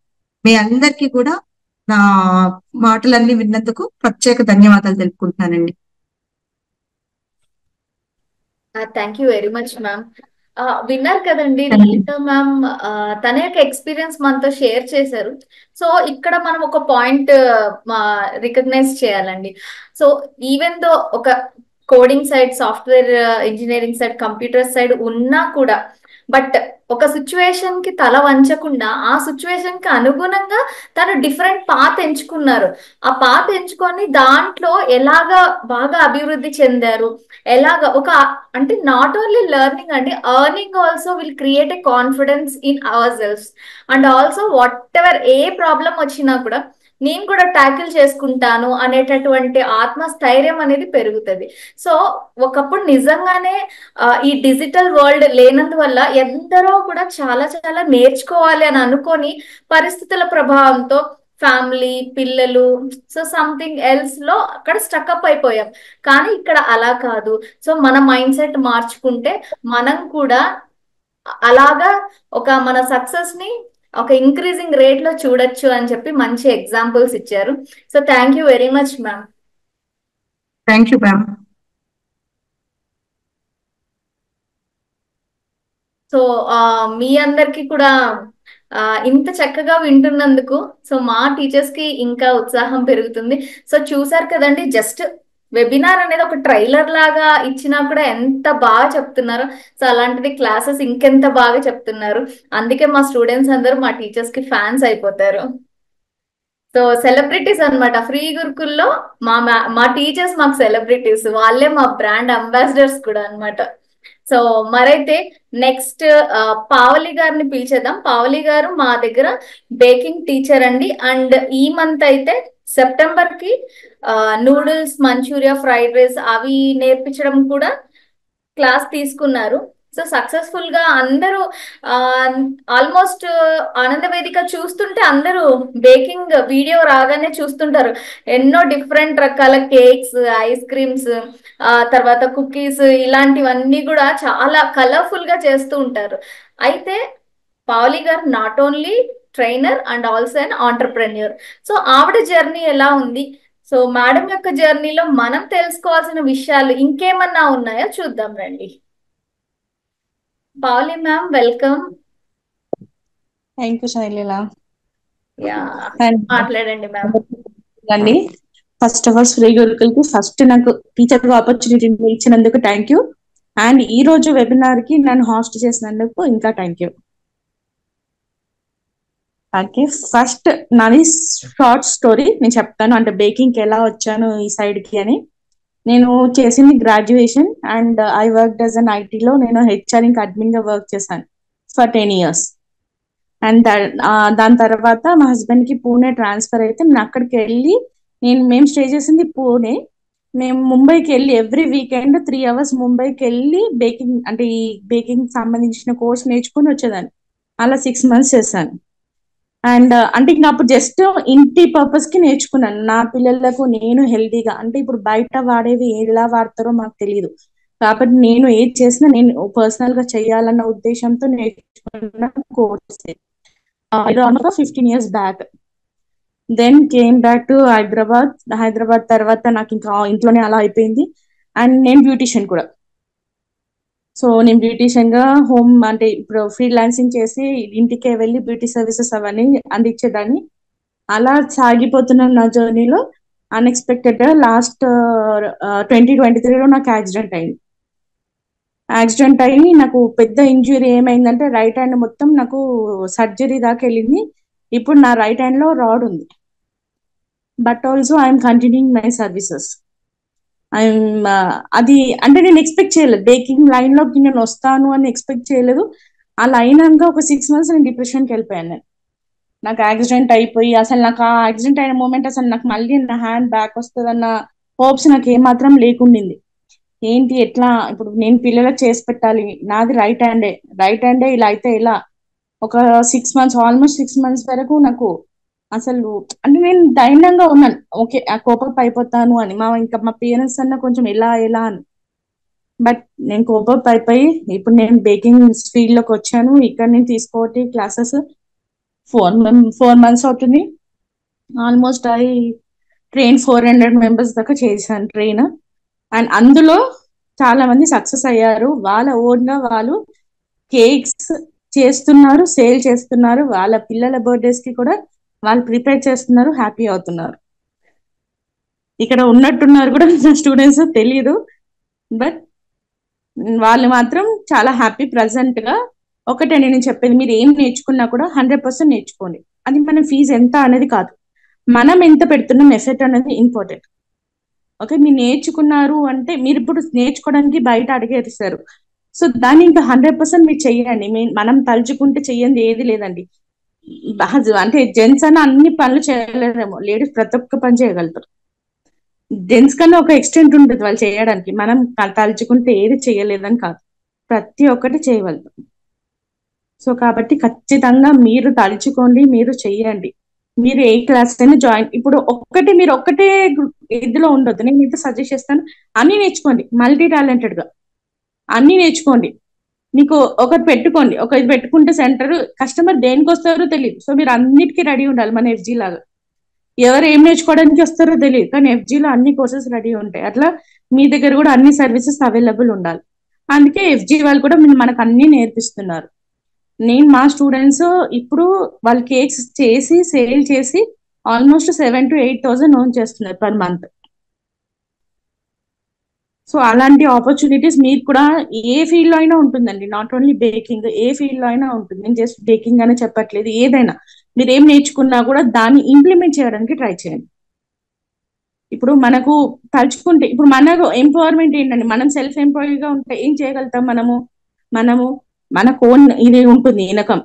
మీ అందరికీ కూడా నా మాటలన్నీ విన్నందుకు ప్రత్యేక ధన్యవాదాలు తెలుపుకుంటున్నానండి. Thank you very much ma'am. విన్నారు కదండి Thank you. లలిత మ్యామ్, తన యొక్క ఎక్స్పీరియన్స్ మనతో షేర్ చేశారు. సో ఇక్కడ మనం ఒక పాయింట్ రికగ్నైజ్ చేయాలండి. సో ఈవెన్ దో ఒక coding side, software engineering side, computer side ఉన్నా కూడా, బట్ ఒక సిచ్యువేషన్ కి తల వంచకుండా ఆ సిచ్యువేషన్ కి అనుగుణంగా తను డిఫరెంట్ పాత్ ఎంచుకున్నారు. ఆ పాత్ ఎంచుకొని దాంట్లో ఎలాగా బాగా అభివృద్ధి చెందారు, ఎలాగా ఒక అంటే నాట్ ఓన్లీ లెర్నింగ్ అండి, earning also will create a confidence in our selfs. And also whatever a problem వచ్చినా కూడా నేను కూడా ట్యాకిల్ చేసుకుంటాను అనేటటువంటి ఆత్మస్థైర్యం అనేది పెరుగుతుంది. సో ఒకప్పుడు నిజంగానే ఈ డిజిటల్ వరల్డ్ లేనందువల్ల ఎందరో కూడా చాలా చాలా నేర్చుకోవాలి అని అనుకొని పరిస్థితుల ప్రభావంతో ఫ్యామిలీ, పిల్లలు, సో సంథింగ్ ఎల్స్ లో అక్కడ స్టక్అప్ అయిపోయాం. కానీ ఇక్కడ అలా కాదు. సో మన మైండ్ సెట్ మార్చుకుంటే మనం కూడా అలాగా ఒక మన సక్సెస్ ని ఒక ఇంక్రీజింగ్ రేట్ లో చూడొచ్చు అని చెప్పి మంచి ఎగ్జాంపుల్స్ ఇచ్చారు. So thank you very much ma'am. Thank you ma'am. So మీ అందరికి కూడా ఇంత చక్కగా వింటున్నందుకు సో మా టీచర్స్ కి ఇంకా ఉత్సాహం పెరుగుతుంది. సో చూసారు కదండి, జస్ట్ వెబినార్ అనేది ఒక ట్రైలర్ లాగా ఇచ్చినా కూడా ఎంత బాగా చెప్తున్నారు. సో అలాంటిది క్లాసెస్ ఇంకెంత బాగా చెప్తున్నారు. అందుకే మా స్టూడెంట్స్ అందరూ మా టీచర్స్ కి ఫ్యాన్స్ అయిపోతారు. సో సెలబ్రిటీస్ అన్నమాట ఫ్రీ గురుకుల్లో. మా టీచర్స్ మాకు సెలబ్రిటీస్, వాళ్ళే మా బ్రాండ్ అంబాసిడర్స్ కూడా అన్నమాట. సో మరైతే నెక్స్ట్ పావలి గారిని పిలిచేద్దాం. పావలి గారు మా దగ్గర బేకింగ్ టీచర్ అండి. అండ్ ఈ మంత్ అయితే సెప్టెంబర్ కి నూడిల్స్, మంచూరియా, ఫ్రైడ్ రైస్ అవి నేర్పించడం కూడా క్లాస్ తీసుకున్నారు. సో సక్సెస్ఫుల్ గా అందరూ ఆల్మోస్ట్ ఆనంద వేదిక చూస్తుంటే అందరూ బేకింగ్ వీడియో రాగానే చూస్తుంటారు. ఎన్నో డిఫరెంట్ రకాల కేక్స్, ఐస్ క్రీమ్స్, తర్వాత కుకీస్, ఇలాంటివన్నీ కూడా చాలా కలర్ఫుల్ గా చేస్తూ ఉంటారు. అయితే పావలి గారు not only trainer and also an entrepreneur. So ఆవిడ జర్నీ ఎలా ఉంది, సో మేడం యొక్క జర్నీలో మనం తెలుసుకోవాల్సిన విషయాలు ఇంకేమన్నా ఉన్నాయో చూద్దాం రండి. Pavali ma'am, welcome. Thank you Shailila. Yeah, మాట్లాడండి మ్యామ్. అండి, ఫస్ట్ ఆఫ్ ఆల్ శ్రీ గురుకుల్కి ఫస్ట్ నాకు టీచర్ ఆపర్చునిటీ ఇచ్చినందుకు థ్యాంక్ యూ. అండ్ ఈ రోజు వెబినార్ కి నన్ను హాస్ట్ చేసినందుకు ఇంకా థ్యాంక్ యూ. ఓకే, ఫస్ట్ నాది షార్ట్ స్టోరీ నేను చెప్తాను, అంటే బేకింగ్ ఎలా వచ్చాను ఈ సైడ్ కి అని. నేను చేసింది graduation and I work as an ఐటీలో. నేను హెచ్ఆర్ ఇంకా అడ్మిన్ గా వర్క్ చేశాను ఫర్ 10 years. అండ్ దాని తర్వాత మా హస్బెండ్ కి పూణే ట్రాన్స్ఫర్ అయితే నేను అక్కడికి వెళ్ళి, మేము స్టే చేసింది పూణే, మేము ముంబైకి వెళ్ళి ఎవ్రీ వీకెండ్ 3 hours ముంబైకి వెళ్ళి బేకింగ్, అంటే ఈ బేకింగ్ సంబంధించిన కోర్స్ నేర్చుకుని వచ్చేదాన్ని. అలా 6 months చేశాను. అండ్ అంటే ఇంకా అప్పుడు జస్ట్ ఇంటి పర్పస్ కి నేర్చుకున్నాను, నా పిల్లలకు నేను హెల్దీగా, అంటే ఇప్పుడు బయట వాడేవి ఎలా వాడతారో మాకు తెలియదు. కాబట్టి నేను ఏది చేసినా నేను పర్సనల్ గా చేయాలన్న ఉద్దేశంతో నేర్చుకున్న course 15 years back. Then came back to Hyderabad తర్వాత నాకు ఇంకా ఇంట్లోనే అలా అయిపోయింది. అండ్ నేను బ్యూటిషియన్ కూడా. సో నేను బ్యూటిషియన్ గా హోమ్ అంటే ఇప్పుడు ఫ్రీలాన్సింగ్ చేసి ఇంటికే వెళ్ళి బ్యూటీ సర్వీసెస్ అవన్నీ అందించేదాన్ని. అలా సాగిపోతున్న నా జర్నీలో అన్ఎక్స్పెక్టెడ్ గా లాస్ట్ 2023లో నాకు యాక్సిడెంట్ అయింది. యాక్సిడెంట్ అయ్యి నాకు పెద్ద ఇంజురీ ఏమైందంటే రైట్ హ్యాండ్ మొత్తం నాకు సర్జరీ దాకా వెళ్ళింది. ఇప్పుడు నా రైట్ హ్యాండ్ లో రాడ్ ఉంది. But also I'm continuing my services. I'm అది అంటే నేను ఎక్స్పెక్ట్ చేయలేదు, బేకింగ్ లైన్ లోకి నేను వస్తాను అని ఎక్స్పెక్ట్ చేయలేదు. అలా అయినాక ఒక 6 months నేను డిప్రెషన్కి వెళ్ళిపోయాను. నాకు యాక్సిడెంట్ అయిపోయి అసలు నాకు ఆ యాక్సిడెంట్ అయిన మూమెంట్ అసలు నాకు మళ్ళీ నా హ్యాండ్ బ్యాక్ వస్తుందన్న హోప్స్ నాకు ఏమాత్రం లేకుండింది. ఏంటి ఎట్లా ఇప్పుడు నేను పిల్లలకు చేసి పెట్టాలి, నాది రైట్ హ్యాండే ఇలా అయితే ఎలా? ఒక 6 months ఆల్మోస్ట్ 6 months వరకు నాకు అసలు అంటే నేను ధైర్యంగా ఉన్నాను, ఓకే ఆ కోపం అయిపోతాను అని. మా పేరెంట్స్ అన్న కొంచెం ఎలా అని. బట్ నేను కోపం అయిపోయి ఇప్పుడు నేను బేకింగ్ ఫీల్డ్ లోకి వచ్చాను. ఇక్కడ నేను తీసుకోవటి క్లాసెస్ 4 months అవుతుంది. ఆల్మోస్ట్ ఐ ట్రైన్ 400 members దాకా చేశాను ట్రైన్. అండ్ అందులో చాలా మంది సక్సెస్ అయ్యారు. వాళ్ళ ఓన్ గా వాళ్ళు కేక్స్ చేస్తున్నారు, సేల్ చేస్తున్నారు. వాళ్ళ పిల్లల బర్త్డేస్ కి కూడా వాళ్ళు ప్రిపేర్ చేస్తున్నారు, హ్యాపీ అవుతున్నారు. ఇక్కడ ఉన్నట్టున్నారు కూడా నా స్టూడెంట్స్ తెలియదు, బట్ వాళ్ళు మాత్రం చాలా హ్యాపీ ప్రజెంట్ గా. ఒకటే నేను చెప్పేది, మీరు ఏం నేర్చుకున్నా కూడా 100% నేర్చుకోండి. అది మన ఫీజు ఎంత అనేది కాదు, మనం ఎంత పెడుతున్నాం ఎఫెక్ట్ అనేది ఇంపార్టెంట్. ఓకే, మీరు నేర్చుకున్నారు అంటే మీరు ఇప్పుడు నేర్చుకోవడానికి బయట అడిగేస్తారు. సో దాన్ని ఇంకా 100% మీరు చెయ్యండి. మనం తలుచుకుంటే చెయ్యండి ఏది లేదండి. అంటే జెంట్స్ అన్న అన్ని పనులు చేయలేరేమో, లేడీస్ ప్రతి ఒక్క పని చేయగలుగుతారు. జెంట్స్ కన్నా ఒక ఎక్స్టెంట్ ఉంటుంది వాళ్ళు చేయడానికి. మనం తలుచుకుంటే ఏది చేయలేదని కాదు, ప్రతి ఒక్కటి చేయగలుగుతాం. సో కాబట్టి ఖచ్చితంగా మీరు తలుచుకోండి, మీరు చెయ్యండి. మీరు ఏ క్లాస్ అయినా జాయిన్, ఇప్పుడు మీరు ఒక్కటే ఇదిలో ఉండొద్దు. నేను ఇంత సజెస్ట్ చేస్తాను, అన్ని నేర్చుకోండి, మల్టీ టాలెంటెడ్ గా అన్ని నేర్చుకోండి. మీకు ఒకటి పెట్టుకోండి, ఇది పెట్టుకుంటే సెంటర్ కస్టమర్ దేనికి వస్తారో తెలియదు. సో మీరు అన్నిటికీ రెడీ ఉండాలి. మన ఎఫ్జీ లాగా ఎవరు ఏం నేర్చుకోవడానికి వస్తారో తెలియదు, కానీ ఎఫ్జీలో అన్ని కోర్సెస్ రెడీ ఉంటాయి. అట్లా మీ దగ్గర కూడా అన్ని సర్వీసెస్ అవైలబుల్ ఉండాలి. అందుకే ఎఫ్జీ వాళ్ళు కూడా మనకు అన్ని నేర్పిస్తున్నారు. నేను మా స్టూడెంట్స్ ఇప్పుడు వాళ్ళు కేక్స్ చేసి సేల్ చేసి ఆల్మోస్ట్ 7,000 to 8,000 ఎర్న్ చేస్తున్నారు పర్ మంత్. సో అలాంటి ఆపర్చునిటీస్ మీకు కూడా ఏ ఫీల్డ్ లో అయినా ఉంటుందండి. Not only baking, A field లో అయినా ఉంటుంది. నేను జస్ట్ బేకింగ్ అనే చెప్పట్లేదు, ఏదైనా మీరు ఏం నేర్చుకున్నా కూడా దాన్ని ఇంప్లిమెంట్ చేయడానికి ట్రై చేయండి. ఇప్పుడు మనకు తలుచుకుంటే, ఇప్పుడు మనకు ఎంపవర్మెంట్ ఏంటండి, మనం సెల్ఫ్ ఎంప్లాయీ గా ఉంటే ఏం చేయగలుగుతాం? మనము మనకు ఓన్ ఇది ఉంటుంది ఇన్కమ్.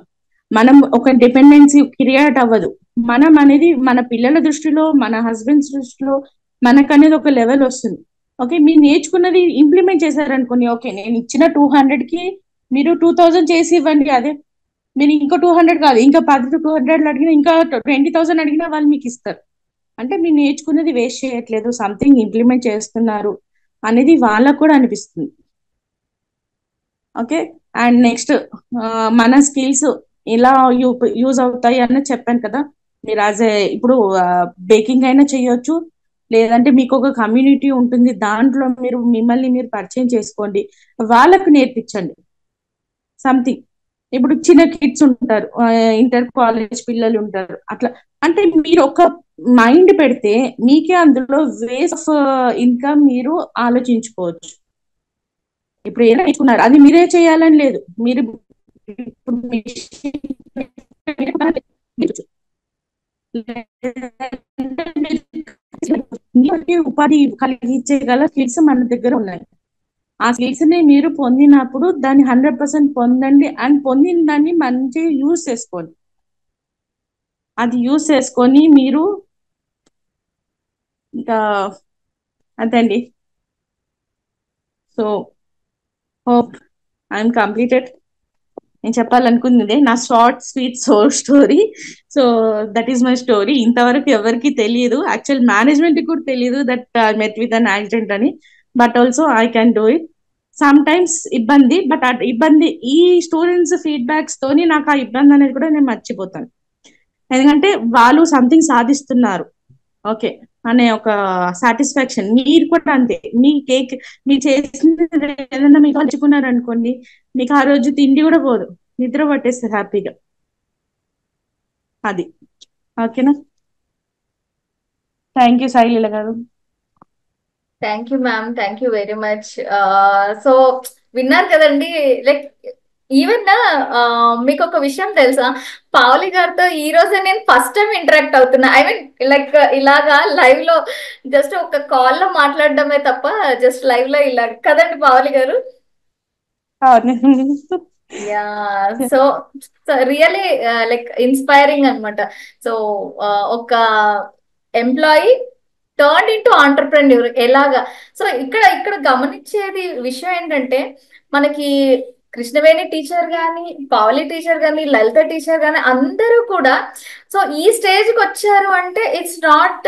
మనం ఒక డిపెండెన్సీ క్రియేట్ అవ్వదు. మనం అనేది మన పిల్లల దృష్టిలో, మన హస్బెండ్స్ దృష్టిలో మనకనేది ఒక లెవెల్ వస్తుంది. ఓకే, మీరు నేర్చుకున్నది ఇంప్లిమెంట్ చేశారనుకోండి, ఓకే నేను ఇచ్చిన 200కి మీరు 2,000 చేసి ఇవ్వండి. అదే మీరు ఇంకో 200 కాదు, ఇంకా 10 to 200 అడిగినా, ఇంకా 20,000 అడిగినా వాళ్ళు మీకు ఇస్తారు. అంటే మీరు నేర్చుకున్నది వేస్ట్ చేయట్లేదు, సంథింగ్ ఇంప్లిమెంట్ చేస్తున్నారు అనేది వాళ్ళకు కూడా అనిపిస్తుంది. ఓకే, అండ్ నెక్స్ట్ మన స్కిల్స్ ఎలా యూజ్ అవుతాయి అన్నది చెప్పాను కదా. మీరు ఇప్పుడు బేకింగ్ అయినా చేయొచ్చు, లేదంటే మీకు ఒక కమ్యూనిటీ ఉంటుంది, దాంట్లో మిమ్మల్ని మీరు పరిచయం చేసుకోండి, వాళ్ళకు నేర్పించండి సంథింగ్. ఇప్పుడు చిన్న కిడ్స్ ఉంటారు, ఇంటర్ కాలేజ్ పిల్లలు ఉంటారు, అట్లా అంటే మీరు ఒక మైండ్ పెడితే మీకే అందులో వేస్ ఆఫ్ ఇన్కమ్ మీరు ఆలోచించుకోవచ్చు. ఇప్పుడు ఏదో నేర్చుకున్నారు, అది మీరే చేయాలని లేదు. మీరు ఉపాధి కలిగించగల స్కిల్స్ మన దగ్గర ఉన్నాయి. ఆ స్కిల్స్ ని మీరు పొందినప్పుడు దాన్ని 100% పొందండి. అండ్ పొందిన దాన్ని మంచిగా యూజ్ చేసుకోండి. అది యూజ్ చేసుకొని మీరు ఇంకా అంతే. So hope I'm completed. నేను చెప్పాలనుకున్నదే నా short sweet story. So that is my story. ఇంతవరకు ఎవరికి తెలియదు, యాక్చువల్ మేనేజ్మెంట్ కూడా తెలియదు that I met with an accident అని. But also I can do it. Sometimes ఇబ్బంది, బట్ ఆ ఇబ్బంది ఈ స్టూడెంట్స్ ఫీడ్బ్యాక్స్ తోని నాకు ఆ ఇబ్బంది అనేది కూడా నేను మర్చిపోతాను. ఎందుకంటే వాళ్ళు సంథింగ్ సాధిస్తున్నారు ఓకే అనే ఒక సాటిస్ఫాక్షన్. మీరు కూడా అంతే, మీ కేక్ మీరు చేసిన ఏదైనా మీకు పంచుకున్నారు అనుకోండి, మీకు ఆ రోజు తిండి కూడా పోదు, నిద్ర పట్టేస్తారు హ్యాపీగా. అది ఓకేనా. థ్యాంక్ యూ సాయిలీల గారు. Thank you ma'am, thank you very much. So విన్నారు కదండి, లైక్ ఈవెన్ మీకు ఒక విషయం తెలుసా, పావలి గారితో ఈ రోజే నేను ఫస్ట్ టైం ఇంటరాక్ట్ అవుతున్నా. ఐ మీన్ లైక్ ఇలాగా లైవ్ లో జస్ట్ ఒక కాల్ లో మాట్లాడడమే తప్ప జస్ట్ లైవ్ లో ఇలా కదండి పావలి గారు. Yeah, so really like inspiring అనమాట. సో ఒక ఎంప్లాయీ టర్న్ ఇంటూ ఆంటర్ప్రెన్యూర్ ఎలాగా. సో ఇక్కడ ఇక్కడ గమనించేది విషయం ఏంటంటే, మనకి కృష్ణవేణి టీచర్ గాని, పావలి టీచర్ గాని, లలిత టీచర్ గాని అందరూ కూడా సో ఈ స్టేజ్ కి వచ్చారు అంటే it's not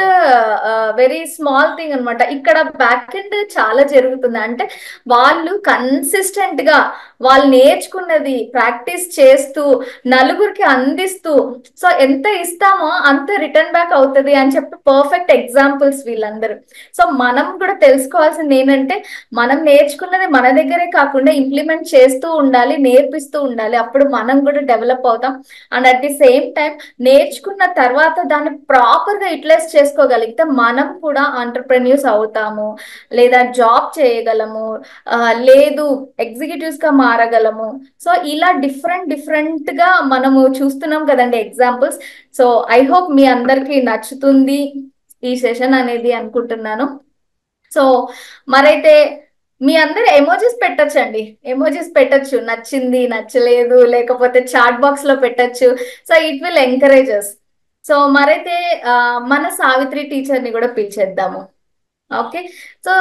very small thing అనమాట. ఇక్కడ బ్యాక్ ఎండ్ చాలా జరుగుతుంది. అంటే వాళ్ళు కన్సిస్టెంట్ గా వాళ్ళు నేర్చుకున్నది ప్రాక్టీస్ చేస్తూ నలుగురికి అందిస్తూ, సో ఎంత ఇస్తామో అంత రిటర్న్ బ్యాక్ అవుతుంది అని చెప్పి పర్ఫెక్ట్ ఎగ్జాంపుల్స్ వీళ్ళందరూ. సో మనం కూడా తెలుసుకోవాల్సింది ఏంటంటే, మనం నేర్చుకున్నది మన దగ్గరే కాకుండా ఇంప్లిమెంట్ చేస్తూ ఉండాలి, నేర్పిస్తూ ఉండాలి. అప్పుడు మనం కూడా డెవలప్ అవుతాం. And at the same time నేర్చుకున్న తర్వాత దాన్ని ప్రాపర్ గా యూటిలైజ్ చేసుకోగలిగితే మనం కూడా ఆంటర్ప్రెన్యూర్స్ అవుతాము, లేదా జాబ్ చేయగలము, లేదు ఎగ్జిక్యూటివ్స్ గా మారగలము. సో ఇలా డిఫరెంట్ డిఫరెంట్ గా మనము చూస్తున్నాం కదండి ఎగ్జాంపుల్స్. సో ఐ హోప్ మీ అందరికి నచ్చుతుంది ఈ సెషన్ అనేది అనుకుంటున్నాను. సో మరైతే మీ అందరు ఎమోజీస్ పెట్టచ్చండి, ఎమోజీస్ పెట్టచ్చు, నచ్చింది నచ్చలేదు, లేకపోతే చాట్ బాక్స్ లో పెట్టచ్చు. So it will encourages. So మరైతే మన సావిత్రి టీచర్ ని కూడా పిలిచేద్దాము. ఓకే, సో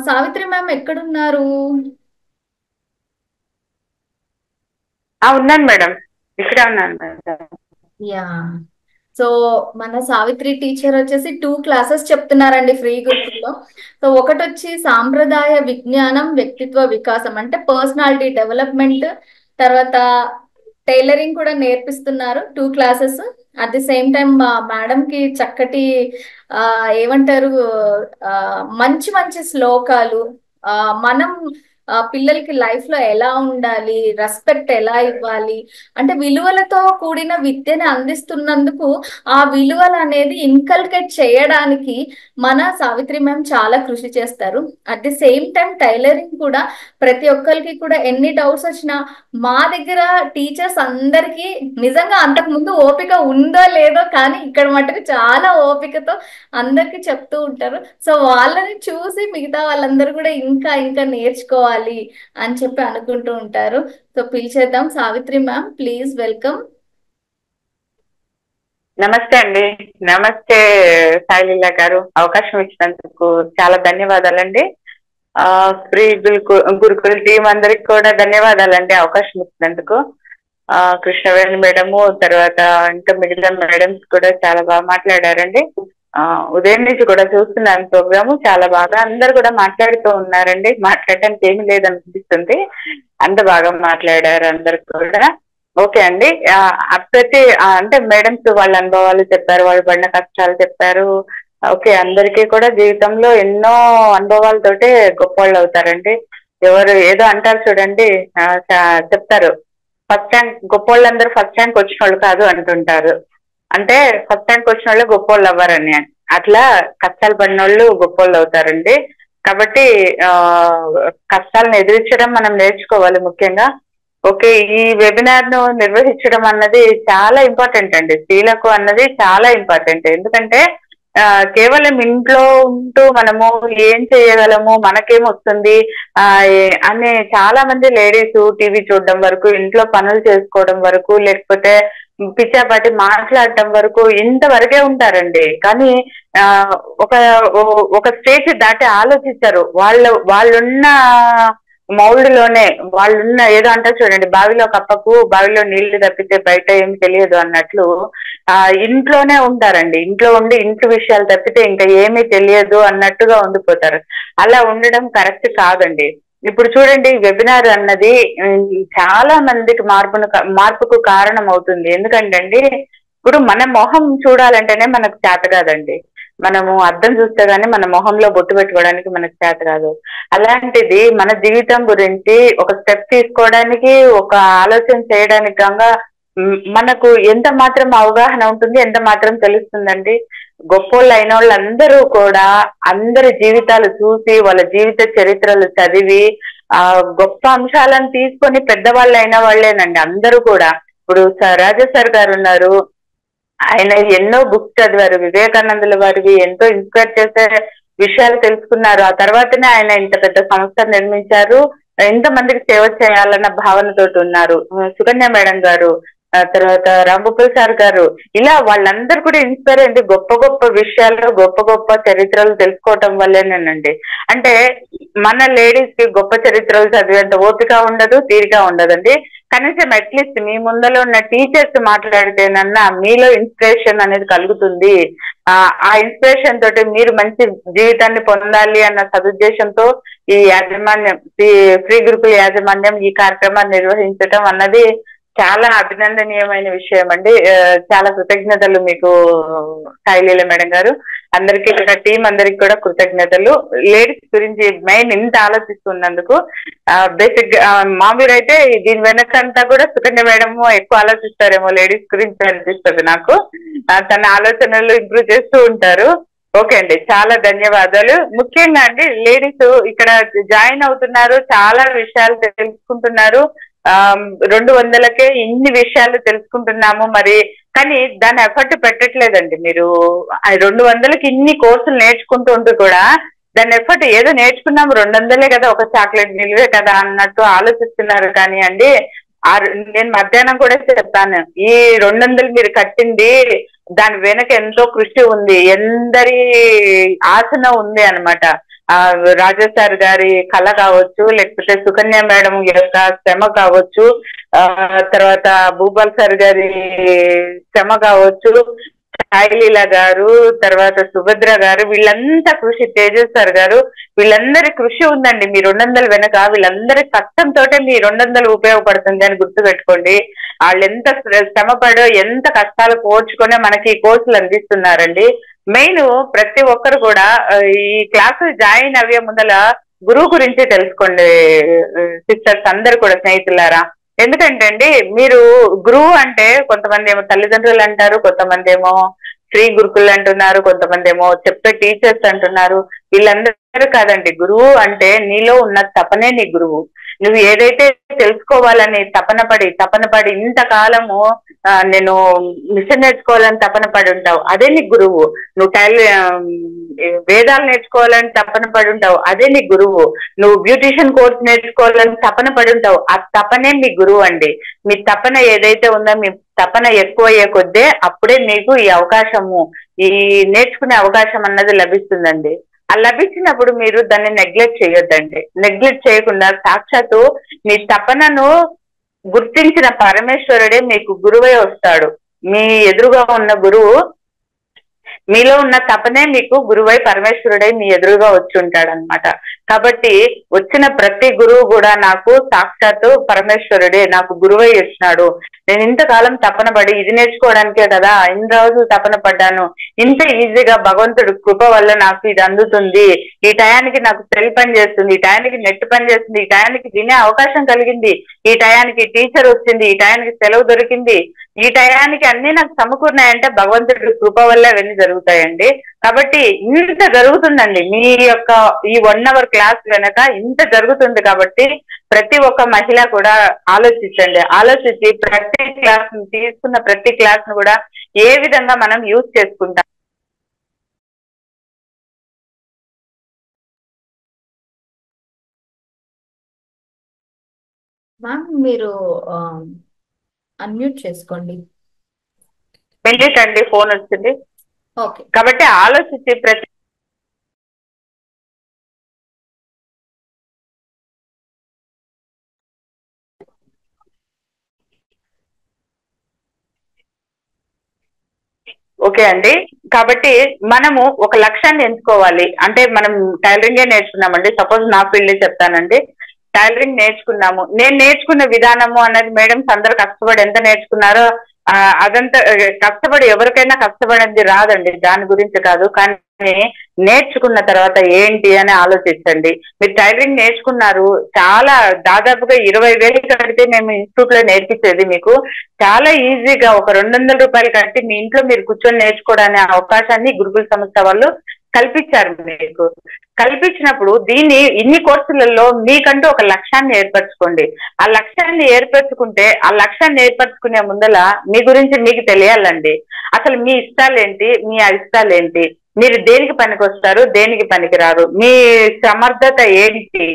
సావిత్రి మ్యామ్ ఎక్కడున్నారు? ఉన్నాను మేడం, ఇక్కడే ఉన్నాను మేడం. యా, సో మన సావిత్రి టీచర్ వచ్చేసి 2 క్లాసెస్ చెప్తున్నారండి ఫ్రీ గురుకుల్లో. సో ఒకటి వచ్చి సాంప్రదాయ విజ్ఞానం వ్యక్తిత్వ వికాసం, అంటే పర్సనాలిటీ డెవలప్మెంట్. తర్వాత టైలరింగ్ కూడా నేర్పిస్తున్నారు 2 classes. At the same time madam కి చక్కటి ఏమంటారు మంచి మంచి శ్లోకాలు, మనం పిల్లలకి లైఫ్ లో ఎలా ఉండాలి, రెస్పెక్ట్ ఎలా ఇవ్వాలి, అంటే విలువలతో కూడిన విద్యను అందిస్తున్నందుకు ఆ విలువలు అనేది ఇన్కల్కేట్ చేయడానికి మన సావిత్రి మ్యామ్ చాలా కృషి చేస్తారు. At the same time tailoring కూడా ప్రతి ఒక్కరికి కూడా ఎన్ని డౌట్స్ వచ్చినా మా దగ్గర టీచర్స్ అందరికీ నిజంగా అంతకు ముందు ఓపిక ఉందో లేదో కానీ ఇక్కడ మటుకు చాలా ఓపికతో అందరికి చెప్తూ ఉంటారు. సో వాళ్ళని చూసి మిగతా వాళ్ళందరూ కూడా ఇంకా ఇంకా నేర్చుకోవాలి అని చెప్పి అనుకుంటూ ఉంటారు. సో పిలిచేద్దాం సావిత్రి మ్యామ్, ప్లీజ్ వెల్కమ్. నమస్తే అండి, నమస్తే సాయిలీల గారు, అవకాశం ఇచ్చినందుకు చాలా ధన్యవాదాలండి. ఫ్రీ గురుకుల టీం అందరికి కూడా ధన్యవాదాలండి అవకాశం ఇచ్చినందుకు. కృష్ణవేణి మేడము, తర్వాత ఇంకా మిగిలిన మేడమ్స్ కూడా చాలా బాగా మాట్లాడారండి. ఉదయం నుంచి కూడా చూస్తున్నాను ప్రోగ్రాము, చాలా బాగా అందరు కూడా మాట్లాడుతూ ఉన్నారండి. మాట్లాడటానికి ఏమీ లేదనిపిస్తుంది, అంత బాగా మాట్లాడారు అందరు కూడా. ఓకే అండి, ప్రతి అంటే మేడమ్స్ వాళ్ళ అనుభవాలు చెప్పారు, వాళ్ళు పడిన కష్టాలు చెప్పారు. ఓకే, అందరికీ కూడా జీవితంలో ఎన్నో అనుభవాలతోటే గొప్పవాళ్ళు అవుతారండి. ఎవరు ఏదో అంటారు చూడండి, చెప్తారు ఫస్ట్ ర్యాంక్, గొప్పవాళ్ళందరూ ఫస్ట్ ర్యాంక్ వచ్చిన వాళ్ళు కాదు అంటుంటారు. అంటే ఫస్ట్ ర్యాంక్ వచ్చిన వాళ్ళు గొప్పవాళ్ళు అవ్వరని. అట్లా కష్టాలు పడిన వాళ్ళు గొప్పవాళ్ళు అవుతారండి. కాబట్టి కష్టాలను ఎదిరించడం మనం నేర్చుకోవాలి ముఖ్యంగా. ఓకే, ఈ వెబినార్ ను నిర్వహించడం అన్నది చాలా ఇంపార్టెంట్ అండి, స్త్రీలకు అన్నది చాలా ఇంపార్టెంట్. ఎందుకంటే కేవలం ఇంట్లో ఉంటూ మనము ఏం చేయగలము, మనకేం వస్తుంది అనే చాలా మంది లేడీస్ టీవీ చూడడం వరకు, ఇంట్లో పనులు చేసుకోవడం వరకు, లేకపోతే పిచ్చాపాటి మాట్లాడటం వరకు ఇంతవరకే ఉంటారండి. కానీ ఒక స్టేజ్ దాటి ఆలోచించారు. వాళ్ళున్న మౌల్డ్ లోనే, వాళ్ళున్న ఏదో అంటారు చూడండి, బావిలో కప్పకు బావిలో నీళ్లు తప్పితే బయట ఏం తెలియదు అన్నట్లు ఇంట్లోనే ఉంటారండి. ఇంట్లో ఉండి ఇంటి విషయాలు తప్పితే ఇంకా ఏమీ తెలియదు అన్నట్టుగా ఉండిపోతారు. అలా ఉండడం కరెక్ట్ కాదండి. ఇప్పుడు చూడండి, వెబినార్ అన్నది చాలా మందికి మార్పుకు కారణం అవుతుంది. ఎందుకంటే అండి, ఇప్పుడు మన మొహం చూడాలంటేనే మనకు చేత కాదండి. మనము అద్దం చూస్తే గానీ మన మొహంలో బొట్టు పెట్టుకోవడానికి మనకు చేత కాదు. అలాంటిది మన జీవితం గురించి ఒక స్టెప్ తీసుకోవడానికి, ఒక ఆలోచన చేయడానికి కాగా మనకు ఎంత మాత్రం అవగాహన ఉంటుంది, ఎంత మాత్రం తెలుస్తుందండి. గొప్పోళ్ళు అయిన వాళ్ళందరూ కూడా అందరి జీవితాలు చూసి, వాళ్ళ జీవిత చరిత్రలు చదివి, గొప్ప అంశాలను తీసుకొని పెద్దవాళ్ళు అయిన వాళ్ళేనండి అందరూ కూడా. ఇప్పుడు రాజా సార్ గారు ఉన్నారు, ఆయన ఎన్నో బుక్స్ చదివారు, వివేకానందుల వారివి ఎంతో ఇన్స్పైర్ చేసే విషయాలు తెలుసుకున్నారు. ఆ తర్వాతనే ఆయన ఇంత పెద్ద సంస్థ నిర్మించారు, ఎంతమందికి సేవ చేయాలన్న భావనతోటి ఉన్నారు. సుకన్య మేడం గారు, తర్వాత రాంగోపాల్ సార్ గారు, ఇలా వాళ్ళందరూ కూడా ఇన్స్పైర్ అయింది గొప్ప గొప్ప విషయాలు, గొప్ప గొప్ప చరిత్రలు తెలుసుకోవటం వల్లేనండి. అంటే మన లేడీస్ కి గొప్ప చరిత్రలు చదివేంత ఓపిక ఉండదు, తీరిక ఉండదండి. కనీసం అట్లీస్ట్ మీ ముందలో ఉన్న టీచర్స్ మాట్లాడితేనన్నా మీలో ఇన్స్పిరేషన్ అనేది కలుగుతుంది. ఆ ఇన్స్పిరేషన్ తోటి మీరు మంచి జీవితాన్ని పొందాలి అన్న సదుద్దేశంతో ఈ యాజమాన్యం, ఫ్రీ గురుకుల యాజమాన్యం ఈ కార్యక్రమాన్ని నిర్వహించడం అన్నది చాలా అభినందనీయమైన విషయం అండి. చాలా కృతజ్ఞతలు మీకు సాయిలీల మేడం గారు. అందరికి ఇక్కడ టీం అందరికి కూడా కృతజ్ఞతలు. లేడీస్ గురించి మెయిన్ ఇంత ఆలోచిస్తున్నందుకు. బేసిక్ మామూలుగా దీని వెనకంతా కూడా సుకన్య మేడం ఎక్కువ ఆలోచిస్తారేమో లేడీస్ గురించి అనిపిస్తుంది నాకు. తన ఆలోచనలు ఇంప్రూవ్ చేస్తూ ఉంటారు. ఓకే అండి, చాలా ధన్యవాదాలు. ముఖ్యంగా అండి, లేడీస్ ఇక్కడ జాయిన్ అవుతున్నారు, చాలా విషయాలు తెలుసుకుంటున్నారు. 200కే ఇన్ని విషయాలు తెలుసుకుంటున్నాము మరి, కానీ దాని ఎఫర్ట్ పెట్టట్లేదండి. మీరు 200కి ఇన్ని కోర్సులు నేర్చుకుంటూ ఉంటూ కూడా దాని ఎఫర్ట్ ఏదో నేర్చుకున్నాము 200లే కదా, ఒక చాక్లెట్ నిలువే కదా అన్నట్టు ఆలోచిస్తున్నారు. కానీ అండి, నేను మధ్యాహ్నం కూడా చెప్పాను, ఈ 200 మీరు కట్టింది దాని వెనక ఎంతో కృషి ఉంది, ఎందరి ఆసన ఉంది అనమాట. రాజా సార్ గారి కళ కావచ్చు, లేకపోతే సుకన్య మేడం యొక్క శ్రమ కావచ్చు, తర్వాత భూపాల్ సార్ గారి శ్రమ కావచ్చు, సాయిలీల గారు, తర్వాత సుభద్ర గారు, వీళ్ళంతా కృషి, తేజస్ సార్ గారు, వీళ్ళందరి కృషి ఉందండి మీ 200 వెనక. వీళ్ళందరి కష్టంతో మీ 200 ఉపయోగపడుతుంది అని గుర్తు పెట్టుకోండి. వాళ్ళు ఎంత శ్రమపడో, ఎంత కష్టాలు కోర్చుకొని మనకి ఈ కోర్సులు అందిస్తున్నారండి. మెయిన్ ప్రతి ఒక్కరు కూడా ఈ క్లాసు జాయిన్ అయ్యే ముందల గురువు గురించి తెలుసుకోండి సిస్టర్స్ అందరు కూడా, స్నేహితులారా. ఎందుకంటే అండి, మీరు గురువు అంటే కొంతమంది ఏమో తల్లిదండ్రులు అంటారు, కొంతమంది ఏమో ఫ్రీ గురుకులు అంటున్నారు, కొంతమంది ఏమో చెప్పే టీచర్స్ అంటున్నారు. వీళ్ళందరూ కాదండి, గురువు అంటే నీలో ఉన్న తపనే నీ గురువు. నువ్వు ఏదైతే తెలుసుకోవాలని తపన పడి ఇంతకాలము నేను మిషన్ నేర్చుకోవాలని తపన పడి ఉంటావు, అదే నీ గురువు. నువ్వు వేదాలు నేర్చుకోవాలని తపన పడి ఉంటావు, అదే నీ గురువు. నువ్వు బ్యూటిషియన్ కోర్స్ నేర్చుకోవాలని తపన పడి ఉంటావు, ఆ తపనే మీ గురువు అండి. మీ తపన ఏదైతే ఉందో, మీ తపన ఎక్కువ అయ్యే కొద్దే అప్పుడే మీకు ఈ అవకాశము, ఈ నేర్చుకునే అవకాశం అన్నది లభిస్తుందండి. ఆ లభించినప్పుడు మీరు దాన్ని నెగ్లెక్ట్ చేయొద్దండి. నెగ్లెక్ట్ చేయకుండా సాక్షాత్తు మీ తపనను గుర్తించిన పరమేశ్వరుడే మీకు గురువై వస్తాడు. మీ ఎదురుగా ఉన్న గురువు, మీలో ఉన్న తపనే మీకు గురువై పరమేశ్వరుడై మీ ఎదురుగా వచ్చి ఉంటాడు అనమాట. కాబట్టి వచ్చిన ప్రతి గురువు కూడా నాకు సాక్షాత్తు పరమేశ్వరుడే నాకు గురువై వచ్చినాడు. నేను ఇంతకాలం తపన పడి ఇది నేర్చుకోవడానికే కదా ఇన్ని రోజులు తపన పడ్డాను, ఇంత ఈజీగా భగవంతుడు కృప వల్ల నాకు ఇది అందుతుంది, ఈ టయానికి నాకు సెల్ పని చేస్తుంది, ఈ టయానికి నెట్ పని చేస్తుంది, ఈ టయానికి వినే అవకాశం కలిగింది, ఈ టయానికి టీచర్ వచ్చింది, ఈ టయానికి సెలవు దొరికింది, ఈ టయానికి అన్ని నాకు సమకూరినాయంటే భగవంతుడి కృప వల్ల అవన్నీ జరుగుతాయండి. కాబట్టి ఇంత జరుగుతుందండి మీ యొక్క ఈ 1 hour క్లాస్ వెనక ఇంత జరుగుతుంది. కాబట్టి ప్రతి ఒక్క మహిళ కూడా ఆలోచించండి. ఆలోచించి ప్రతి క్లాస్ తీసుకున్న ప్రతి క్లాస్ ను కూడా ఏ విధంగా మనం యూజ్ చేసుకుంటాం. మ్యామ్ మీరు అన్మ్యూట్ చేసుకోండి. అండి, ఫోన్ వచ్చింది. ఓకే, కాబట్టి ఆలోచించి ప్రతి ఓకే అండి. కాబట్టి మనము ఒక లక్ష్యాన్ని ఎంచుకోవాలి. అంటే మనం టైలరింగే నేర్చుకున్నామండి, సపోజ్ నా ఫీల్డ్ చెప్తానండి. టైలరింగ్ నేర్చుకున్నాము. నేను నేర్చుకున్న విధానము అన్నది మేడమ్స్ అందరూ కష్టపడి ఎంత నేర్చుకున్నారో అదంతా కష్టపడి ఎవరికైనా కష్టపడింది రాదండి, దాని గురించి కాదు. కానీ నేర్చుకున్న తర్వాత ఏంటి అని ఆలోచించండి. మీరు టైలరింగ్ నేర్చుకున్నారు, చాలా దాదాపుగా 20,000 కడితే మేము ఇన్స్టిట్యూట్ లో నేర్పించేది మీకు చాలా ఈజీగా ఒక 200 రూపాయలు కట్టి మీ ఇంట్లో మీరు కూర్చొని నేర్చుకోవడానికి అవకాశాన్ని గురుకుల సంస్థ వాళ్ళు కల్పించారు. మీకు కల్పించినప్పుడు దీన్ని ఇన్ని కోర్సులలో మీకంటూ ఒక లక్ష్యాన్ని ఏర్పరచుకోండి. ఆ లక్ష్యాన్ని ఏర్పరచుకుంటే ఆ లక్ష్యాన్ని ఏర్పరచుకునే ముందల మీ గురించి మీకు తెలియాలండి. అసలు మీ ఇష్టాలేంటి, మీ అయిష్టాలేంటి, మీరు దేనికి పనికొస్తారు, దేనికి పనికిరారు, మీ సమర్థత ఏంటి,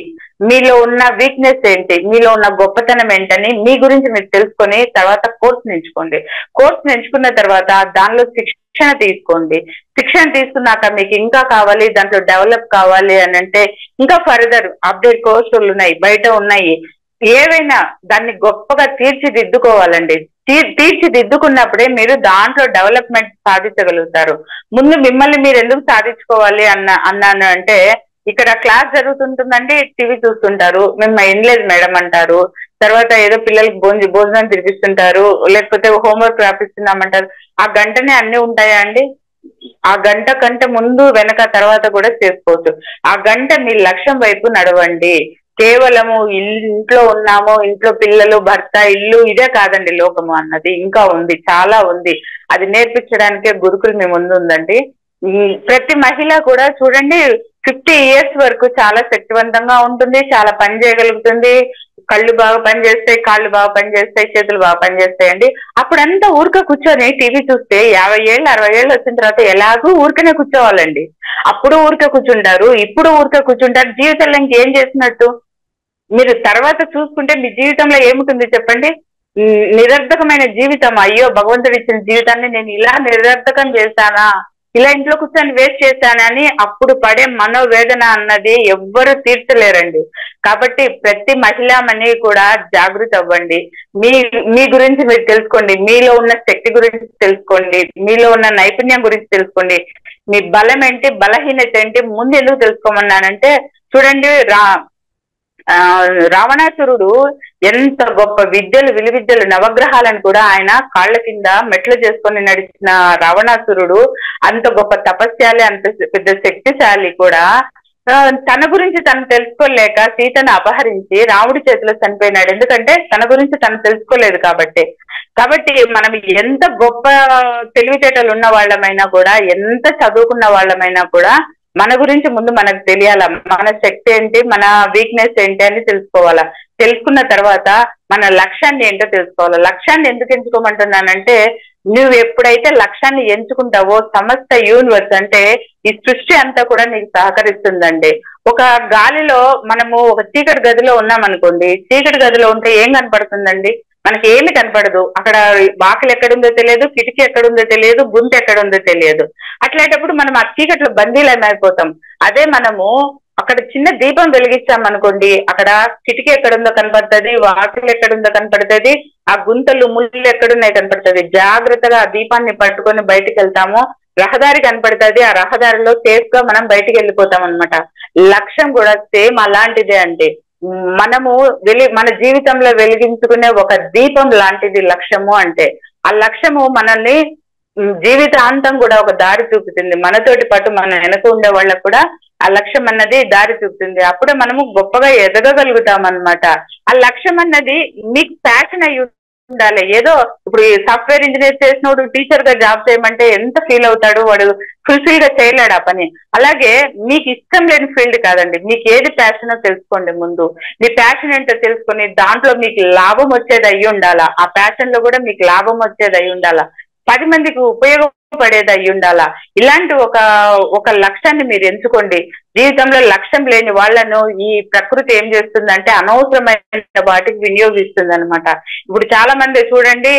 మీలో ఉన్న వీక్నెస్ ఏంటి, మీలో ఉన్న గొప్పతనం ఏంటని మీ గురించి మీరు తెలుసుకొని తర్వాత కోర్సు ఎంచుకోండి. కోర్సు ఎంచుకున్న తర్వాత దానిలో శిక్షణ తీసుకోండి. శిక్షణ తీసుకున్నాక మీకు ఇంకా కావాలి, దాంట్లో డెవలప్ కావాలి అని అంటే ఇంకా ఫర్దర్ అప్డేట్ కోర్సులు ఉన్నాయి, బయట ఉన్నాయి. ఏవైనా దాన్ని గొప్పగా తీర్చిదిద్దుకోవాలండి. తీర్చిదిద్దుకున్నప్పుడే మీరు దాంట్లో డెవలప్మెంట్ సాధించగలుగుతారు. ముందు మిమ్మల్ని మీరు ఎందుకు సాధించుకోవాలి అన్నాను అంటే, ఇక్కడ క్లాస్ జరుగుతుంటుందండి, టీవీ చూస్తుంటారు, మేము వినలేదు మేడం అంటారు, తర్వాత ఏదో పిల్లలకి భోజనం తినిపిస్తుంటారు, లేకపోతే హోంవర్క్ రాపిస్తున్నామంటారు. ఆ గంటనే అన్ని ఉంటాయా అండి? ఆ గంట కంటే ముందు వెనక తర్వాత కూడా చేసుకోవచ్చు. ఆ గంట మీ లక్ష్యం వైపు నడవండి. కేవలము ఇంట్లో ఉన్నాము, ఇంట్లో పిల్లలు, భర్త, ఇల్లు ఇదే కాదండి లోకము అన్నది, ఇంకా ఉంది, చాలా ఉంది. అది నేర్పించడానికే గురుకులు మీ ముందు ఉందండి. ప్రతి మహిళ కూడా చూడండి 50 years వరకు చాలా శక్తివంతంగా ఉంటుంది, చాలా పని చేయగలుగుతుంది. కళ్ళు బాగా పనిచేస్తాయి, కాళ్ళు బాగా పనిచేస్తాయి, చేతులు బాగా పనిచేస్తాయండి. అప్పుడంతా ఊరికే కూర్చొని టీవీ చూస్తే 50 ఏళ్ళు 60 ఏళ్ళు వచ్చిన తర్వాత ఎలాగూ ఊరికనే కూర్చోవాలండి. అప్పుడు ఊరికే కూర్చుంటారు, ఇప్పుడు ఊరికే కూర్చుంటారు. జీవితంలో ఇంకేం చేసినట్టు? మీరు తర్వాత చూసుకుంటే మీ జీవితంలో ఏముంటుంది చెప్పండి? నిరర్ధకమైన జీవితం. అయ్యో భగవంతుడు ఇచ్చిన జీవితాన్ని నేను ఇలా నిరర్ధకం చేశానా, ఇలా ఇంట్లో కూర్చొని వేస్ట్ చేశానని అప్పుడు పడే మనోవేదన అన్నది ఎవ్వరు తీర్చలేరండి. కాబట్టి ప్రతి మహిళామణి కూడా జాగృతి అవ్వండి. మీ గురించి మీరు తెలుసుకోండి, మీలో ఉన్న శక్తి గురించి తెలుసుకోండి, మీలో ఉన్న నైపుణ్యం గురించి తెలుసుకోండి. మీ బలం ఏంటి, బలహీనత ఏంటి ముందు ఎందుకు తెలుసుకోమన్నానంటే, చూడండి రావణాసురుడు ఎంత గొప్ప విలువిద్యలు నవగ్రహాలను కూడా ఆయన కాళ్ళ కింద మెట్లు చేసుకొని నడిచిన రావణాసురుడు అంత గొప్ప తపస్యాలి, అంత పెద్ద శక్తిశాలి కూడా తన గురించి తను తెలుసుకోలేక సీతను అపహరించి రాముడి చేతిలో చనిపోయినాడు. ఎందుకంటే తన గురించి తను తెలుసుకోలేదు కాబట్టి. మనం ఎంత గొప్ప తెలివితేటలు ఉన్న వాళ్ళమైనా కూడా, ఎంత చదువుకున్న వాళ్ళమైనా కూడా మన గురించి ముందు మనకు తెలియాల. మన శక్తి ఏంటి, మన వీక్నెస్ ఏంటి అని తెలుసుకోవాలా. తెలుసుకున్న తర్వాత మన లక్ష్యాన్ని ఏంటో తెలుసుకోవాలి. లక్ష్యాన్ని ఎందుకు ఎంచుకోమంటున్నానంటే, నువ్వు ఎప్పుడైతే లక్ష్యాన్ని ఎంచుకుంటావో సమస్త యూనివర్స్ అంటే ఈ సృష్టి అంతా కూడా నీకు సహకరిస్తుందండి. ఒక గాలిలో మనము ఒక చీకటి గదిలో ఉన్నామనుకోండి, చీకటి గదిలో ఉంటే ఏం కనపడుతుందండి? మనకి ఏమి కనపడదు. అక్కడ వాకిలు ఎక్కడుందో తెలియదు, కిటికీ ఎక్కడుందో తెలియదు, గుంత ఎక్కడుందో తెలియదు. అట్లాంటప్పుడు మనం ఆ చీకట్లో బందీలమైపోతాం. అదే మనము అక్కడ చిన్న దీపం వెలిగించామనుకోండి, అక్కడ కిటికీ ఎక్కడుందో కనపడుతుంది, వాకిలు ఎక్కడుందో కనపడుతుంది, ఆ గుంతలు ముళ్ళు ఎక్కడున్నాయి కనపడుతుంది. జాగ్రత్తగా ఆ దీపాన్ని పట్టుకొని బయటికి వెళ్తాము, రహదారి కనపడుతుంది, ఆ రహదారిలో సేఫ్ గా మనం బయటికి వెళ్ళిపోతాం అనమాట. లక్ష్యం కూడా సేమ్ అలాంటిదే అండి. మనము మన జీవితంలో వెలిగించుకునే ఒక దీపం లాంటిది లక్ష్యము అంటే. ఆ లక్ష్యము మనల్ని జీవితాంతం కూడా ఒక దారి చూపుతుంది. మనతోటి పాటు మన వెనక ఉండే వాళ్ళకు కూడా ఆ లక్ష్యం అన్నది దారి చూపుతుంది. అప్పుడే మనము గొప్పగా ఎదగగలుగుతాం అన్నమాట. ఆ లక్ష్యం అన్నది మీకు ప్యాషన్ అయ్యి ఉండాలి. ఏదో ఇప్పుడు సాఫ్ట్వేర్ ఇంజనీర్ చేసినోడు టీచర్ గా జాబ్ చేయమంటే ఎంత ఫీల్ అవుతాడు, వాడు ఫుల్ఫిల్ గా చేయలేడు ఆ పని. అలాగే మీకు ఇష్టం లేని ఫీల్డ్ కాదండి, మీకు ఏది ప్యాషనో తెలుసుకోండి. ముందు మీ ప్యాషన్ ఏంటో తెలుసుకొని దాంట్లో మీకు లాభం వచ్చేది అయ్యి ఉండాలా. ఆ ప్యాషన్ లో కూడా మీకు లాభం వచ్చేది అయ్యి ఉండాలా, 10 మందికి ఉపయోగపడేది అయ్యి ఉండాలా. ఇలాంటి ఒక లక్ష్యాన్ని మీరు ఎంచుకోండి. జీవితంలో లక్ష్యం లేని వాళ్ళను ఈ ప్రకృతి ఏం చేస్తుందంటే అనవసరమైన వాటికి వినియోగిస్తుంది అనమాట. ఇప్పుడు చాలా మంది చూడండి,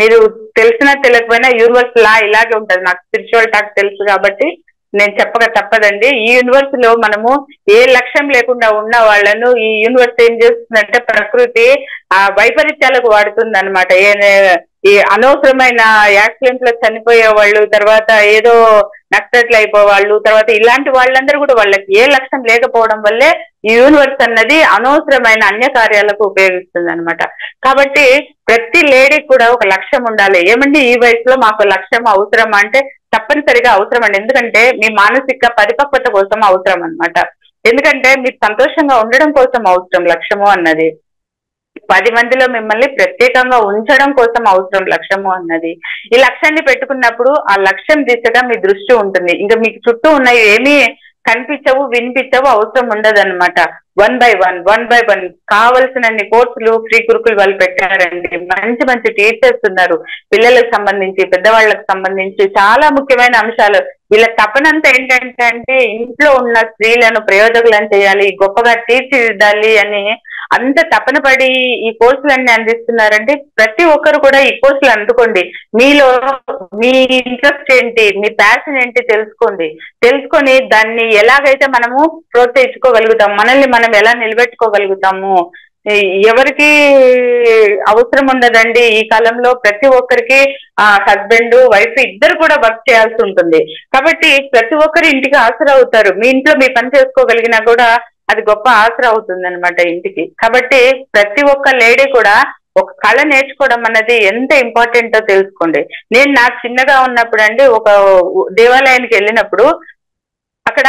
మీరు తెలిసినా తెలియకపోయినా యూనివర్స్ లా ఇలాగే ఉంటది. నాకు స్పిరిచువల్ టాక్ తెలుసు కాబట్టి నేను చెప్పక తప్పదండి. ఈ యూనివర్స్ లో మనము ఏ లక్ష్యం లేకుండా ఉన్న వాళ్ళను ఈ యూనివర్స్ ఏం చేస్తుందంటే ప్రకృతి ఆ వైపరీత్యాలకు వాడుతుంది అనమాట. ఈ అనవసరమైన యాక్సిడెంట్ లో చనిపోయే వాళ్ళు, తర్వాత ఏదో నక్సట్లు అయిపోవాళ్ళు, తర్వాత ఇలాంటి వాళ్ళందరూ కూడా వాళ్ళకి ఏ లక్ష్యం లేకపోవడం వల్లే ఈ యూనివర్స్ అన్నది అనవసరమైన అన్య కార్యాలకు ఉపయోగిస్తుంది అనమాట. కాబట్టి ప్రతి లేడీకి కూడా ఒక లక్ష్యం ఉండాలి. ఏమండి ఈ వయసులో మాకు లక్ష్యం అవసరం అంటే తప్పనిసరిగా అవసరం అండి. ఎందుకంటే మీ మానసిక పరిపక్వత కోసం అవసరం అన్నమాట. ఎందుకంటే మీరు సంతోషంగా ఉండడం కోసం అవసరం లక్ష్యము అన్నది. 10 మందిలో మిమ్మల్ని ప్రత్యేకంగా ఉంచడం కోసం అవసరం లక్ష్యము అన్నది. ఈ లక్ష్యాన్ని పెట్టుకున్నప్పుడు ఆ లక్ష్యం దిశగా మీ దృష్టి ఉంటుంది. ఇంకా మీకు చుట్టూ ఉన్న ఏమీ కనిపించవు, వినిపించవు, అవసరం ఉండదు అనమాట. 1 by 1 కావలసినన్ని కోర్సులు ఫ్రీ గురుకుల్ వాళ్ళు పెట్టారండి. మంచి మంచి టీచర్స్ ఉన్నారు. పిల్లలకు సంబంధించి, పెద్దవాళ్ళకి సంబంధించి చాలా ముఖ్యమైన అంశాలు. వీళ్ళ తపనంతా ఏంటంటే అంటే ఇంట్లో ఉన్న స్త్రీలను ప్రయోజకులను చేయాలి, గొప్పగా తీర్చిదిద్దాలి అని అంత తపన పడి ఈ కోర్సులన్నీ అందిస్తున్నారంటే ప్రతి ఒక్కరు కూడా ఈ కోర్సులు అందుకోండి. మీలో మీ ఇంట్రెస్ట్ ఏంటి, మీ ప్యాషన్ ఏంటి తెలుసుకొని దాన్ని ఎలాగైతే మనము ప్రోత్సహించుకోగలుగుతాం, మనల్ని మనం ఎలా నిలబెట్టుకోగలుగుతాము. ఎవరికి అవసరం ఉండదండి ఈ కాలంలో. ప్రతి ఒక్కరికి హస్బెండ్ వైఫ్ ఇద్దరు కూడా వర్క్ చేయాల్సి ఉంటుంది. కాబట్టి ప్రతి ఒక్కరు ఇంటికి ఆసరా అవుతారు. మీ ఇంట్లో మీ పని చేసుకోగలిగినా కూడా అది గొప్ప ఆసరా అవుతుంది అనమాట ఇంటికి. కాబట్టి ప్రతి ఒక్క లేడీ కూడా ఒక కళ నేర్చుకోవడం అన్నది ఎంత ఇంపార్టెంటో తెలుసుకోండి. నేను నాకు చిన్నగా ఉన్నప్పుడు అండి ఒక దేవాలయానికి వెళ్ళినప్పుడు అక్కడ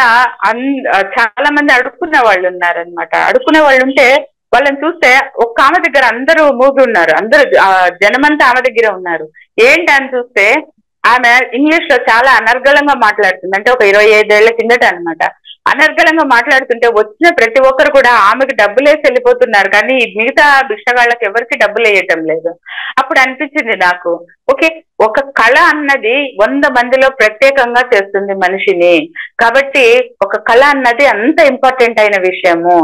చాలా మంది అడుక్కునే వాళ్ళు ఉన్నారనమాట. అడుక్కునే వాళ్ళు ఉంటే వాళ్ళని చూస్తే ఒక్క ఆమె దగ్గర అందరూ మూగి ఉన్నారు, అందరూ జనమంతా ఆమె దగ్గర ఉన్నారు. ఏంటి అని చూస్తే ఆమె ఇంగ్లీష్ లో చాలా అనర్గళంగా మాట్లాడుతుంది. అంటే ఒక 25 ఏళ్ల కిందట అనమాట. అనర్గళంగా మాట్లాడుతుంటే వచ్చిన ప్రతి ఒక్కరు కూడా ఆమెకు డబ్బులు వేసి వెళ్ళిపోతున్నారు, కానీ మిగతా భిక్షగాళ్ళకి ఎవరికి డబ్బులు వేయటం లేదు. అప్పుడు అనిపించింది నాకు, ఓకే ఒక కళ అన్నది 100 మందిలో ప్రత్యేకంగా చేస్తుంది మనిషిని. కాబట్టి ఒక కళ అన్నది అంత ఇంపార్టెంట్ అయిన విషయము.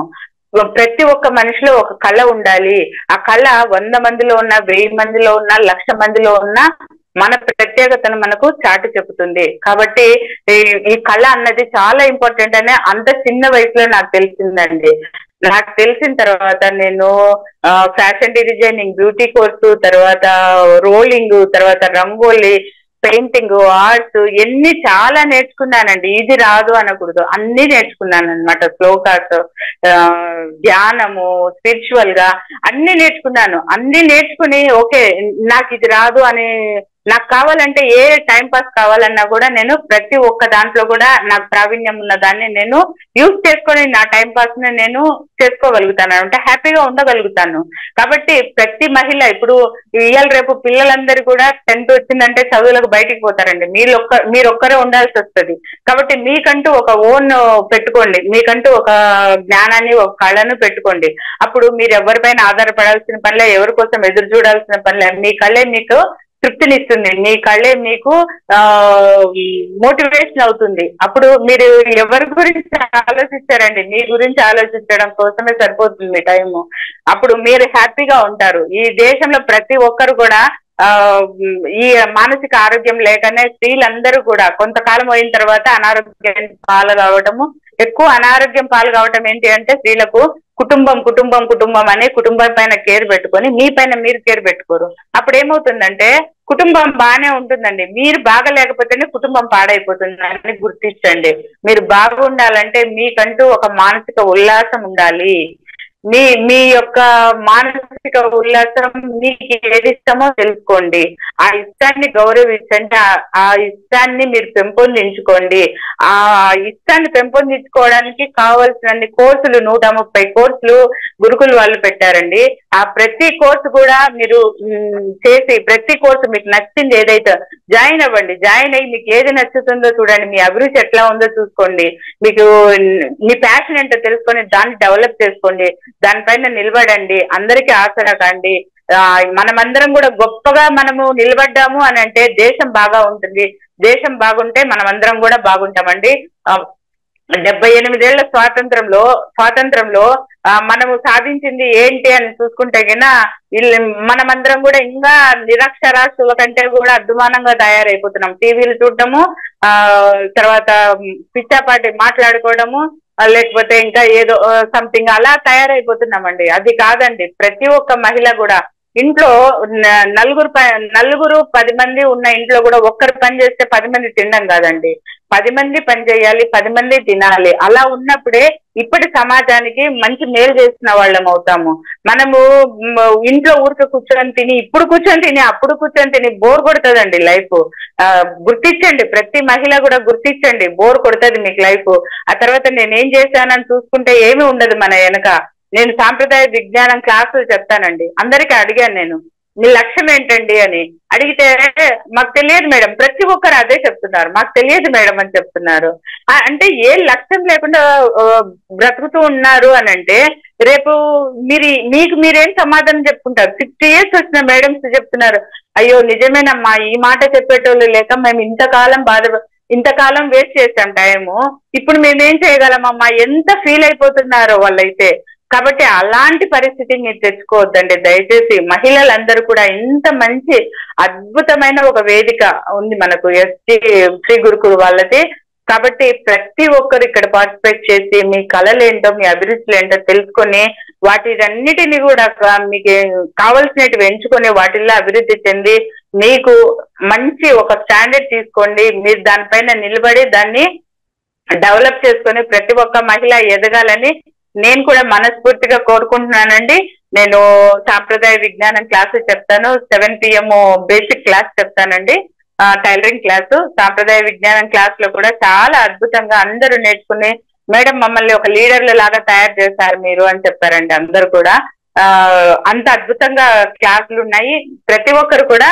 ప్రతి ఒక్క మనిషిలో ఒక కళ ఉండాలి. ఆ కళ 100 మందిలో ఉన్న, 1000 మందిలో ఉన్న, 1,00,000 మందిలో ఉన్న మన ప్రత్యేకతను మనకు చాటి చెబుతుంది. కాబట్టి ఈ కళ అన్నది చాలా ఇంపార్టెంట్ అని అంత చిన్న వయసులో నాకు తెలిసిందండి. నాకు తెలిసిన తర్వాత నేను ఫ్యాషన్ డిజైనింగ్, బ్యూటీ కోర్సు, తర్వాత రోలింగ్, తర్వాత రంగోలీ, పెయింటింగ్, ఆర్ట్స్ ఎన్ని చాలా నేర్చుకున్నానండి. ఇది రాదు అనకూడదు, అన్ని నేర్చుకున్నాను అనమాట. శ్లోకాస్, ధ్యానము, స్పిరిచువల్ గా అన్ని నేర్చుకున్నాను. అన్ని నేర్చుకుని ఓకే నాకు ఇది రాదు అని, నాకు కావాలంటే ఏ టైం పాస్ కావాలన్నా కూడా నేను ప్రతి ఒక్క దాంట్లో కూడా నాకు ప్రావీణ్యం ఉన్న దాన్ని నేను యూజ్ చేసుకొని నా టైం పాస్ ని నేను చేసుకోగలుగుతాను, అంటే హ్యాపీగా ఉండగలుగుతాను. కాబట్టి ప్రతి మహిళ ఇప్పుడు ఇవాళ రేపు పిల్లలందరూ కూడా 10th వచ్చిందంటే చదువులకు బయటికి పోతారండి. మీరొక్కరే ఉండాల్సి వస్తుంది. కాబట్టి మీకంటూ ఒక ఓన్ పెట్టుకోండి, మీకంటూ ఒక జ్ఞానాన్ని, ఒక కళను పెట్టుకోండి. అప్పుడు మీరు ఎవరిపైన ఆధారపడాల్సిన పనిలే, ఎవరి కోసం ఎదురు చూడాల్సిన పనిలే. మీ కళే మీకు తృప్తినిస్తుంది, మీ కళే మీకు మోటివేషన్ అవుతుంది. అప్పుడు మీరు ఎవరి గురించి ఆలోచించారండి, మీ గురించి ఆలోచించడం కోసమే సరిపోతుంది టైము. అప్పుడు మీరు హ్యాపీగా ఉంటారు. ఈ దేశంలో ప్రతి ఒక్కరు కూడా ఈ మానసిక ఆరోగ్యం లేకనే స్త్రీలందరూ కూడా కొంతకాలం అయిన తర్వాత అనారోగ్యం పాలు కావటము, ఎక్కువ అనారోగ్యం పాలు కావటం ఏంటి అంటే స్త్రీలకు కుటుంబం అనే కుటుంబం పైన కేర్ పెట్టుకొని మీ పైన మీరు కేర్ పెట్టుకోరు. అప్పుడు ఏమవుతుందంటే కుటుంబం బాగానే ఉంటుందండి, మీరు బాగలేకపోతేనే కుటుంబం పాడైపోతుంది అని గుర్తించండి. మీరు బాగుండాలంటే మీకంటూ ఒక మానసిక ఉల్లాసం ఉండాలి. మీ యొక్క మానసిక ఉల్లాసం మీకు ఏది ఇష్టమో తెలుసుకోండి. ఆ ఇష్టాన్ని గౌరవించండి, ఆ ఇష్టాన్ని మీరు పెంపొందించుకోండి. ఆ ఇష్టాన్ని పెంపొందించుకోవడానికి కావాల్సిన కోర్సులు 130 కోర్సులు గురుకులు వాళ్ళు పెట్టారండి. ఆ ప్రతి కోర్సు కూడా మీరు చేసి, ప్రతి కోర్సు మీకు నచ్చింది ఏదైతే జాయిన్ అవ్వండి. జాయిన్ అయ్యి మీకు ఏది నచ్చుతుందో చూడండి, మీ అభిరుచి ఎట్లా ఉందో చూసుకోండి, మీకు మీ ప్యాషన్ ఏంటో తెలుసుకొని దాన్ని డెవలప్ చేసుకోండి, దానిపైన నిలబడండి, అందరికీ ఆసరా కాండి. మనమందరం కూడా గొప్పగా మనము నిలబడ్డాము అని అంటే దేశం బాగా ఉంటుంది. దేశం బాగుంటే మనమందరం కూడా బాగుంటామండి. 78 ఏళ్ల స్వాతంత్రంలో మనము సాధించింది ఏంటి అని చూసుకుంటే గినా మనమందరం కూడా ఇంకా నిరక్షరాస్యుల కంటే కూడా అద్దుమానంగా తయారైపోతున్నాం. టీవీలు చూడటము, తర్వాత పిచ్చాపాటి మాట్లాడుకోవడము, లేకపోతే ఇంకా ఏదో సంథింగ్ అలా తయారైపోతున్నామండి. అది కాదండి. ప్రతి ఒక్క మహిళ కూడా ఇంట్లో నలుగురు 10 మంది ఉన్న ఇంట్లో కూడా ఒక్కరు పని చేస్తే 10 మంది తినడం కాదండి. 10 మంది పని చేయాలి, 10 మంది తినాలి. అలా ఉన్నప్పుడే ఇప్పటి సమాజానికి మంచి మేలు చేసిన వాళ్ళం అవుతాము. మనము ఇంట్లో ఊరికి కూర్చొని తిని, ఇప్పుడు కూర్చొని తిని, అప్పుడు కూర్చొని తిని బోర్ కొడుతుందండి లైఫ్. గుర్తించండి, ప్రతి మహిళ కూడా గుర్తించండి, బోర్ కొడుతుంది మీకు లైఫ్. ఆ తర్వాత నేనేం చేశానని చూసుకుంటే ఏమీ ఉండదు మన వెనక. నేను సాంప్రదాయ విజ్ఞానం క్లాసులు చెప్తానండి. అందరికీ అడిగాను నేను, మీ లక్ష్యం ఏంటండి అని అడిగితే, మాకు తెలియదు మేడం, ప్రతి ఒక్కరు అదే చెప్తున్నారు, మాకు తెలియదు మేడం అని చెప్తున్నారు. అంటే ఏ లక్ష్యం లేకుండా బ్రతుకుతూ ఉన్నారు అని అంటే రేపు మీకు మీరేం సమాధానం చెప్పుకుంటారు? 60 years వచ్చిన మేడమ్స్ చెప్తున్నారు, అయ్యో నిజమేనమ్మా, ఈ మాట చెప్పేటోళ్ళు లేక మేము ఇంతకాలం వేస్ట్ చేసాం టైము, ఇప్పుడు మేమేం చేయగలమమ్మా, ఎంత ఫీల్ అయిపోతున్నారో వాళ్ళైతే. కాబట్టి అలాంటి పరిస్థితి మీరు తెచ్చుకోవద్దండి దయచేసి. మహిళలందరూ కూడా ఇంత మంచి అద్భుతమైన ఒక వేదిక ఉంది మనకు ఎస్టీ శ్రీ గురుకుల వాళ్ళది. కాబట్టి ప్రతి ఒక్కరు ఇక్కడ పార్టిసిపేట్ చేసి మీ కళలు ఏంటో, మీ అభిరుచులు ఏంటో తెలుసుకొని వాటినన్నిటిని కూడా మీకు కావలసినవి ఎంచుకొని వాటిల్లో అభివృద్ధి చెంది మీకు మంచి ఒక స్టాండర్డ్ తీసుకోండి. మీరు దానిపైన నిలబడి దాన్ని డెవలప్ చేసుకొని ప్రతి ఒక్క మహిళ ఎదగాలని నేను కూడా మనస్ఫూర్తిగా కోరుకుంటున్నానండి. నేను సాంప్రదాయ విజ్ఞానం క్లాసు చెప్తాను, 7 PM బేసిక్ క్లాస్ చెప్తానండి, టైలరింగ్ క్లాసు. సాంప్రదాయ విజ్ఞానం క్లాస్ లో కూడా చాలా అద్భుతంగా అందరూ నేర్చుకుని, మేడం మమ్మల్ని ఒక లీడర్ల లాగా తయారు చేశారు మీరు అని చెప్పారండి అందరు కూడా. అంత అద్భుతంగా క్లాసులు ఉన్నాయి. ప్రతి ఒక్కరు కూడా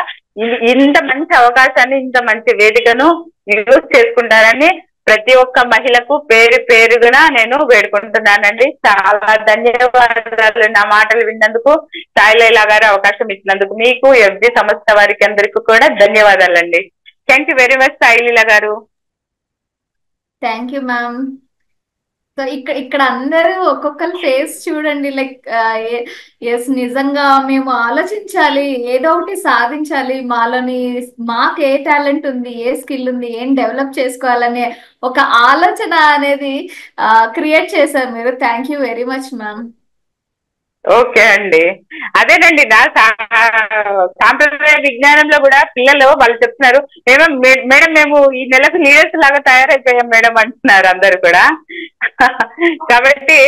ఇంత మంచి అవకాశాన్ని, ఇంత మంచి వేదికను యూజ్ చేసుకుంటారని ప్రతి ఒక్క మహిళకు పేరు పేరుగా నేను వేడుకుంటున్నానండి. చాలా ధన్యవాదాలు నా మాటలు విన్నందుకు, సాయిలీలా గారు అవకాశం ఇచ్చినందుకు మీకు, ఎఫ్జి సంస్థ వారికి అందరికీ కూడా ధన్యవాదాలండి. Thank you very much Saileela గారు. Thank you ma'am. సో ఇక్కడ అందరూ ఒక్కొక్కరి ఫేస్ చూడండి, లైక్ ఎస్ నిజంగా మేము ఆలోచించాలి, ఏదో ఒకటి సాధించాలి, మాకు ఏ టాలెంట్ ఉంది, ఏ స్కిల్ ఉంది, ఏం డెవలప్ చేసుకోవాలనే ఒక ఆలోచన అనేది క్రియేట్ చేశారు మీరు. Thank you very much ma'am. Okay అండి, అదేనండి నా సాంప్రదాయ విజ్ఞానంలో కూడా పిల్లలు వాళ్ళు చెప్తున్నారు, మేడం మేము ఈ నెలకు లీడర్స్ లాగా తయారైపోయాం మేడం అంటున్నారు అందరు కూడా. కాబట్టి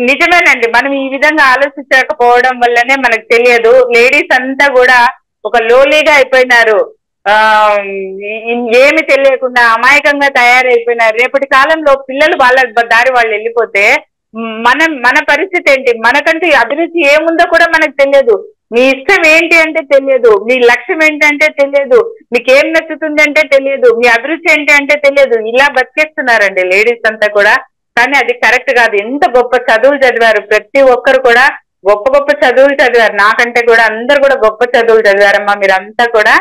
నిజమేనండి, మనం ఈ విధంగా ఆలోచించకపోవడం వల్లనే మనకు తెలియదు. లేడీస్ అంతా కూడా ఒక లోలీగా అయిపోయినారు, ఏమి తెలియకుండా అమాయకంగా తయారైపోయినారు. రేపటి కాలంలో పిల్లలు వాళ్ళ దారి వాళ్ళు వెళ్ళిపోతే మన పరిస్థితి ఏంటి? మనకంటూ అభిరుచి ఏముందో కూడా మనకు తెలియదు, మీ ఇష్టం ఏంటి అంటే తెలియదు, మీ లక్ష్యం ఏంటంటే తెలియదు, మీకు ఏం నచ్చుతుంది అంటే తెలియదు, మీ అభిరుచి ఏంటి అంటే తెలియదు. ఇలా బతికేస్తున్నారండి లేడీస్ అంతా కూడా. కానీ అది కరెక్ట్ కాదు. ఎంత గొప్ప చదువులు చదివారు, ప్రతి ఒక్కరు కూడా గొప్ప చదువులు చదివారు, నాకంటే కూడా అందరు కూడా గొప్ప చదువులు చదివారమ్మా. మీరంతా కూడా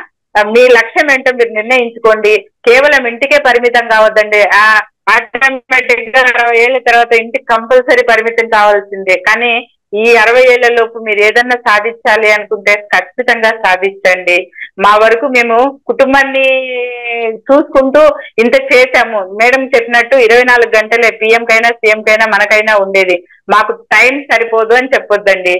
మీ లక్ష్యం ఏంటో మీరు నిర్ణయించుకోండి. కేవలం ఇంటికే పరిమితం కావద్దండి. ఆటోమేటిక్ గా 60 ఏళ్ల తర్వాత ఇంటికి కంపల్సరీ పరిమితం కావాల్సిందే. కానీ ఈ 60 ఏళ్ల లోపు మీరు ఏదన్నా సాధించాలి అనుకుంటే ఖచ్చితంగా సాధించండి. మా వరకు మేము కుటుంబాన్ని చూసుకుంటూ ఇంత చేశాము. మేడం చెప్పినట్టు 24 గంటలే పిఎం కైనా సీఎం కైనా మనకైనా ఉండేది. మాకు టైం సరిపోదు అని చెప్పొద్దండి.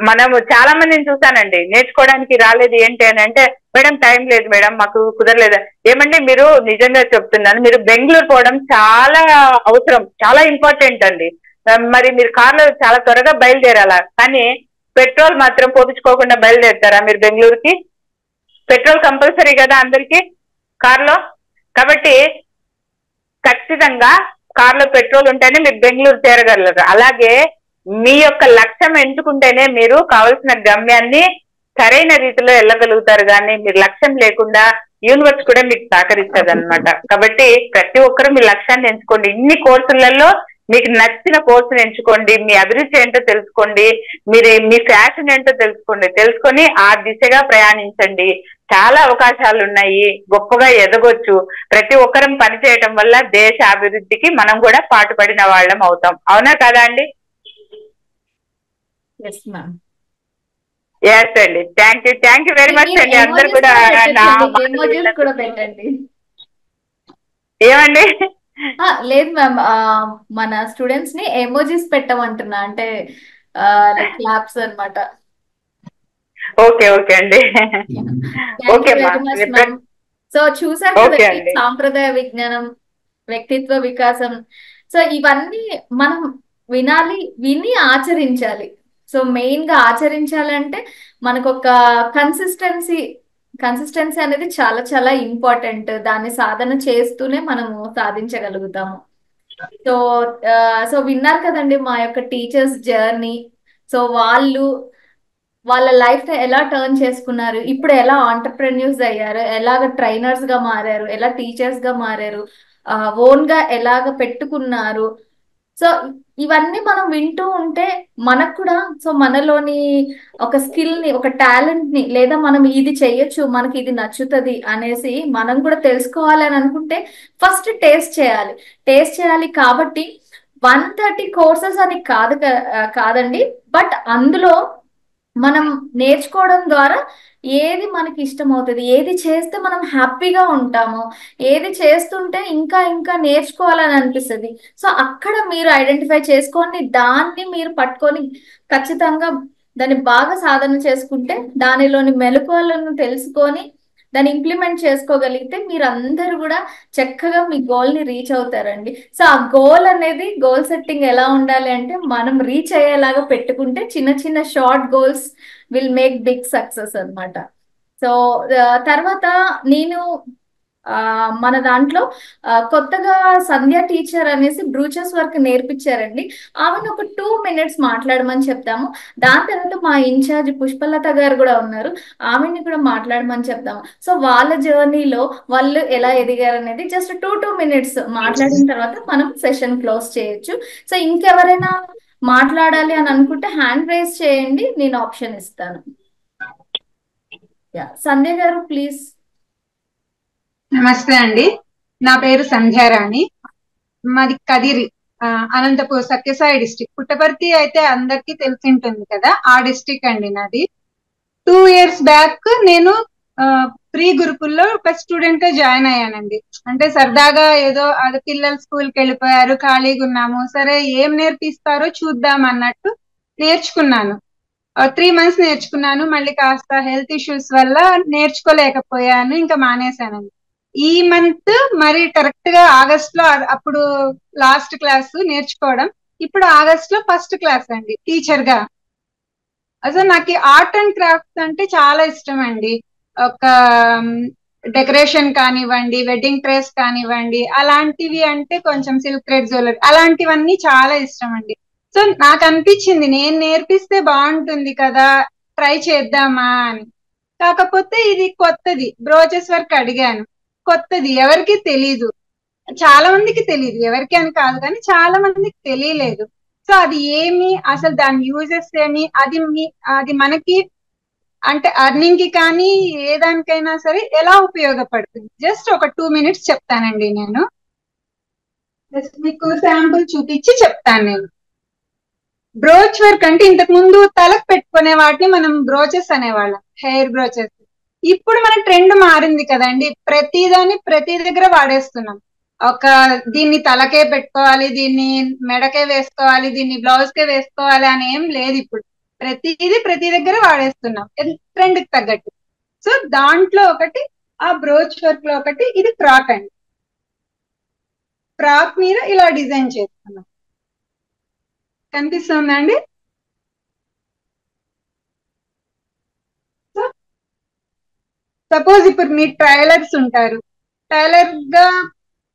మనం చాలా మందిని చూసానండి, నేర్చుకోవడానికి రాలేదు ఏంటి అని అంటే, మేడం టైం లేదు మేడం, మాకు కుదరలేదు. ఏమంటే మీరు నిజంగా చెప్తున్నాను, మీరు బెంగళూరు పోవడం చాలా అవసరం, చాలా ఇంపార్టెంట్ అండి. మరి మీరు కార్లో చాలా త్వరగా బయలుదేరాలా, కానీ పెట్రోల్ మాత్రం పోపించుకోకుండా బయలుదేరుతారా మీరు బెంగళూరుకి? పెట్రోల్ కంపల్సరీ కదా అందరికి కార్లో. కాబట్టి ఖచ్చితంగా కార్లో పెట్రోల్ ఉంటేనే మీరు బెంగళూరు చేరగలరు. అలాగే మీ యొక్క లక్ష్యం ఎంచుకుంటేనే మీరు కావలసిన గమ్యాన్ని సరైన రీతిలో వెళ్ళగలుగుతారు. కానీ మీరు లక్ష్యం లేకుండా యూనివర్స్ కూడా మీకు సహకరిస్తుంది అనమాట. కాబట్టి ప్రతి ఒక్కరు మీ లక్ష్యాన్ని ఎంచుకోండి. ఇన్ని కోర్సులలో మీకు నచ్చిన కోర్సును ఎంచుకోండి, మీ అభిరుచి ఏంటో తెలుసుకోండి, మీ ఫ్యాషన్ ఏంటో తెలుసుకొని ఆ దిశగా ప్రయాణించండి. చాలా అవకాశాలు ఉన్నాయి, గొప్పగా ఎదగొచ్చు. ప్రతి ఒక్కరం పనిచేయటం వల్ల దేశ అభివృద్ధికి మనం కూడా పాటుపడిన వాళ్ళం అవుతాం. అవునా కదా అండి? Yes ma'am. ఎస్ అండి, థ్యాంక్ యూ వెరీ మచ్ అండి. అందరు కూడా పెట్టండి. ఏమండి? లేదు మ్యామ్, మన స్టూడెంట్స్ ని ఎమోజీస్ పెట్టమంటున్నా, అంటే లైక్ క్లాప్స్ అన్నమాట. ఓకే ఓకే అండి. థ్యాంక్ ఓకే యూ అమ్మా. Very much ma'am. సో చూసారు ఓకే కదండి, అండి. సాంప్రదాయ విజ్ఞానం, వ్యక్తిత్వ వికాసం. సో ఇవన్నీ మనం వినాలి, విని ఆచరించాలి. సో మెయిన్ గా ఆచరించాలంటే మనకు ఒక కన్సిస్టెన్సీ కన్సిస్టెన్సీ అనేది చాలా చాలా ఇంపార్టెంట్. దాన్ని సాధన చేస్తూనే మనము సాధించగలుగుతాము. సో సో విన్నారు కదండి మా యొక్క టీచర్స్ జర్నీ. సో వాళ్ళ లైఫ్ ని ఎలా టర్న్ చేసుకున్నారు, ఇప్పుడు ఎలా ఆంటర్ప్రెన్యూర్స్ అయ్యారు, ఎలాగ ట్రైనర్స్ గా మారారు, ఎలా టీచర్స్ గా మారారు, ఓన్ గా ఎలాగ పెట్టుకున్నారు. సో ఇవన్నీ మనం వింటూ ఉంటే మనకు కూడా సో మనలోని ఒక స్కిల్ ని, ఒక టాలెంట్ ని, లేదా మనం ఇది చెయ్యొచ్చు, మనకి ఇది నచ్చుతుంది అనేసి మనం కూడా తెలుసుకోవాలి అని అనుకుంటే ఫస్ట్ టేస్ట్ చేయాలి. కాబట్టి 130 కోర్సెస్ అని కాదండి. బట్ అందులో మనం నేర్చుకోవడం ద్వారా ఏది మనకి ఇష్టం అవుతుంది, ఏది చేస్తే మనం హ్యాపీగా ఉంటాము, ఏది చేస్తుంటే ఇంకా ఇంకా నేర్చుకోవాలని అనిపిస్తుంది. సో అక్కడ మీరు ఐడెంటిఫై చేసుకొని దాన్ని మీరు పట్టుకొని ఖచ్చితంగా దాన్ని బాగా సాధన చేసుకుంటే, దానిలోని మెలకువలను తెలుసుకొని దాన్ని ఇంప్లిమెంట్ చేసుకోగలిగితే మీరు అందరూ కూడా చక్కగా మీ గోల్ ని రీచ్ అవుతారండి. సో ఆ గోల్ సెట్టింగ్ ఎలా ఉండాలి అంటే, మనం రీచ్ అయ్యేలాగా పెట్టుకుంటే చిన్న చిన్న short goals will make big success అన్నమాట. సో తర్వాత నేను మన దాంట్లో కొత్తగా సంధ్య టీచర్ అనేసి బ్రూచెస్ వర్క్ నేర్పించారండి. ఆమెను ఒక 2 minutes మాట్లాడమని చెప్తాము. దాని తర్వాత మా ఇన్ఛార్జ్ పుష్పలత గారు కూడా ఉన్నారు, ఆమెని కూడా మాట్లాడమని చెప్తాము. సో వాళ్ళ జర్నీలో వాళ్ళు ఎలా ఎదిగారు అనేది జస్ట్ 2 minutes మాట్లాడిన తర్వాత మనం సెషన్ క్లోజ్ చేయొచ్చు. సో ఇంకెవరైనా మాట్లాడాలి అని అనుకుంటే హ్యాండ్ రైజ్ చేయండి, నేను ఆప్షన్ ఇస్తాను. సంధ్య గారు ప్లీజ్. నమస్తే అండి, నా పేరు సంధ్యారాణి. మాది కదిరి, అనంతపూర్ సత్యసాయి డిస్టిక్. పుట్టపర్తి అయితే అందరికీ తెలిసి ఉంటుంది కదా, ఆ డిస్టిక్ అండి నాది. 2 years బ్యాక్ నేను ప్రీ గురుకుల్లో ఒక స్టూడెంట్ గా జాయిన్ అయ్యానండి. అంటే సరదాగా ఏదో అది పిల్లలు స్కూల్కి వెళ్ళిపోయారు, ఖాళీగా ఉన్నాము, సరే ఏం నేర్పిస్తారో చూద్దాం అన్నట్టు నేర్చుకున్నాను. 3 months నేర్చుకున్నాను. మళ్ళీ కాస్త హెల్త్ ఇష్యూస్ వల్ల నేర్చుకోలేకపోయాను, ఇంకా మానేశానండి. ఈ మంత్ మరి కరెక్ట్ గా ఆగస్ట్ లో, అప్పుడు లాస్ట్ క్లాస్ నేర్చుకోవడం, ఇప్పుడు ఆగస్ట్ లో ఫస్ట్ క్లాస్ అండి టీచర్ గా. అసలు నాకు ఆర్ట్ అండ్ క్రాఫ్ట్స్ అంటే చాలా ఇష్టం అండి. ఒక డెకరేషన్ కానివ్వండి, వెడ్డింగ్ ట్రేస్ కానివ్వండి, అలాంటివి అంటే కొంచెం సిల్క్ థ్రెడ్ జ్యువెలరీ, అలాంటివన్నీ చాలా ఇష్టం అండి. సో నాకు అనిపించింది నేను నేర్పిస్తే బాగుంటుంది కదా, ట్రై చేద్దామా అని. కాకపోతే ఇది కొత్తది, బ్రోచెస్ వర్క్ అడిగాను, కొత్తది, ఎవరికి తెలీదు, చాలా మందికి తెలియదు, ఎవరికి అని కాదు కానీ చాలా మందికి తెలియలేదు. సో అది ఏమి, అసలు దాని యూజెస్ ఏమి, అది మనకి అంటే అర్నింగ్ కి కానీ ఏ దానికైనా సరే ఎలా ఉపయోగపడుతుంది, జస్ట్ ఒక 2 minutes చెప్తానండి. నేను జస్ట్ మీకు శాంపుల్ చూపించి చెప్తాను. నేను బ్రోచ్ వర్క్ అంటే ఇంతకు ముందు తలకు పెట్టుకునే వాటిని మనం బ్రోచెస్ అనేవాళ్ళం, హెయిర్ బ్రోచెస్. ఇప్పుడు మన ట్రెండ్ మారింది కదండి, ప్రతి దగ్గర వాడేస్తున్నాం. దీన్ని తలకే పెట్టుకోవాలి, దీన్ని మెడకే వేసుకోవాలి, దీన్ని బ్లౌజ్ కే వేసుకోవాలి అని ఏం లేదు. ఇప్పుడు ప్రతి దగ్గర వాడేస్తున్నాం ట్రెండ్ కి తగ్గట్టు. సో దాంట్లో ఒకటి ఆ బ్రోచ్ వర్క్ లో ఒకటి, ఇది ఫ్రాక్ అండి. ఫ్రాక్ మీద ఇలా డిజైన్ చేస్తున్నాం, కనిపిస్తుందండి. సపోజ్ ఇప్పుడు మీ టైలర్స్ ఉంటారు, టైలర్ గా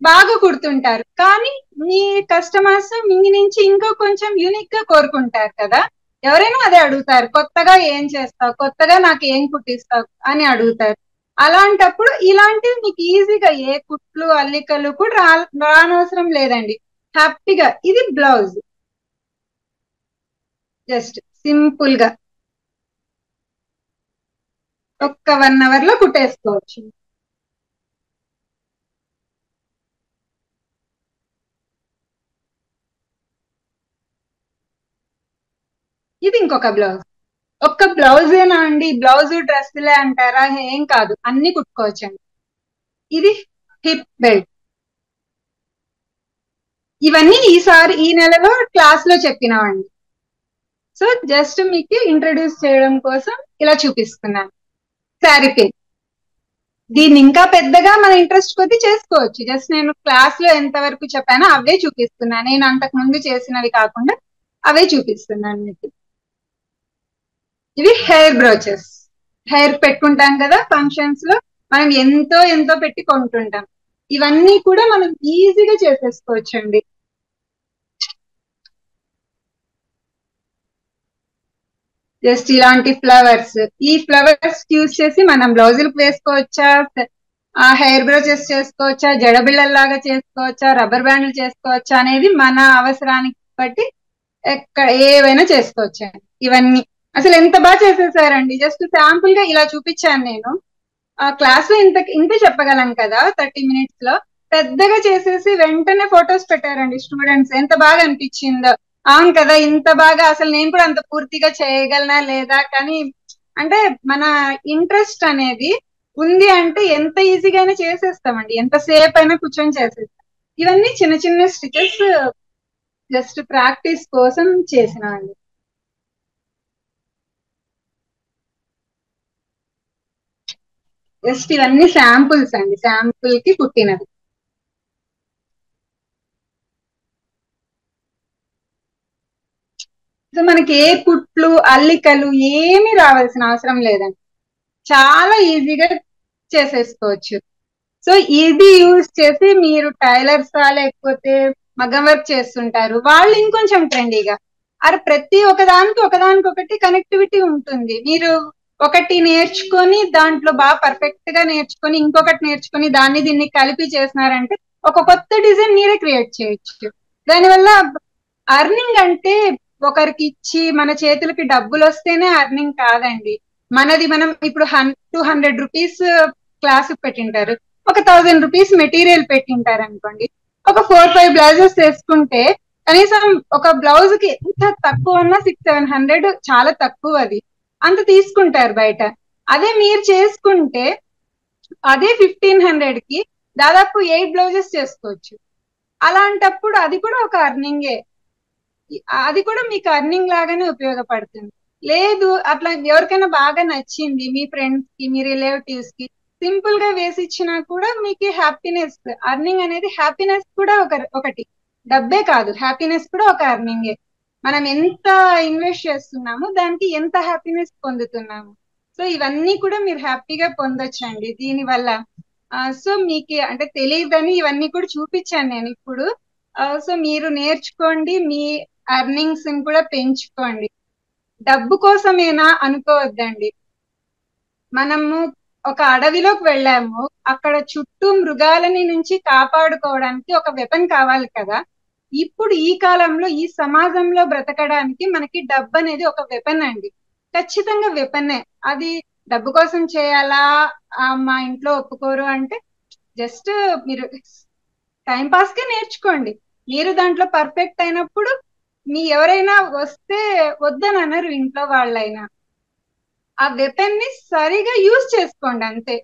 బాగా కుడుతుంటారు, కానీ మీ కస్టమర్స్ మీ నుంచి ఇంకో కొంచెం యూనిక్ గా కోరుకుంటారు కదా, ఎవరైనా అదే అడుగుతారు, కొత్తగా ఏం చేస్తావు, కొత్తగా నాకు ఏం కుట్టిస్తావు అని అడుగుతారు. అలాంటప్పుడు ఇలాంటివి మీకు ఈజీగా, ఏ కుట్లు అల్లికలు కూడా రానవసరం లేదండి, హ్యాపీగా. ఇది బ్లౌజ్, జస్ట్ సింపుల్ గా ఒక్క 1 hour లో కుట్టేసుకోవచ్చు. ఇది ఇంకొక బ్లౌజ్. ఒక్క బ్లౌజేనా అండి, బ్లౌజ్ డ్రెస్లే అంటారా, ఏం కాదు, అన్ని కుట్టుకోవచ్చండి. ఇది హిప్ బెల్ట్. ఇవన్నీ ఈ నెలలో క్లాస్ లో చెప్పినామండి. సో జస్ట్ మీకు ఇంట్రడ్యూస్ చేయడం కోసం ఇలా చూపిస్తున్నాను. శారీ పిన్ దీన్ని ఇంకా పెద్దగా మన ఇంట్రెస్ట్ కొద్ది చేసుకోవచ్చు. జస్ట్ నేను క్లాస్ లో ఎంత వరకు చెప్పానో అవే చూపిస్తున్నాను. నేను అంతకు ముందు చేసినవి కాకుండా అవే చూపిస్తున్నాను మీకు. ఇవి హెయిర్ బ్రోచెస్. హెయిర్ పెట్టుకుంటాం కదా ఫంక్షన్స్ లో, మనం ఎంతో ఎంతో పెట్టి కొంటుంటాం. ఇవన్నీ కూడా మనం ఈజీగా చేసేసుకోవచ్చు అండి. జస్ట్ ఇలాంటి ఫ్లవర్స్, ఈ ఫ్లవర్స్ యూజ్ చేసి మనం బ్లౌజులకు వేసుకోవచ్చా, ఆ హెయిర్ బ్రోచెస్ చేసుకోవచ్చా, జడబిళ్ళల్లాగా చేసుకోవచ్చా, రబ్బర్ బ్యాండ్లు చేసుకోవచ్చా అనేది మన అవసరానికి బట్టి ఎక్కడ ఏవైనా చేసుకోవచ్చా. ఇవన్నీ అసలు ఎంత బాగా చేసేసారండి. జస్ట్ శాంపుల్ గా ఇలా చూపించాను నేను. ఆ క్లాస్ లో ఇంత చెప్పగలం కదా 30 minutes లో, పెద్దగా చేసేసి వెంటనే ఫొటోస్ పెట్టారండి స్టూడెంట్స్. ఎంత బాగా అనిపించిందో. అవును కదా, ఇంత బాగా అసలు నేను కూడా అంత పూర్తిగా చేయగలనా లేదా, కానీ అంటే మన ఇంట్రెస్ట్ అనేది ఉంది అంటే ఎంత ఈజీగానే చేసేస్తామండి, ఎంతసేపు అయినా కూర్చొని చేసేస్తాం. ఇవన్నీ చిన్న చిన్న స్టిచెస్ జస్ట్ ప్రాక్టీస్ కోసం చేసినామండి. జస్ట్ ఇవన్నీ శాంపుల్స్ అండి, శాంపుల్ కి కుట్టినవి. సో మనకి ఏ కుట్లు అల్లికలు ఏమీ రావాల్సిన అవసరం లేదండి, చాలా ఈజీగా చేసేసుకోవచ్చు. సో ఇది యూజ్ చేసి మీరు టైలర్సా లేకపోతే మగ్గం వర్క్ చేస్తుంటారు, వాళ్ళు ఇంకొంచెం ట్రెండీగా ప్రతి ఒకదానికి కనెక్టివిటీ ఉంటుంది. మీరు ఒకటి నేర్చుకొని దాంట్లో బాగా పర్ఫెక్ట్ గా నేర్చుకొని ఇంకొకటి నేర్చుకొని దాన్ని దీన్ని కలిపి చేసినారంటే ఒక కొత్త డిజైన్ మీరే క్రియేట్ చేయొచ్చు. దానివల్ల అర్నింగ్ అంటే ఒకరికి ఇచ్చి మన చేతులకి డబ్బులు వస్తేనే అర్నింగ్ కాదండి. మనం ఇప్పుడు 200 రూపీస్ క్లాస్ పెట్టింటారు, ఒక 1000 రూపీస్ మెటీరియల్ పెట్టింటారు అనుకోండి. ఒక 4-5 బ్లౌజెస్ వేసుకుంటే కనీసం ఒక బ్లౌజ్ కి ఎంత తక్కువ ఉన్నా 600-700 చాలా తక్కువ, అది అంత తీసుకుంటారు బయట. అదే మీరు చేసుకుంటే అదే 1500 కి దాదాపు 8 బ్లౌజెస్ చేసుకోవచ్చు. అలాంటప్పుడు అది కూడా ఒక అర్నింగే, అది కూడా మీకు అర్నింగ్ లాగానే ఉపయోగపడుతుంది. లేదు అట్లా ఎవరికైనా బాగా నచ్చింది, మీ ఫ్రెండ్స్ కి మీ రిలేటివ్స్ కి సింపుల్ గా వేసి ఇచ్చినా కూడా మీకు హ్యాపీనెస్. అర్నింగ్ అనేది హ్యాపీనెస్ కూడా ఒకటి, డబ్బే కాదు, హ్యాపీనెస్ కూడా ఒక అర్నింగే. మనం ఎంత ఇన్వెస్ట్ చేస్తున్నాము దానికి ఎంత హ్యాపీనెస్ పొందుతున్నాము. సో ఇవన్నీ కూడా మీరు హ్యాపీగా పొందొచ్చండి దీని వల్ల. సో మీకు అంటే తెలియదని ఇవన్నీ కూడా చూపించాను నేను ఇప్పుడు. సో మీరు నేర్చుకోండి, మీ అర్నింగ్స్ కూడా పెంచుకోండి. డబ్బు కోసమేనా అనుకోవద్దండి. మనము ఒక అడవిలోకి వెళ్ళాము, అక్కడ చుట్టూ మృగాలని నుంచి కాపాడుకోవడానికి ఒక వెపన్ కావాలి కదా. ఇప్పుడు ఈ కాలంలో ఈ సమాజంలో బ్రతకడానికి మనకి డబ్బు అనేది ఒక వెపన్ అండి, ఖచ్చితంగా వెపనే. అది డబ్బు కోసం చేయాలా, మా ఇంట్లో ఒప్పుకోరు అంటే జస్ట్ మీరు టైం పాస్ కే నేర్చుకోండి. మీరు దాంట్లో పర్ఫెక్ట్ అయినప్పుడు మీ ఎవరైనా వస్తే వద్దని అనరు ఇంట్లో వాళ్ళైనా. ఆ వెపన్ ని సరిగా యూజ్ చేసుకోండి అంతే.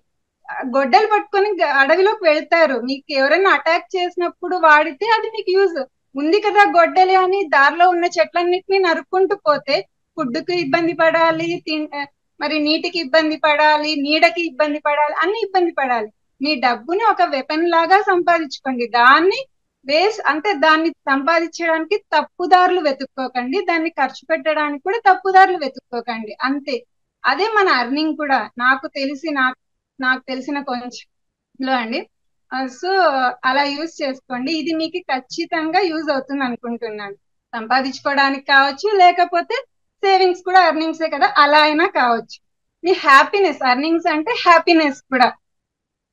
గొడ్డలు పట్టుకొని అడవిలోకి వెళ్తారు, మీకు ఎవరైనా అటాక్ చేసినప్పుడు వాడితే అది మీకు యూజ్ ఉంది కదా గొడ్డలి అని దారిలో ఉన్న చెట్లన్నిటిని నరుక్కుంటూ పోతే ఫుడ్కి ఇబ్బంది పడాలి, మరి నీటికి ఇబ్బంది పడాలి, నీడకి ఇబ్బంది పడాలి, అన్ని ఇబ్బంది పడాలి. మీ డబ్బుని ఒక వెపన్ లాగా సంపాదించుకోండి. దాన్ని అంటే దాన్ని సంపాదించడానికి తప్పుదారులు వెతుక్కోకండి, దాన్ని ఖర్చు పెట్టడానికి కూడా తప్పుదారులు వెతుక్కోకండి, అంతే. అదే మన అర్నింగ్ కూడా. నాకు తెలిసిన కొంచెంలో అండి. సో అలా యూజ్ చేసుకోండి, ఇది మీకు ఖచ్చితంగా యూజ్ అవుతుంది అనుకుంటున్నాను. సంపాదించుకోవడానికి కావచ్చు, లేకపోతే సేవింగ్స్ కూడా అర్నింగ్సే కదా, అలా అయినా కావచ్చు. మీ హ్యాపీనెస్, అర్నింగ్స్ అంటే హ్యాపీనెస్ కూడా.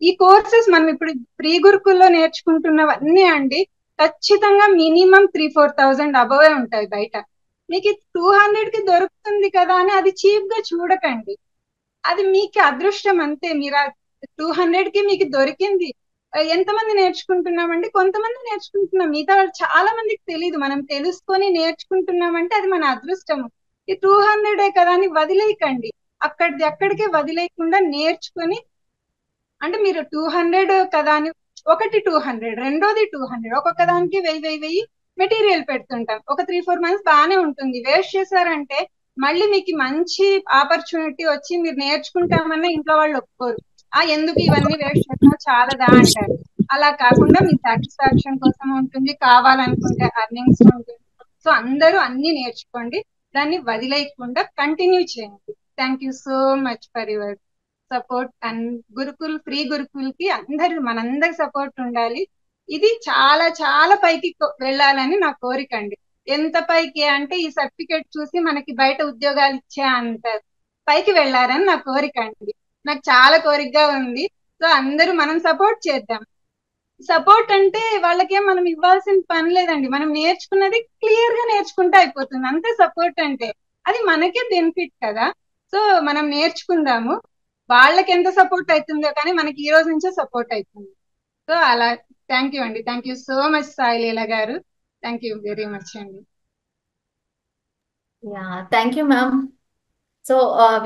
ఈ కోర్సెస్ మనం ఇప్పుడు ప్రీ గురుకుల్లో నేర్చుకుంటున్నవన్నీ అండి ఖచ్చితంగా మినిమం 3-4,000 అబవే ఉంటాయి బయట. మీకు 200 కి దొరుకుతుంది కదా అని అది చీప్ గా చూడకండి, అది మీకు అదృష్టం అంతే. మీరు 200 కి మీకు దొరికింది. ఎంతమంది నేర్చుకుంటున్నామండి, కొంతమంది నేర్చుకుంటున్నాం, మిగతా వాళ్ళు చాలా మందికి తెలియదు. మనం తెలుసుకొని నేర్చుకుంటున్నామంటే అది మన అదృష్టము. ఈ 200 కదా అని వదిలేయకండి, అక్కడికే వదిలేయకుండా నేర్చుకొని, అంటే మీరు 200 కదా అని ఒకటి 200, రెండోది 200, ఒక్కొక్క దానికి 1000 మెటీరియల్ పెడుతుంటాం. ఒక 3-4 మంత్స్ బాగానే ఉంటుంది. వేస్ట్ చేశారంటే మళ్ళీ మీకు మంచి ఆపర్చునిటీ వచ్చి మీరు నేర్చుకుంటామన్నా ఇంట్లో వాళ్ళు ఒప్పుకోరు. ఎందుకు ఇవన్నీ వేస్ట్ చేస్తావు, చాలదా అంటారు. అలా కాకుండా మీ సాటిస్ఫాక్షన్ కోసం ఉంటుంది, కావాలనుకుంటే అర్నింగ్స్ ఉంటుంది. సో అందరూ అన్ని నేర్చుకోండి, దాన్ని వదిలేయకుండా కంటిన్యూ చేయండి. Thank you so much for your support. And Gurukul, free Gurukul కి మనందరి సపోర్ట్ ఉండాలి. ఇది చాలా చాలా పైకి వెళ్ళాలని నా కోరిక అండి. ఎంత పైకి అంటే ఈ సర్టిఫికేట్ చూసి మనకి బయట ఉద్యోగాలు ఇచ్చే అంత పైకి వెళ్ళారని నా కోరిక అండి. నాకు చాలా కోరికగా ఉంది. సో అందరూ మనం సపోర్ట్ చేద్దాం. సపోర్ట్ అంటే వాళ్ళకేం మనం ఇవ్వాల్సిన పని లేదండి. మనం నేర్చుకున్నది క్లియర్ గా నేర్చుకుంటే అయిపోతుంది, అంతే సపోర్ట్ అంటే. అది మనకే బెనిఫిట్ కదా. సో మనం నేర్చుకుందాము. వాళ్ళకి ఎంత సపోర్ట్ అవుతుందో కానీ మనకి ఈ రోజు నుంచే సపోర్ట్ అవుతుంది. సో అలా థ్యాంక్ యూ అండి. Thank you so much Sai Leela గారు. థ్యాంక్ యూ వెరీ మచ్ అండి. Yeah, thank you ma'am. So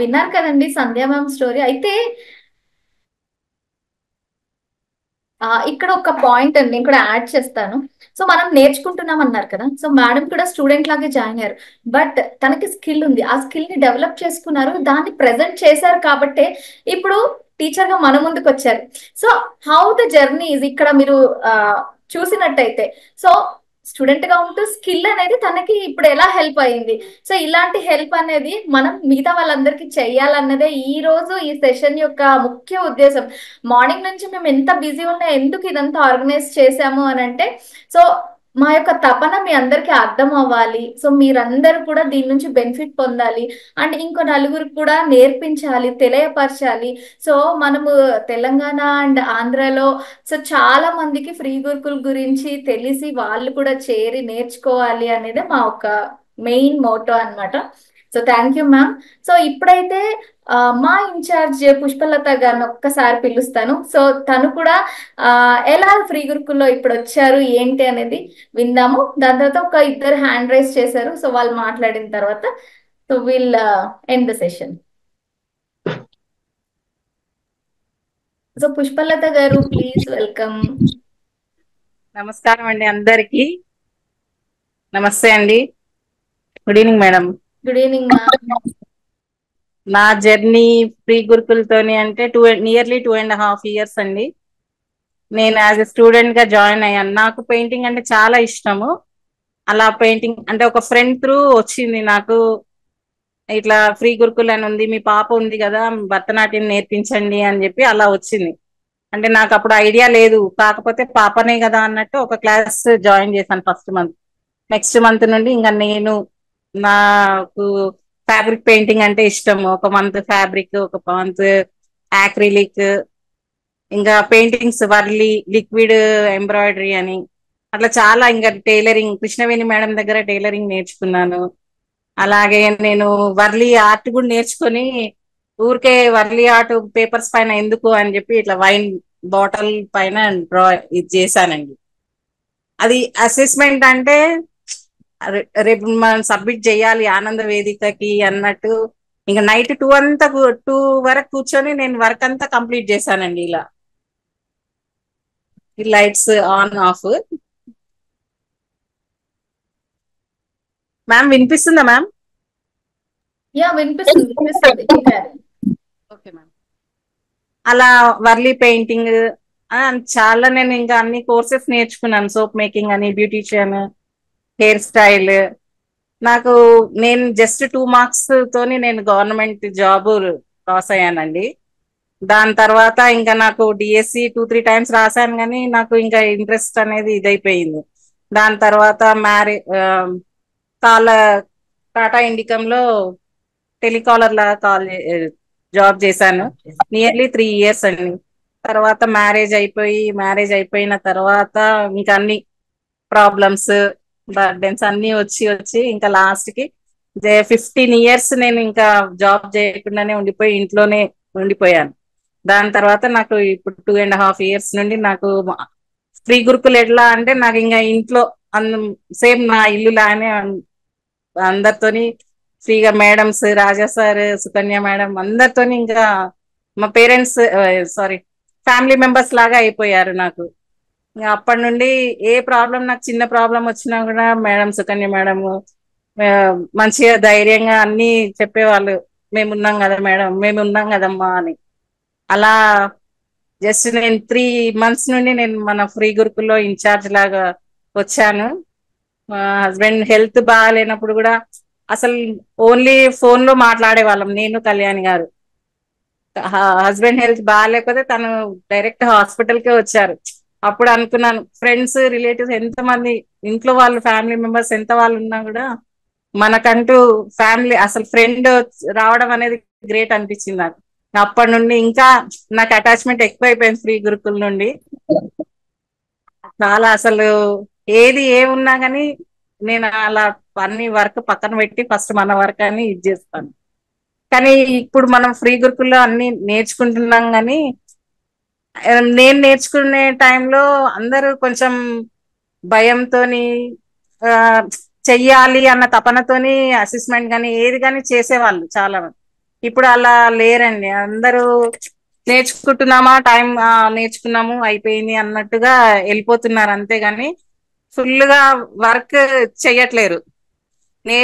విన్నారు కదండి సంధ్యా మ్యామ్ స్టోరీ. అయితే ఇక్కడ ఒక పాయింట్ అండి నేను కూడా యాడ్ చేస్తాను. సో మనం నేర్చుకుంటున్నాం అన్నారు కదా, సో మేడం కూడా స్టూడెంట్ లాగే జాయిన్ అయ్యారు. బట్ తనకి స్కిల్ ఉంది, ఆ స్కిల్ ని డెవలప్ చేసుకున్నారు, దాన్ని ప్రెజెంట్ చేశారు కాబట్టి ఇప్పుడు టీచర్ గా మన ముందుకు వచ్చారు. So how the journey is ఇక్కడ మీరు చూసినట్టయితే, సో స్టూడెంట్ గా ఉంటూ స్కిల్ అనేది తనకి ఇప్పుడు ఎలా హెల్ప్ అయింది. సో ఇలాంటి హెల్ప్ అనేది మనం మిగతా వాళ్ళందరికీ చెయ్యాలన్నదే ఈ రోజు ఈ సెషన్ యొక్క ముఖ్య ఉద్దేశం. మార్నింగ్ నుంచి మేము ఎంత బిజీ ఉన్నా ఎందుకు ఇదంతా ఆర్గనైజ్ చేసాము అని అంటే, సో మా యొక్క తపన మీ అందరికీ అర్థం అవ్వాలి. సో మీరందరూ కూడా దీని నుంచి బెనిఫిట్ పొందాలి అండ్ ఇంకో నలుగురికి కూడా నేర్పించాలి, తెలియపరచాలి. సో మనము తెలంగాణ అండ్ ఆంధ్రాలో సో చాలా మందికి ఫ్రీ గురుకుల్ గురించి తెలిసి వాళ్ళు కూడా చేరి నేర్చుకోవాలి అనేది మా ఒక మెయిన్ మోటో అన్నమాట. So thank you ma'am. So ఇప్పుడైతే మా ఇన్ఛార్జ్ పుష్పలత గారిని ఒక్కసారి పిలుస్తాను. సో తను కూడా ఎలా ఫ్రీ గురుకుల్లో ఇప్పుడు వచ్చారు ఏంటి అనేది విందాము. దాని తర్వాత ఒక ఇద్దరు హ్యాండ్ రైజ్ చేశారు, సో వాళ్ళు మాట్లాడిన తర్వాత so will end the session. So Pushpalatha గారు ప్లీజ్ వెల్కమ్. నమస్కారం అండి అందరికి. నమస్తే అండి. Good evening madam. Good evening ma'am. నా జర్నీ ప్రీ గురుకులతోని అంటే నియర్లీ 2.5 years అండి. నేను యాజ్ ఎ స్టూడెంట్ గా జాయిన్ అయ్యాను. నాకు పెయింటింగ్ అంటే చాలా ఇష్టము. అలా పెయింటింగ్ అంటే ఒక ఫ్రెండ్ త్రూ వచ్చింది నాకు, ఇట్లా ఫ్రీ గురుకుల్ అని ఉంది, మీ పాప ఉంది కదా భరతనాట్యం నేర్పించండి అని చెప్పి అలా వచ్చింది. అంటే నాకు అప్పుడు ఐడియా లేదు, కాకపోతే పాపనే కదా అన్నట్టు ఒక క్లాస్ జాయిన్ చేశాను ఫస్ట్ మంత్. నెక్స్ట్ మంత్ నుండి ఇంకా నాకు ఫ్యాబ్రిక్ పెయింటింగ్ అంటే ఇష్టం. ఒక మంత్ ఫ్యాబ్రిక్, ఒక మంత్ యాక్రిలిక్, ఇంకా పెయింటింగ్స్ వర్లీ, లిక్విడ్ ఎంబ్రాయిడరీ అని అట్లా చాలా. ఇంకా టైలరింగ్ కృష్ణవేణి మేడం దగ్గర టైలరింగ్ నేర్చుకున్నాను. అలాగే నేను వర్లీ ఆర్ట్ కూడా నేర్చుకొని ఊరికే వర్లీ ఆర్ట్ పేపర్స్ పైన ఎందుకు అని చెప్పి ఇట్లా వైన్ బాటిల్ పైన ఇది చేశానండి. అది అసెస్మెంట్ అంటే రేపు మనం సబ్మిట్ చేయాలి ఆనంద వేదికకి అన్నట్టు. ఇంకా నైట్ 2 వరకు కూర్చొని నేను వర్క్ అంతా కంప్లీట్ చేశానండి. ఇలా లైట్స్ ఆన్ ఆఫ్. మ్యామ్ వినిపిస్తుందా మ్యామ్? యా వినిపిస్తుంది. Okay ma'am. అలా వర్లీ పెయింటింగ్ చాలా నేను ఇంకా అన్ని కోర్సెస్ నేర్చుకున్నాను. సోప్ మేకింగ్ అని, బ్యూటీషియన్, హెయిర్ స్టైల్. నేను జస్ట్ 2 marks తోని నేను గవర్నమెంట్ జాబ్ పాస్ అయ్యానండి. దాని తర్వాత ఇంకా నాకు డిఎస్సి 2-3 times రాశాను, కానీ నాకు ఇంకా ఇంట్రెస్ట్ అనేది ఇదైపోయింది. దాని తర్వాత టాటా ఇండికంలో టెలికాలర్ లాగా జాబ్ చేశాను నియర్లీ 3 years అండి. తర్వాత మ్యారేజ్ అయిపోయిన తర్వాత ఇంకా అన్ని ప్రాబ్లమ్స్, బర్డెన్స్ అన్ని వచ్చి ఇంకా లాస్ట్ కి 15 years నేను ఇంకా జాబ్ చేయకుండానే ఇంట్లోనే ఉండిపోయాను. దాని తర్వాత నాకు ఇప్పుడు 2.5 years నుండి నాకు ఫ్రీ గురుకుల్ ఎట్లా అంటే నాకు ఇంకా ఇంట్లో సేమ్ నా ఇల్లు లానే అందరితోని ఫ్రీగా మేడమ్స్, రాజా సార్, సుకన్య మేడం అందరితోని ఇంకా మా పేరెంట్స్ ఫ్యామిలీ మెంబర్స్ లాగా అయిపోయారు నాకు. ఇంకా అప్పటి నుండి ఏ ప్రాబ్లం, నాకు చిన్న ప్రాబ్లం వచ్చినా కూడా మేడం సుకన్య మేడం మంచిగా ధైర్యంగా అన్ని చెప్పేవాళ్ళు. మేము ఉన్నాం కదా మేడం, మేము ఉన్నాం కదమ్మా అని. అలా జస్ట్ నేను 3 months నుండి నేను మన ఫ్రీ గురుకుల్లో ఇన్ఛార్జ్ లాగా వచ్చాను. మా హస్బెండ్ హెల్త్ బాగాలేనప్పుడు కూడా అసలు ఓన్లీ ఫోన్ లో మాట్లాడే వాళ్ళం, నేను కళ్యాణి గారు. హస్బెండ్ హెల్త్ బాగాలేకపోతే తను డైరెక్ట్ హాస్పిటల్ కే వచ్చారు. అప్పుడు అనుకున్నాను, ఫ్రెండ్స్ రిలేటివ్స్ ఎంత మంది ఇంట్లో వాళ్ళు ఫ్యామిలీ మెంబర్స్ ఎంత వాళ్ళు ఉన్నా కూడా మనకంటూ ఫ్యామిలీ అసలు ఫ్రెండ్ రావడం అనేది గ్రేట్ అనిపించింది నాకు. అప్పటి నుండి ఇంకా నాకు అటాచ్మెంట్ ఎక్కువైపోయింది ఫ్రీ గురుకుల్ నుండి. చాలా అసలు ఏది ఏమున్నా కానీ నేను అలా అన్ని వర్క్ పక్కన పెట్టి ఫస్ట్ మన వర్క్ అని ఇది చేస్తాను. కానీ ఇప్పుడు మనం ఫ్రీ గురుకుల్లో అన్ని నేర్చుకుంటున్నాం, కానీ నేను నేర్చుకునే టైంలో అందరూ కొంచెం భయంతోని ఆ, చెయ్యాలి అన్న తపనతోని అసెస్మెంట్ కానీ ఏది కానీ చేసేవాళ్ళు చాలా మంది. ఇప్పుడు అలా లేరండి, అందరూ నేర్చుకుంటున్నామా టైం నేర్చుకున్నాము అయిపోయింది అన్నట్టుగా వెళ్ళిపోతున్నారు, అంతేగాని ఫుల్ గా వర్క్ చెయ్యట్లేరు. నే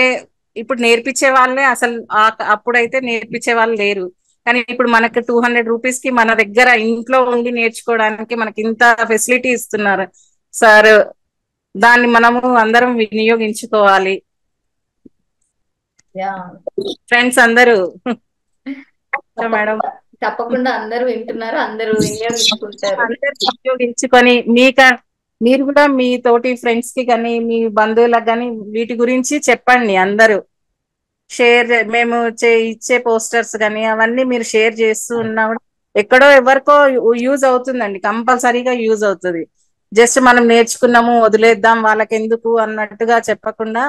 ఇప్పుడు నేర్పించే వాళ్ళే అసలు అప్పుడైతే నేర్పించే వాళ్ళు లేరు. కానీ ఇప్పుడు మనకి 200 రూపీస్ కి మన దగ్గర ఇంట్లో ఉండి నేర్చుకోవడానికి మనకి ఇంత ఫెసిలిటీ ఇస్తున్నారు సార్. దాన్ని మనము అందరం వినియోగించుకోవాలి. యా ఫ్రెండ్స్ అందరూ మేడం తప్పకుండా అందరూ వింటున్నారు, అందరూ వినియోగించుకుంటారు. అందరూ వినియోగించుకొని మీరు కూడా మీ తోటి ఫ్రెండ్స్ కి కానీ మీ బంధువులకు కానీ వీటి గురించి చెప్పండి. అందరూ మేము ఇచ్చే పోస్టర్స్ కానీ అవన్నీ మీరు షేర్ చేస్తూ ఉన్నా కూడా ఎక్కడో ఎవరికో యూజ్ అవుతుందండి, కంపల్సరీగా యూజ్ అవుతుంది. జస్ట్ మనం నేర్చుకున్నాము వదిలేద్దాం వాళ్ళకి ఎందుకు అన్నట్టుగా చెప్పకుండా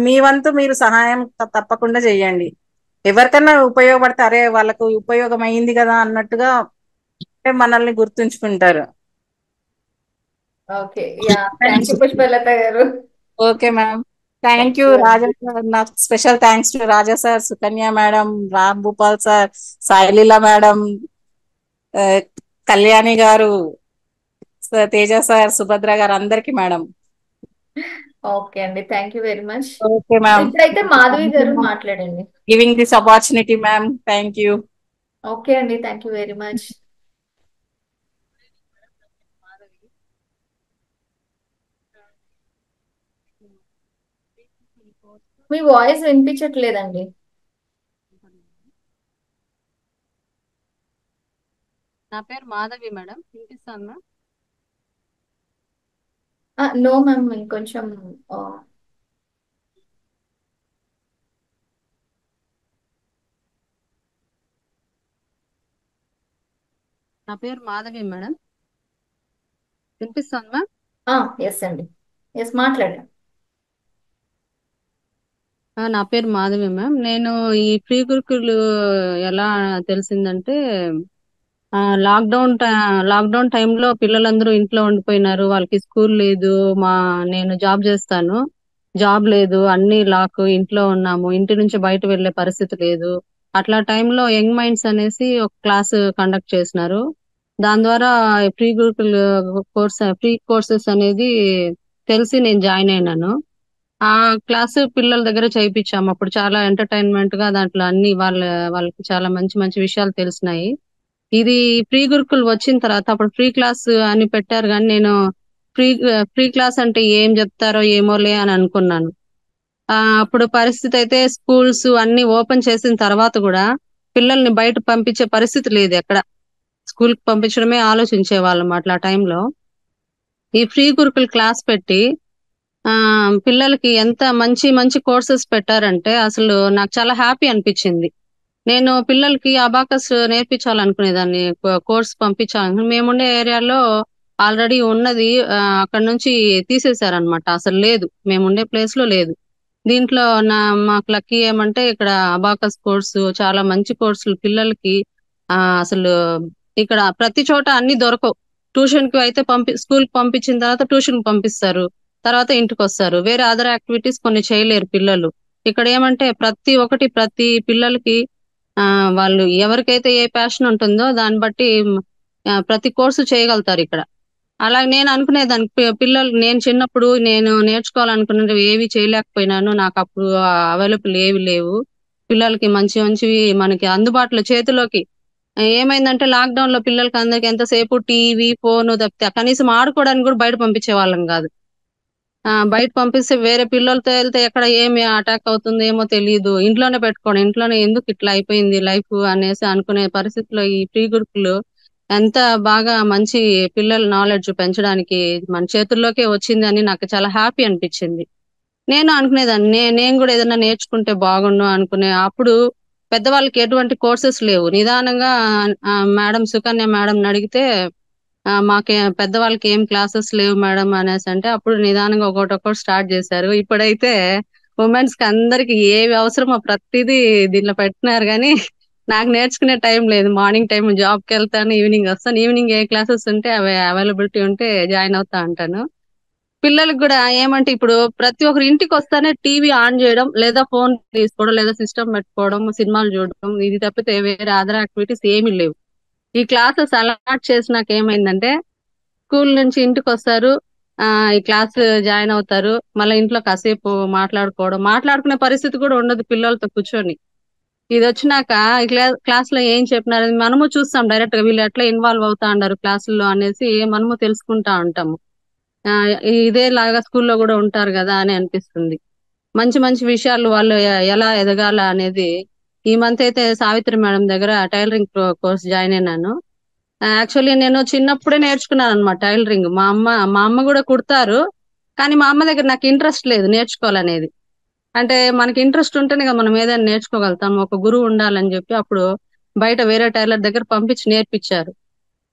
మీ వంతు మీరు సహాయం తప్పకుండా చెయ్యండి. ఎవరికన్నా ఉపయోగపడితే అరే వాళ్ళకు ఉపయోగం అయింది కదా అన్నట్టుగా మనల్ని గుర్తుంచుకుంటారు. Okay, yeah thank you Pushpalatha గారు. Okay ma'am, thank you Raja sir. నాకు special thanks to Raja sir, Sukanya madam, Ram Bhupal sir, Saileela madam, Kalyani గారు, తేజ సార్, సుభద్ర గారు, అందరికి మేడం. ఓకే అండి, thank you very much. Okay ma'am, ఇప్పుడైతే మాధవి గారు మాట్లాడండి. Giving this opportunity ma'am, thank you. Okay అండి, థ్యాంక్ యూ వెరీ మచ్. మీ వాయిస్ వినిపించట్లేదండి. నా పేరు మాధవి మేడం, వినిపిస్తాను మ్యామ్. నో మ్యామ్, ఇంకొంచెం నా పేరు మాధవి మేడం, వినిపిస్తాను మ్యామ్. ఎస్ అండి, ఎస్ మాట్లాడండి. నా పేరు మాధవి మ్యామ్. నేను ఈ ప్రీ గురుకులు ఎలా తెలిసిందంటే లాక్డౌన్ టైంలో పిల్లలందరూ ఇంట్లో ఉండిపోయినారు, వాళ్ళకి స్కూల్ లేదు. నేను జాబ్ చేస్తాను, జాబ్ లేదు, అన్ని లాక్, ఇంట్లో ఉన్నాము, ఇంటి నుంచి బయట వెళ్లే పరిస్థితి లేదు. అట్లా టైంలో యంగ్ మైండ్స్ అనేసి ఒక క్లాస్ కండక్ట్ చేసినారు. దాని ద్వారా ప్రీ గురుకుల్ ఫ్రీ కోర్సెస్ అనేది తెలిసి నేను జాయిన్ అయినాను. ఆ క్లాస్ పిల్లల దగ్గర చేయించాము. అప్పుడు చాలా ఎంటర్టైన్మెంట్ గా దాంట్లో అన్ని వాళ్ళకి చాలా మంచి మంచి విషయాలు తెలిసినాయి. ఇది ప్రీ గురుకుల్ వచ్చిన తర్వాత అప్పుడు ఫ్రీ క్లాస్ అని పెట్టారు, కానీ నేను ఫ్రీ ఫ్రీ క్లాస్ అంటే ఏం చెప్తారో ఏమోలే అని అనుకున్నాను. అప్పుడు పరిస్థితి అయితే స్కూల్స్ అన్ని ఓపెన్ చేసిన తర్వాత కూడా పిల్లల్ని బయట పంపించే పరిస్థితి లేదు, ఎక్కడ స్కూల్ కి పంపించడమే ఆలోచించే వాళ్ళం అట్లా టైంలో. ఈ ఫ్రీ గురుకుల్ క్లాస్ పెట్టి పిల్లలకి ఎంత మంచి మంచి కోర్సెస్ పెట్టారంటే అసలు నాకు చాలా హ్యాపీ అనిపించింది. నేను పిల్లలకి అబాకస్ నేర్పించాలనుకునేదాన్ని, కోర్స్ పంపించాలను. మేముండే ఏరియాలో ఆల్రెడీ ఉన్నది, అక్కడ నుంచి తీసేశారనమాట, అసలు లేదు, మేముండే ప్లేస్ లో లేదు. దీంట్లో మాకు లక్కీ ఏమంటే ఇక్కడ అబాకస్ కోర్సు చాలా మంచి కోర్సులు పిల్లలకి. అసలు ఇక్కడ ప్రతి చోట అన్ని దొరకవు. ట్యూషన్ కి అయితే స్కూల్ కి పంపించిన తర్వాత ట్యూషన్ కి పంపిస్తారు, తర్వాత ఇంటికి వస్తారు. వేరే అదర్ యాక్టివిటీస్ కొన్ని చేయలేరు పిల్లలు. ఇక్కడ ఏమంటే ప్రతి పిల్లలకి వాళ్ళు ఎవరికైతే ఏ ప్యాషన్ ఉంటుందో దాన్ని బట్టి ప్రతి కోర్సు చేయగలుగుతారు ఇక్కడ. అలా నేను అనుకునేదాన్ని పిల్లలు నేను చిన్నప్పుడు నేను నేర్చుకోవాలనుకున్నవి ఏవి చేయలేకపోయినాను. నాకు అప్పుడు అవైలబుల్ ఏవి లేవు. పిల్లలకి మంచి మంచివి మనకి అందుబాటులో చేతిలోకి ఏమైందంటే లాక్డౌన్ లో పిల్లలకి అందరికి ఎంతసేపు టీవీ ఫోన్ తప్పితే కనీసం ఆడుకోవడానికి కూడా బయట పంపించే వాళ్ళం కాదు. బయట పంపిస్తే వేరే పిల్లలతో వెళ్తే ఎక్కడ ఏమి అటాక్ అవుతుందో ఏమో తెలియదు. ఇంట్లోనే పెట్టుకోండి, ఇంట్లోనే ఎందుకు ఇట్లా అయిపోయింది లైఫ్ అనేసి అనుకునే పరిస్థితిలో ఈ ప్రీ గురుకులు ఎంత బాగా మంచి పిల్లల నాలెడ్జ్ పెంచడానికి మన చేతుల్లోకే వచ్చింది అని నాకు చాలా హ్యాపీ అనిపించింది. నేను అనుకునేదాన్ని నేను కూడా ఏదైనా నేర్చుకుంటే బాగుండు అనుకునే అప్పుడు పెద్దవాళ్ళకి ఎటువంటి కోర్సెస్ లేవు. నిదానంగా మేడం సుకన్య మేడం అడిగితే మాకే పెద్దవాళ్ళకి ఏం క్లాసెస్ లేవు మేడం అనేసి అంటే అప్పుడు నిదానంగా ఒకటి స్టార్ట్ చేశారు. ఇప్పుడైతే ఉమెన్స్ కి అందరికి ఏవి అవసరమో ప్రతిదీ దీనిలో పెట్టినారు కానీ నాకు నేర్చుకునే టైం లేదు. మార్నింగ్ టైం జాబ్ కి వెళ్తాను, ఈవినింగ్ వస్తాను. ఈవినింగ్ ఏ క్లాసెస్ ఉంటే అవి అవైలబిలిటీ ఉంటే జాయిన్ అవుతా అంటాను. పిల్లలకు కూడా ఏమంటే ఇప్పుడు ప్రతి ఒక్కరు ఇంటికి వస్తానే టీవీ ఆన్ చేయడం లేదా ఫోన్ తీసుకోవడం లేదా సిస్టమ్ పెట్టుకోవడం సినిమాలు చూడడం ఇది తప్పితే వేరే అదర్ యాక్టివిటీస్ ఏమీ లేవు. ఈ క్లాసెస్ అలాట్ చేసినాక ఏమైందంటే స్కూల్ నుంచి ఇంటికి వస్తారు, ఈ క్లాస్ జాయిన్ అవుతారు, మళ్ళీ ఇంట్లో కాసేపు మాట్లాడుకునే పరిస్థితి కూడా ఉండదు పిల్లలతో కూర్చొని. ఇది వచ్చినాక ఈ క్లాస్ లో ఏం చెప్పినారు మనము చూస్తాం డైరెక్ట్ గా వీళ్ళు ఎట్లా ఇన్వాల్వ్ అవుతా ఉన్నారు క్లాసుల్లో అనేసి మనము తెలుసుకుంటా ఉంటాము. ఇదేలాగా స్కూల్లో కూడా ఉంటారు కదా అని అనిపిస్తుంది. మంచి మంచి విషయాలు వాళ్ళు ఎలా ఎదగాల అనేది ఈ మంత్ అయితే సావిత్రి మేడం దగ్గర టైలరింగ్ కోర్స్ జాయిన్ అయినాను. యాక్చువల్లీ నేను చిన్నప్పుడే నేర్చుకున్నాను అనమాట టైలరింగ్. మా అమ్మ కూడా కుడతారు, కానీ మా అమ్మ దగ్గర నాకు ఇంట్రెస్ట్ లేదు నేర్చుకోవాలనేది. అంటే మనకి ఇంట్రెస్ట్ ఉంటేనే కదా మనం ఏదైనా నేర్చుకోగలుగుతాం. ఒక గురువు ఉండాలని చెప్పి అప్పుడు బయట వేరే టైలర్ దగ్గర పంపించి నేర్పించారు.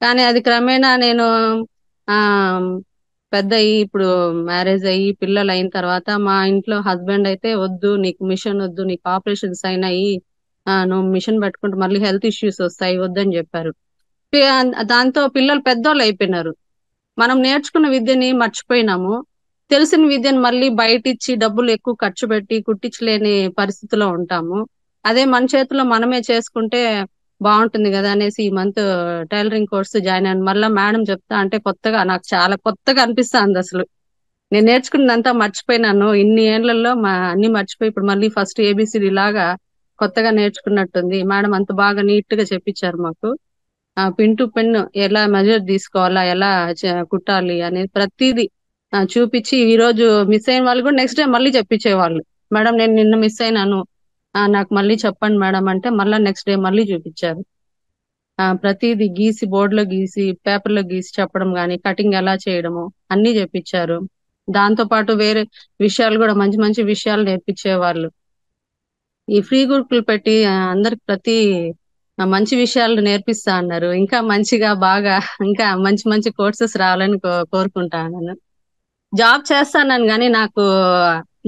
కానీ అది క్రమేణా నేను ఆ పెద్ద ఇప్పుడు మ్యారేజ్ అయ్యి పిల్లలు అయిన తర్వాత మా ఇంట్లో హస్బెండ్ అయితే వద్దు నీకు మిషన్ వద్దు, నీకు ఆపరేషన్స్ అయినాయి, నువ్వు మిషన్ పెట్టుకుంటే మళ్ళీ హెల్త్ ఇష్యూస్ వస్తాయి వద్దని చెప్పారు. దాంతో పిల్లలు పెద్దోళ్ళు అయిపోయినారు. మనం నేర్చుకున్న విద్యని మర్చిపోయినాము. తెలిసిన విద్యను మళ్ళీ బయట ఇచ్చి డబ్బులు ఎక్కువ ఖర్చు పెట్టి కుట్టించలేని పరిస్థితిలో ఉంటాము. అదే మన చేతిలో మనమే చేసుకుంటే బాగుంటుంది కదా అనేసి ఈ మంత్ టైలరింగ్ కోర్సు జాయిన్ అయ్యాను. మళ్ళీ మేడం చెప్తా అంటే కొత్తగా నాకు చాలా కొత్తగా అనిపిస్తుంది. అసలు నేను నేర్చుకున్నదంతా మర్చిపోయినాను. ఇన్ని ఏళ్లలో అన్ని మర్చిపోయి ఇప్పుడు మళ్ళీ ఫస్ట్ ఏబిసిడి లాగా కొత్తగా నేర్చుకున్నట్టుంది. మేడం అంత బాగా నీట్ గా చెప్పించారు మాకు. పిన్ టు పిన్ ఎలా మెజర్ తీసుకోవాలా, ఎలా కుట్టాలి అనేది ప్రతిదీ చూపించి ఈ రోజు మిస్ అయిన వాళ్ళు కూడా నెక్స్ట్ డే మళ్ళీ చెప్పించేవాళ్ళు. మేడం నేను నిన్న మిస్ అయినాను, నాకు మళ్ళీ చెప్పండి మేడం అంటే మళ్ళీ నెక్స్ట్ డే మళ్ళీ చూపించారు. ప్రతిదీ గీసి బోర్డులో గీసి పేపర్లో గీసి చెప్పడం కానీ కటింగ్ ఎలా చేయడము అన్ని చెప్పించారు. దాంతో పాటు వేరే విషయాలు కూడా మంచి మంచి విషయాలు నేర్పించేవాళ్ళు. ఈ ఫ్రీ గురుకులు పెట్టి అందరికి ప్రతి మంచి విషయాలు నేర్పిస్తా అన్నారు. ఇంకా మంచిగా బాగా ఇంకా మంచి మంచి కోర్సెస్ రావాలని కోరుకుంటాను. జాబ్ చేస్తాను కానీ నాకు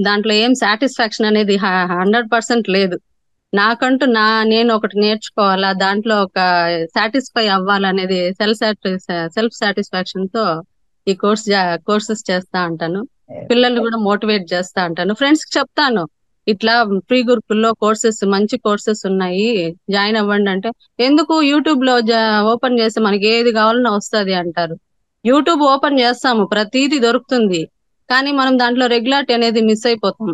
దాంట్లో ఏం సాటిస్ఫాక్షన్ అనేది 100% లేదు. నాకంటూ నేను ఒకటి నేర్చుకోవాలా, దాంట్లో ఒక సాటిస్ఫై అవ్వాలనేది సెల్ఫ్ సాటిస్ఫాక్షన్ తో ఈ కోర్సెస్ చేస్తా అంటాను. పిల్లల్ని కూడా మోటివేట్ చేస్తా అంటాను. ఫ్రెండ్స్ కి చెప్తాను ఇట్లా ప్రీ గురుకుల్లో మంచి కోర్సెస్ ఉన్నాయి, జాయిన్ అవ్వండి అంటే ఎందుకు యూట్యూబ్ లో ఓపెన్ చేస్తే మనకి ఏది కావాలన్నా వస్తుంది అంటారు. యూట్యూబ్ ఓపెన్ చేస్తాము ప్రతిదీ దొరుకుతుంది, కానీ మనం దాంట్లో రెగ్యులారిటీ అనేది మిస్ అయిపోతాం.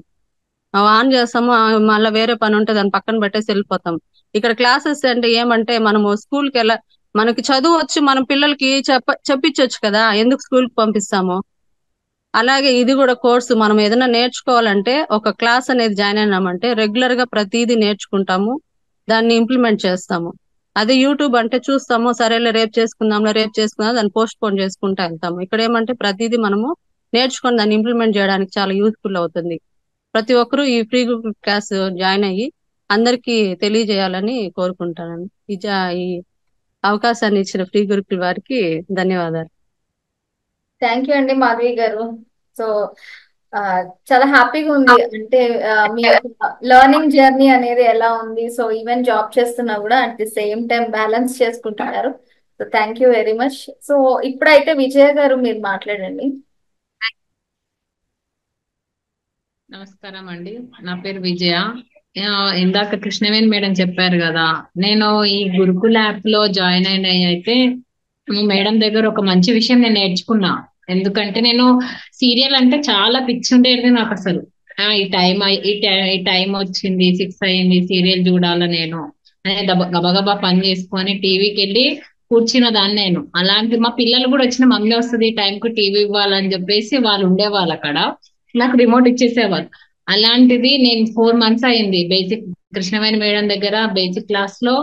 ఆన్ చేస్తాము, మళ్ళీ వేరే పని ఉంటే దాన్ని పక్కన పెట్టేసి వెళ్ళిపోతాం. ఇక్కడ క్లాసెస్ అంటే ఏమంటే మనము స్కూల్కి మనకి చదువు వచ్చి మనం పిల్లలకి చెప్పించవచ్చు కదా, ఎందుకు స్కూల్కి పంపిస్తాము. అలాగే ఇది కూడా కోర్సు మనం ఏదైనా నేర్చుకోవాలంటే ఒక క్లాస్ అనేది జాయిన్ అయినామంటే రెగ్యులర్ గా ప్రతిదీ నేర్చుకుంటాము, దాన్ని ఇంప్లిమెంట్ చేస్తాము. అదే యూట్యూబ్ అంటే చూస్తాము, సరేలే రేపు చేసుకుందాం దాన్ని పోస్ట్ పోన్ చేసుకుంటా వెళ్తాము. ఇక్కడ ఏమంటే ప్రతిదీ మనము నేర్చుకొని దాన్ని ఇంప్లిమెంట్ చేయడానికి చాలా యూస్ఫుల్ అవుతుంది. ప్రతి ఒక్కరూ ఈ ఫ్రీ గురుకుల్ క్లాస్ జాయిన్ అయ్యి అందరికీ తెలియజేయాలని కోరుకుంటాను. ఈ అవకాశాన్ని ఇచ్చిన ఫ్రీ గురుకుల్ వారికి ధన్యవాదాలు. థ్యాంక్ యూ అండి మాధవి గారు. సో చాలా హ్యాపీగా ఉంది. అంటే మీ లెర్నింగ్ జర్నీ అనేది ఎలా ఉంది. సో ఈవెన్ జాబ్ చేస్తున్నా కూడా at the same time balance చేసుకుంటున్నారు. So thank you very much. So ఇప్పుడైతే విజయ గారు మీరు మాట్లాడండి. నమస్కారం అండి, నా పేరు విజయ. ఇందాక కృష్ణవేణి మేడం చెప్పారు కదా, నేను ఈ గురుకుల్ యాప్ లో జాయిన్ అయితే మేడం దగ్గర ఒక మంచి విషయం నేను నేర్చుకున్నా. ఎందుకంటే నేను సీరియల్ అంటే చాలా పిచ్చి ఉండేది నాకు అసలు. ఈ టైం వచ్చింది, 6 అయింది, సీరియల్ చూడాల నేను అనే గబగబా పని చేసుకొని టీవీకి వెళ్ళి కూర్చున్న దాన్ని నేను. అలాంటి మా పిల్లలు కూడా వచ్చిన మమ్మీ వస్తుంది ఈ టైంకు టీవీ ఇవ్వాలని చెప్పేసి వాళ్ళు ఉండేవాళ్ళు అక్కడ, నాకు రిమోట్ ఇచ్చేసేవాళ్ళు. అలాంటిది నేను 4 months అయింది బేసిక్ కృష్ణవేణి మేడం దగ్గర బేసిక్ క్లాస్ లో,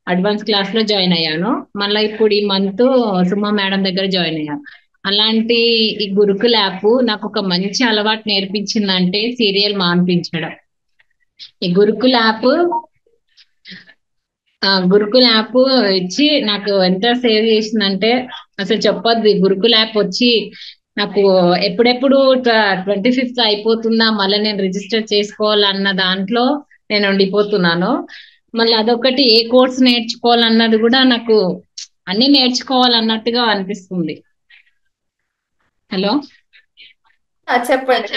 అడ్వాన్స్ క్లాస్ లో జాయిన్ అయ్యాను. మళ్ళీ ఇప్పుడు ఈ మంత్ సుమా మేడం దగ్గర జాయిన్ అయ్యాను. అలాంటి ఈ గురుకుల్ యాప్ నాకు ఒక మంచి అలవాటు నేర్పించిందంటే సీరియల్ మాన్పించడం. ఈ గురుకుల్ యాప్ ఇచ్చి నాకు ఎంత సేవ్ చేసిందంటే అసలు చెప్పొద్దు. ఈ గురుకుల్ యాప్ వచ్చి నాకు ఎప్పుడెప్పుడు 25th అయిపోతుందా, మళ్ళీ నేను రిజిస్టర్ చేసుకోవాలన్న దాంట్లో నేను ఉండిపోతున్నాను. మళ్ళీ అదొకటి ఏ కోర్స్ నేర్చుకోవాలన్నది కూడా నాకు అన్ని నేర్చుకోవాలన్నట్టుగా అనిపిస్తుంది. హలో చెప్పండి.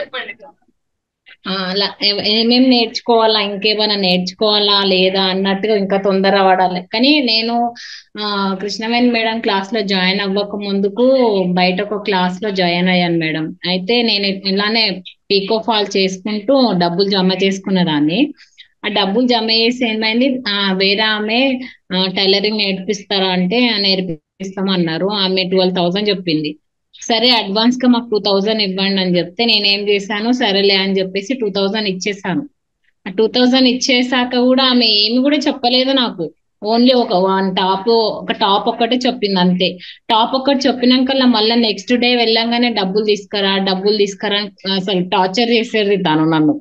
అలా ఏమేమి నేర్చుకోవాలా, ఇంకేమైనా నేర్చుకోవాలా లేదా అన్నట్టుగా ఇంకా తొందర పడాలి. కానీ నేను కృష్ణవేణి మేడం క్లాస్ లో జాయిన్ అవ్వక ముందుకు బయట ఒక క్లాస్ లో జాయిన్ అయ్యాను మేడం. అయితే నేను ఇలానే పీకో ఫాల్ చేసుకుంటూ డబ్బులు జమ చేసుకునేదాన్ని. ఆ డబ్బులు జమ చేసి ఏమైంది, వేరే ఆమె టైలరింగ్ నేర్పిస్తారా అంటే నేర్పిస్తామన్నారు. ఆమె 12,000 చెప్పింది. సరే అడ్వాన్స్ గా మాకు 2,000 ఇవ్వండి అని చెప్తే నేనేం చేశాను, సరేలే అని చెప్పేసి 2,000 ఇచ్చేసాను. ఆ 2,000 ఇచ్చేసాక కూడా ఆమె ఏమి కూడా చెప్పలేదు నాకు. ఓన్లీ ఒక టాప్ ఒక్కటే చెప్పింది అంతే. టాప్ ఒక్కటి చెప్పినాక మళ్ళీ నెక్స్ట్ డే వెళ్ళంగానే డబ్బులు తీసుకురా అని అసలు టార్చర్ చేసేది తను నన్ను.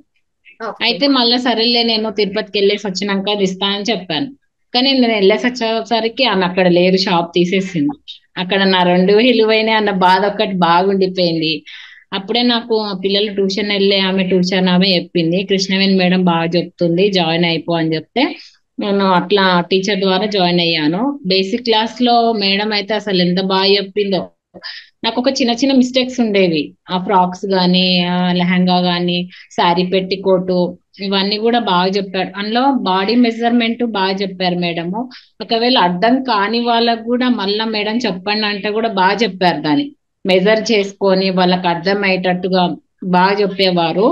అయితే మళ్ళీ సరేలే నేను తిరుపతికి వెళ్ళేసి వచ్చినాక అది ఇస్తా అని చెప్పాను. కానీ నేను వెళ్ళేసి వచ్చేసరికి ఆమె అక్కడ లేదు, షాప్ తీసేసింది. అక్కడ నా 2,000 పోయినాయి అన్న బాధ ఒక్కటి బాగుండిపోయింది. అప్పుడే నాకు పిల్లలు ట్యూషన్ వెళ్ళే ఆమె ట్యూషన్ ఆమె చెప్పింది, కృష్ణవేణి మేడం బాగా చెప్తుంది, జాయిన్ అయిపో అని చెప్తే నేను అట్లా టీచర్ ద్వారా జాయిన్ అయ్యాను. బేసిక్ క్లాస్ లో మేడం అయితే అసలు ఎంత బాగా చెప్పిందో. నాకు ఒక చిన్న చిన్న మిస్టేక్స్ ఉండేవి, ఆ ఫ్రాక్స్ గానీ, లెహంగా గానీ, శారీ పెట్టికోటు, ఇవన్నీ కూడా బాగా చెప్పారు. అందులో బాడీ మెజర్మెంట్ బాగా చెప్పారు మేడము. ఒకవేళ అర్థం కాని వాళ్ళకు కూడా మళ్ళా మేడం చెప్పండి అంటే కూడా బాగా చెప్పారు. దాన్ని మెజర్ చేసుకొని వాళ్ళకి అర్థమయ్యేటట్టుగా బాగా చెప్పేవారు.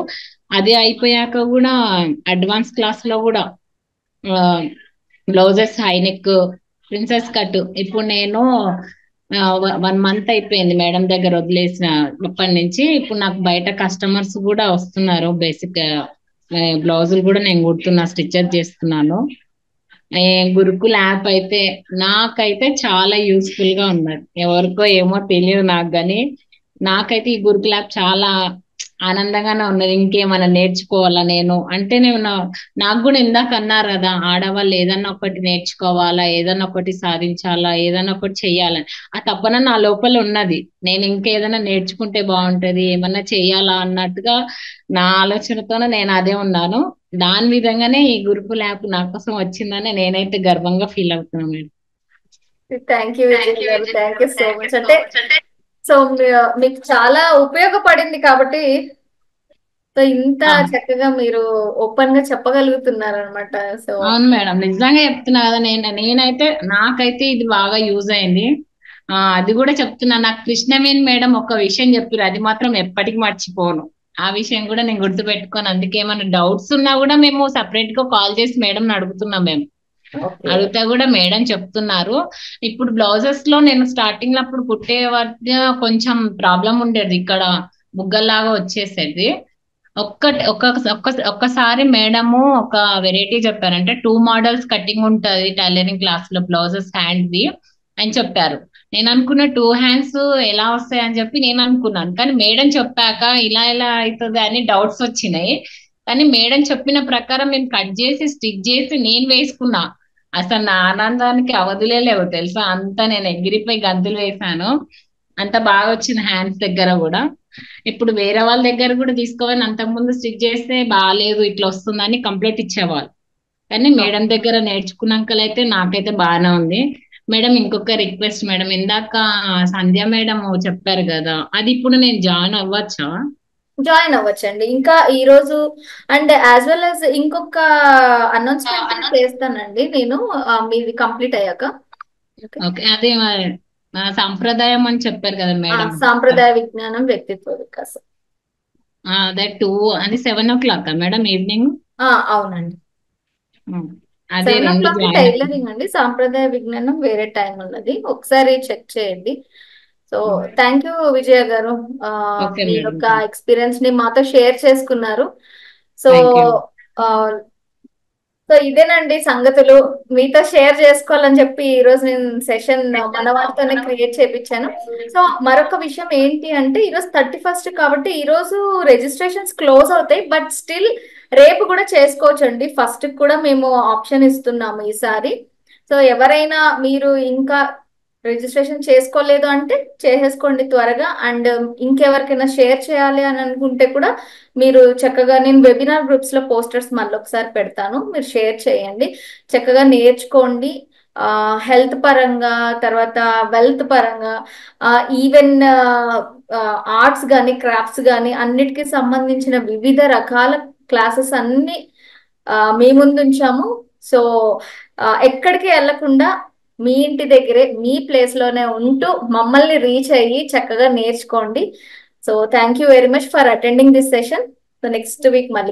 అది అయిపోయాక కూడా అడ్వాన్స్ క్లాస్ లో కూడా బ్లౌజెస్, హైనెక్, ప్రిన్సెస్ కట్. ఇప్పుడు నేను 1 month అయిపోయింది మేడం దగ్గర వదిలేసిన అప్పటి నుంచి. ఇప్పుడు నాకు బయట కస్టమర్స్ కూడా వస్తున్నారు. బేసిక్ బ్లౌజులు కూడా నేను కుడుతున్నా, స్టిచ్చెస్ చేస్తున్నాను. గురుకుల్ యాప్ అయితే నాకైతే చాలా యూస్ఫుల్ గా ఉన్నది. ఎవరికో ఏమో తెలియదు నాకు, కానీ నాకైతే ఈ గురుకుల్ యాప్ చాలా ఆనందంగానే ఉన్నది. ఇంకేమైనా నేర్చుకోవాలా నేను అంటే నాకు కూడా ఇందాక అన్నారు కదా, ఆడవాళ్ళు ఏదన్నా ఒకటి నేర్చుకోవాలా, ఏదన్నా ఒకటి సాధించాలా, ఏదన్నా ఒకటి చెయ్యాలని ఆ తపన నా లోపల ఉన్నది. నేను ఇంకేదైనా నేర్చుకుంటే బాగుంటది, ఏమన్నా చెయ్యాలా అన్నట్టుగా నా ఆలోచనతోనే నేను అదే ఉన్నాను. దాని విధంగానే ఈ గురుకుల్ యాప్ నా కోసం వచ్చిందని నేనైతే గర్వంగా ఫీల్ అవుతున్నాను మేడం. థ్యాంక్ యూ విజయ్ గారు, థ్యాంక్ యూ సో మచ్. అంటే సో మీకు చాలా ఉపయోగపడింది కాబట్టి సో ఇంత చక్కగా మీరు ఓపెన్ గా చెప్పగలుగుతున్నారు అనమాట. సో అవును మేడం, నిజంగా చెప్తున్నా కదా. నేనైతే నాకైతే ఇది బాగా యూజ్ అయింది. అది కూడా చెప్తున్నా, నాకు కృష్ణవేణి మేడం ఒక విషయం చెప్పారు, అది మాత్రం ఎప్పటికీ మర్చిపోను. ఆ విషయం కూడా నేను గుర్తుపెట్టుకోను. అందుకే ఏమైనా డౌట్స్ ఉన్నా కూడా మేము సపరేట్ గా కాల్ చేసి మేడం అడుగుతున్నాం. మేము అడిగితే కూడా మేడం చెప్తున్నారు. ఇప్పుడు బ్లౌజెస్ లో నేను స్టార్టింగ్ లో అప్పుడు కుట్టే వద్ద కొంచెం ప్రాబ్లం ఉండేది, ఇక్కడ బుగ్గల్లాగా వచ్చేసేది. ఒక్కసారి మేడము ఒక వెరైటీ చెప్పారంటే 2 models కటింగ్ ఉంటది టైలరింగ్ క్లాస్ లో బ్లౌజెస్ హ్యాండ్ ది అని చెప్పారు. నేను అనుకున్న 2 hands ఎలా వస్తాయి అని చెప్పి నేను అనుకున్నాను. కానీ మేడం చెప్పాక ఇలా అవుతుంది అని డౌట్స్ వచ్చినాయి. కానీ మేడం చెప్పిన ప్రకారం మేము కట్ చేసి స్టిచ్ చేసి నేను వేసుకున్నా. అసలు నా ఆనందానికి అవధులే లేవు తెలుసా. అంతా నేను ఎగిరిపోయి గంతులు వేసాను. అంత బాగా వచ్చింది హ్యాండ్స్ దగ్గర కూడా. ఇప్పుడు వేరే వాళ్ళ దగ్గర కూడా తీసుకోవాలి, అంతకుముందు స్టిచ్ చేస్తే బాగాలేదు ఇట్లా వస్తుందని కంప్లైంట్ ఇచ్చేవాళ్ళు. కానీ మేడం దగ్గర నేర్చుకున్నాకలైతే నాకైతే బాగానే ఉంది. మేడం ఇంకొక రిక్వెస్ట్ మేడం, ఇందాక సంధ్య మేడం చెప్పారు కదా, అది ఇప్పుడు నేను జాయిన్ అవ్వచ్చా? జాయిన్ అవ్వచ్చండి. ఇంకా ఈ రోజు అండ్ యాజ్ వెల్ యాజ్ ఇంకొక అనౌన్స్మెంట్ చేస్తానండి నేను మీది కంప్లీట్ అయ్యాక. ఓకే, అదే సాంప్రదాయం అని చెప్పారు కదా మేడం. సాంప్రదాయ విజ్ఞానం వ్యక్తిత్వ వికాసం. అదే 2 అది 7 o'clock మేడం ఈవినింగ్. అవునండి, అదే 7 రెండు o'clock జాయిన్ టైలరింగ్ అండి, సాంప్రదాయ విజ్ఞానం వేరే టైం ఉన్నది, ఒకసారి చెక్ చేయండి. సో థ్యాంక్ యూ విజయ గారు, ఓకే మీ మేడం. యొక్క ఎక్స్పీరియన్స్ ని మాతో షేర్ చేసుకున్నారు. So thank you. సో ఇదేనండి సంగతులు, మీతో షేర్ చేసుకోవాలని చెప్పి ఈ రోజు నేను సెషన్ మన వాటితోనే క్రియేట్ చేయించాను. సో మరొక విషయం ఏంటి అంటే, ఈరోజు 31st కాబట్టి ఈ రోజు రిజిస్ట్రేషన్స్ క్లోజ్ అవుతాయి, బట్ స్టిల్ రేపు కూడా చేసుకోవచ్చు అండి. ఫస్ట్ కూడా మేము ఆప్షన్ ఇస్తున్నాము ఈసారి. సో ఎవరైనా మీరు ఇంకా రిజిస్ట్రేషన్ చేసుకోలేదు అంటే చేసేసుకోండి త్వరగా. అండ్ ఇంకెవరికైనా షేర్ చేయాలి అని అనుకుంటే కూడా మీరు చక్కగా, నేను వెబినార్ గ్రూప్స్ లో పోస్టర్స్ మళ్ళీ ఒకసారి పెడతాను, మీరు షేర్ చేయండి, చక్కగా నేర్చుకోండి. హెల్త్ పరంగా, తర్వాత వెల్త్ పరంగా, ఈవెన్ ఆర్ట్స్ కానీ క్రాఫ్ట్స్ కానీ అన్నిటికీ సంబంధించిన వివిధ రకాల క్లాసెస్ అన్ని మీ ముందు ఉంచాము. సో ఎక్కడికి వెళ్లకుండా మీ ఇంటి దగ్గరే మీ ప్లేస్ లోనే ఉంటూ మమ్మల్ని రీచ్ అయ్యి చక్కగా నేర్చుకోండి. So thank you very much for attending this session. So next week మళ్ళీ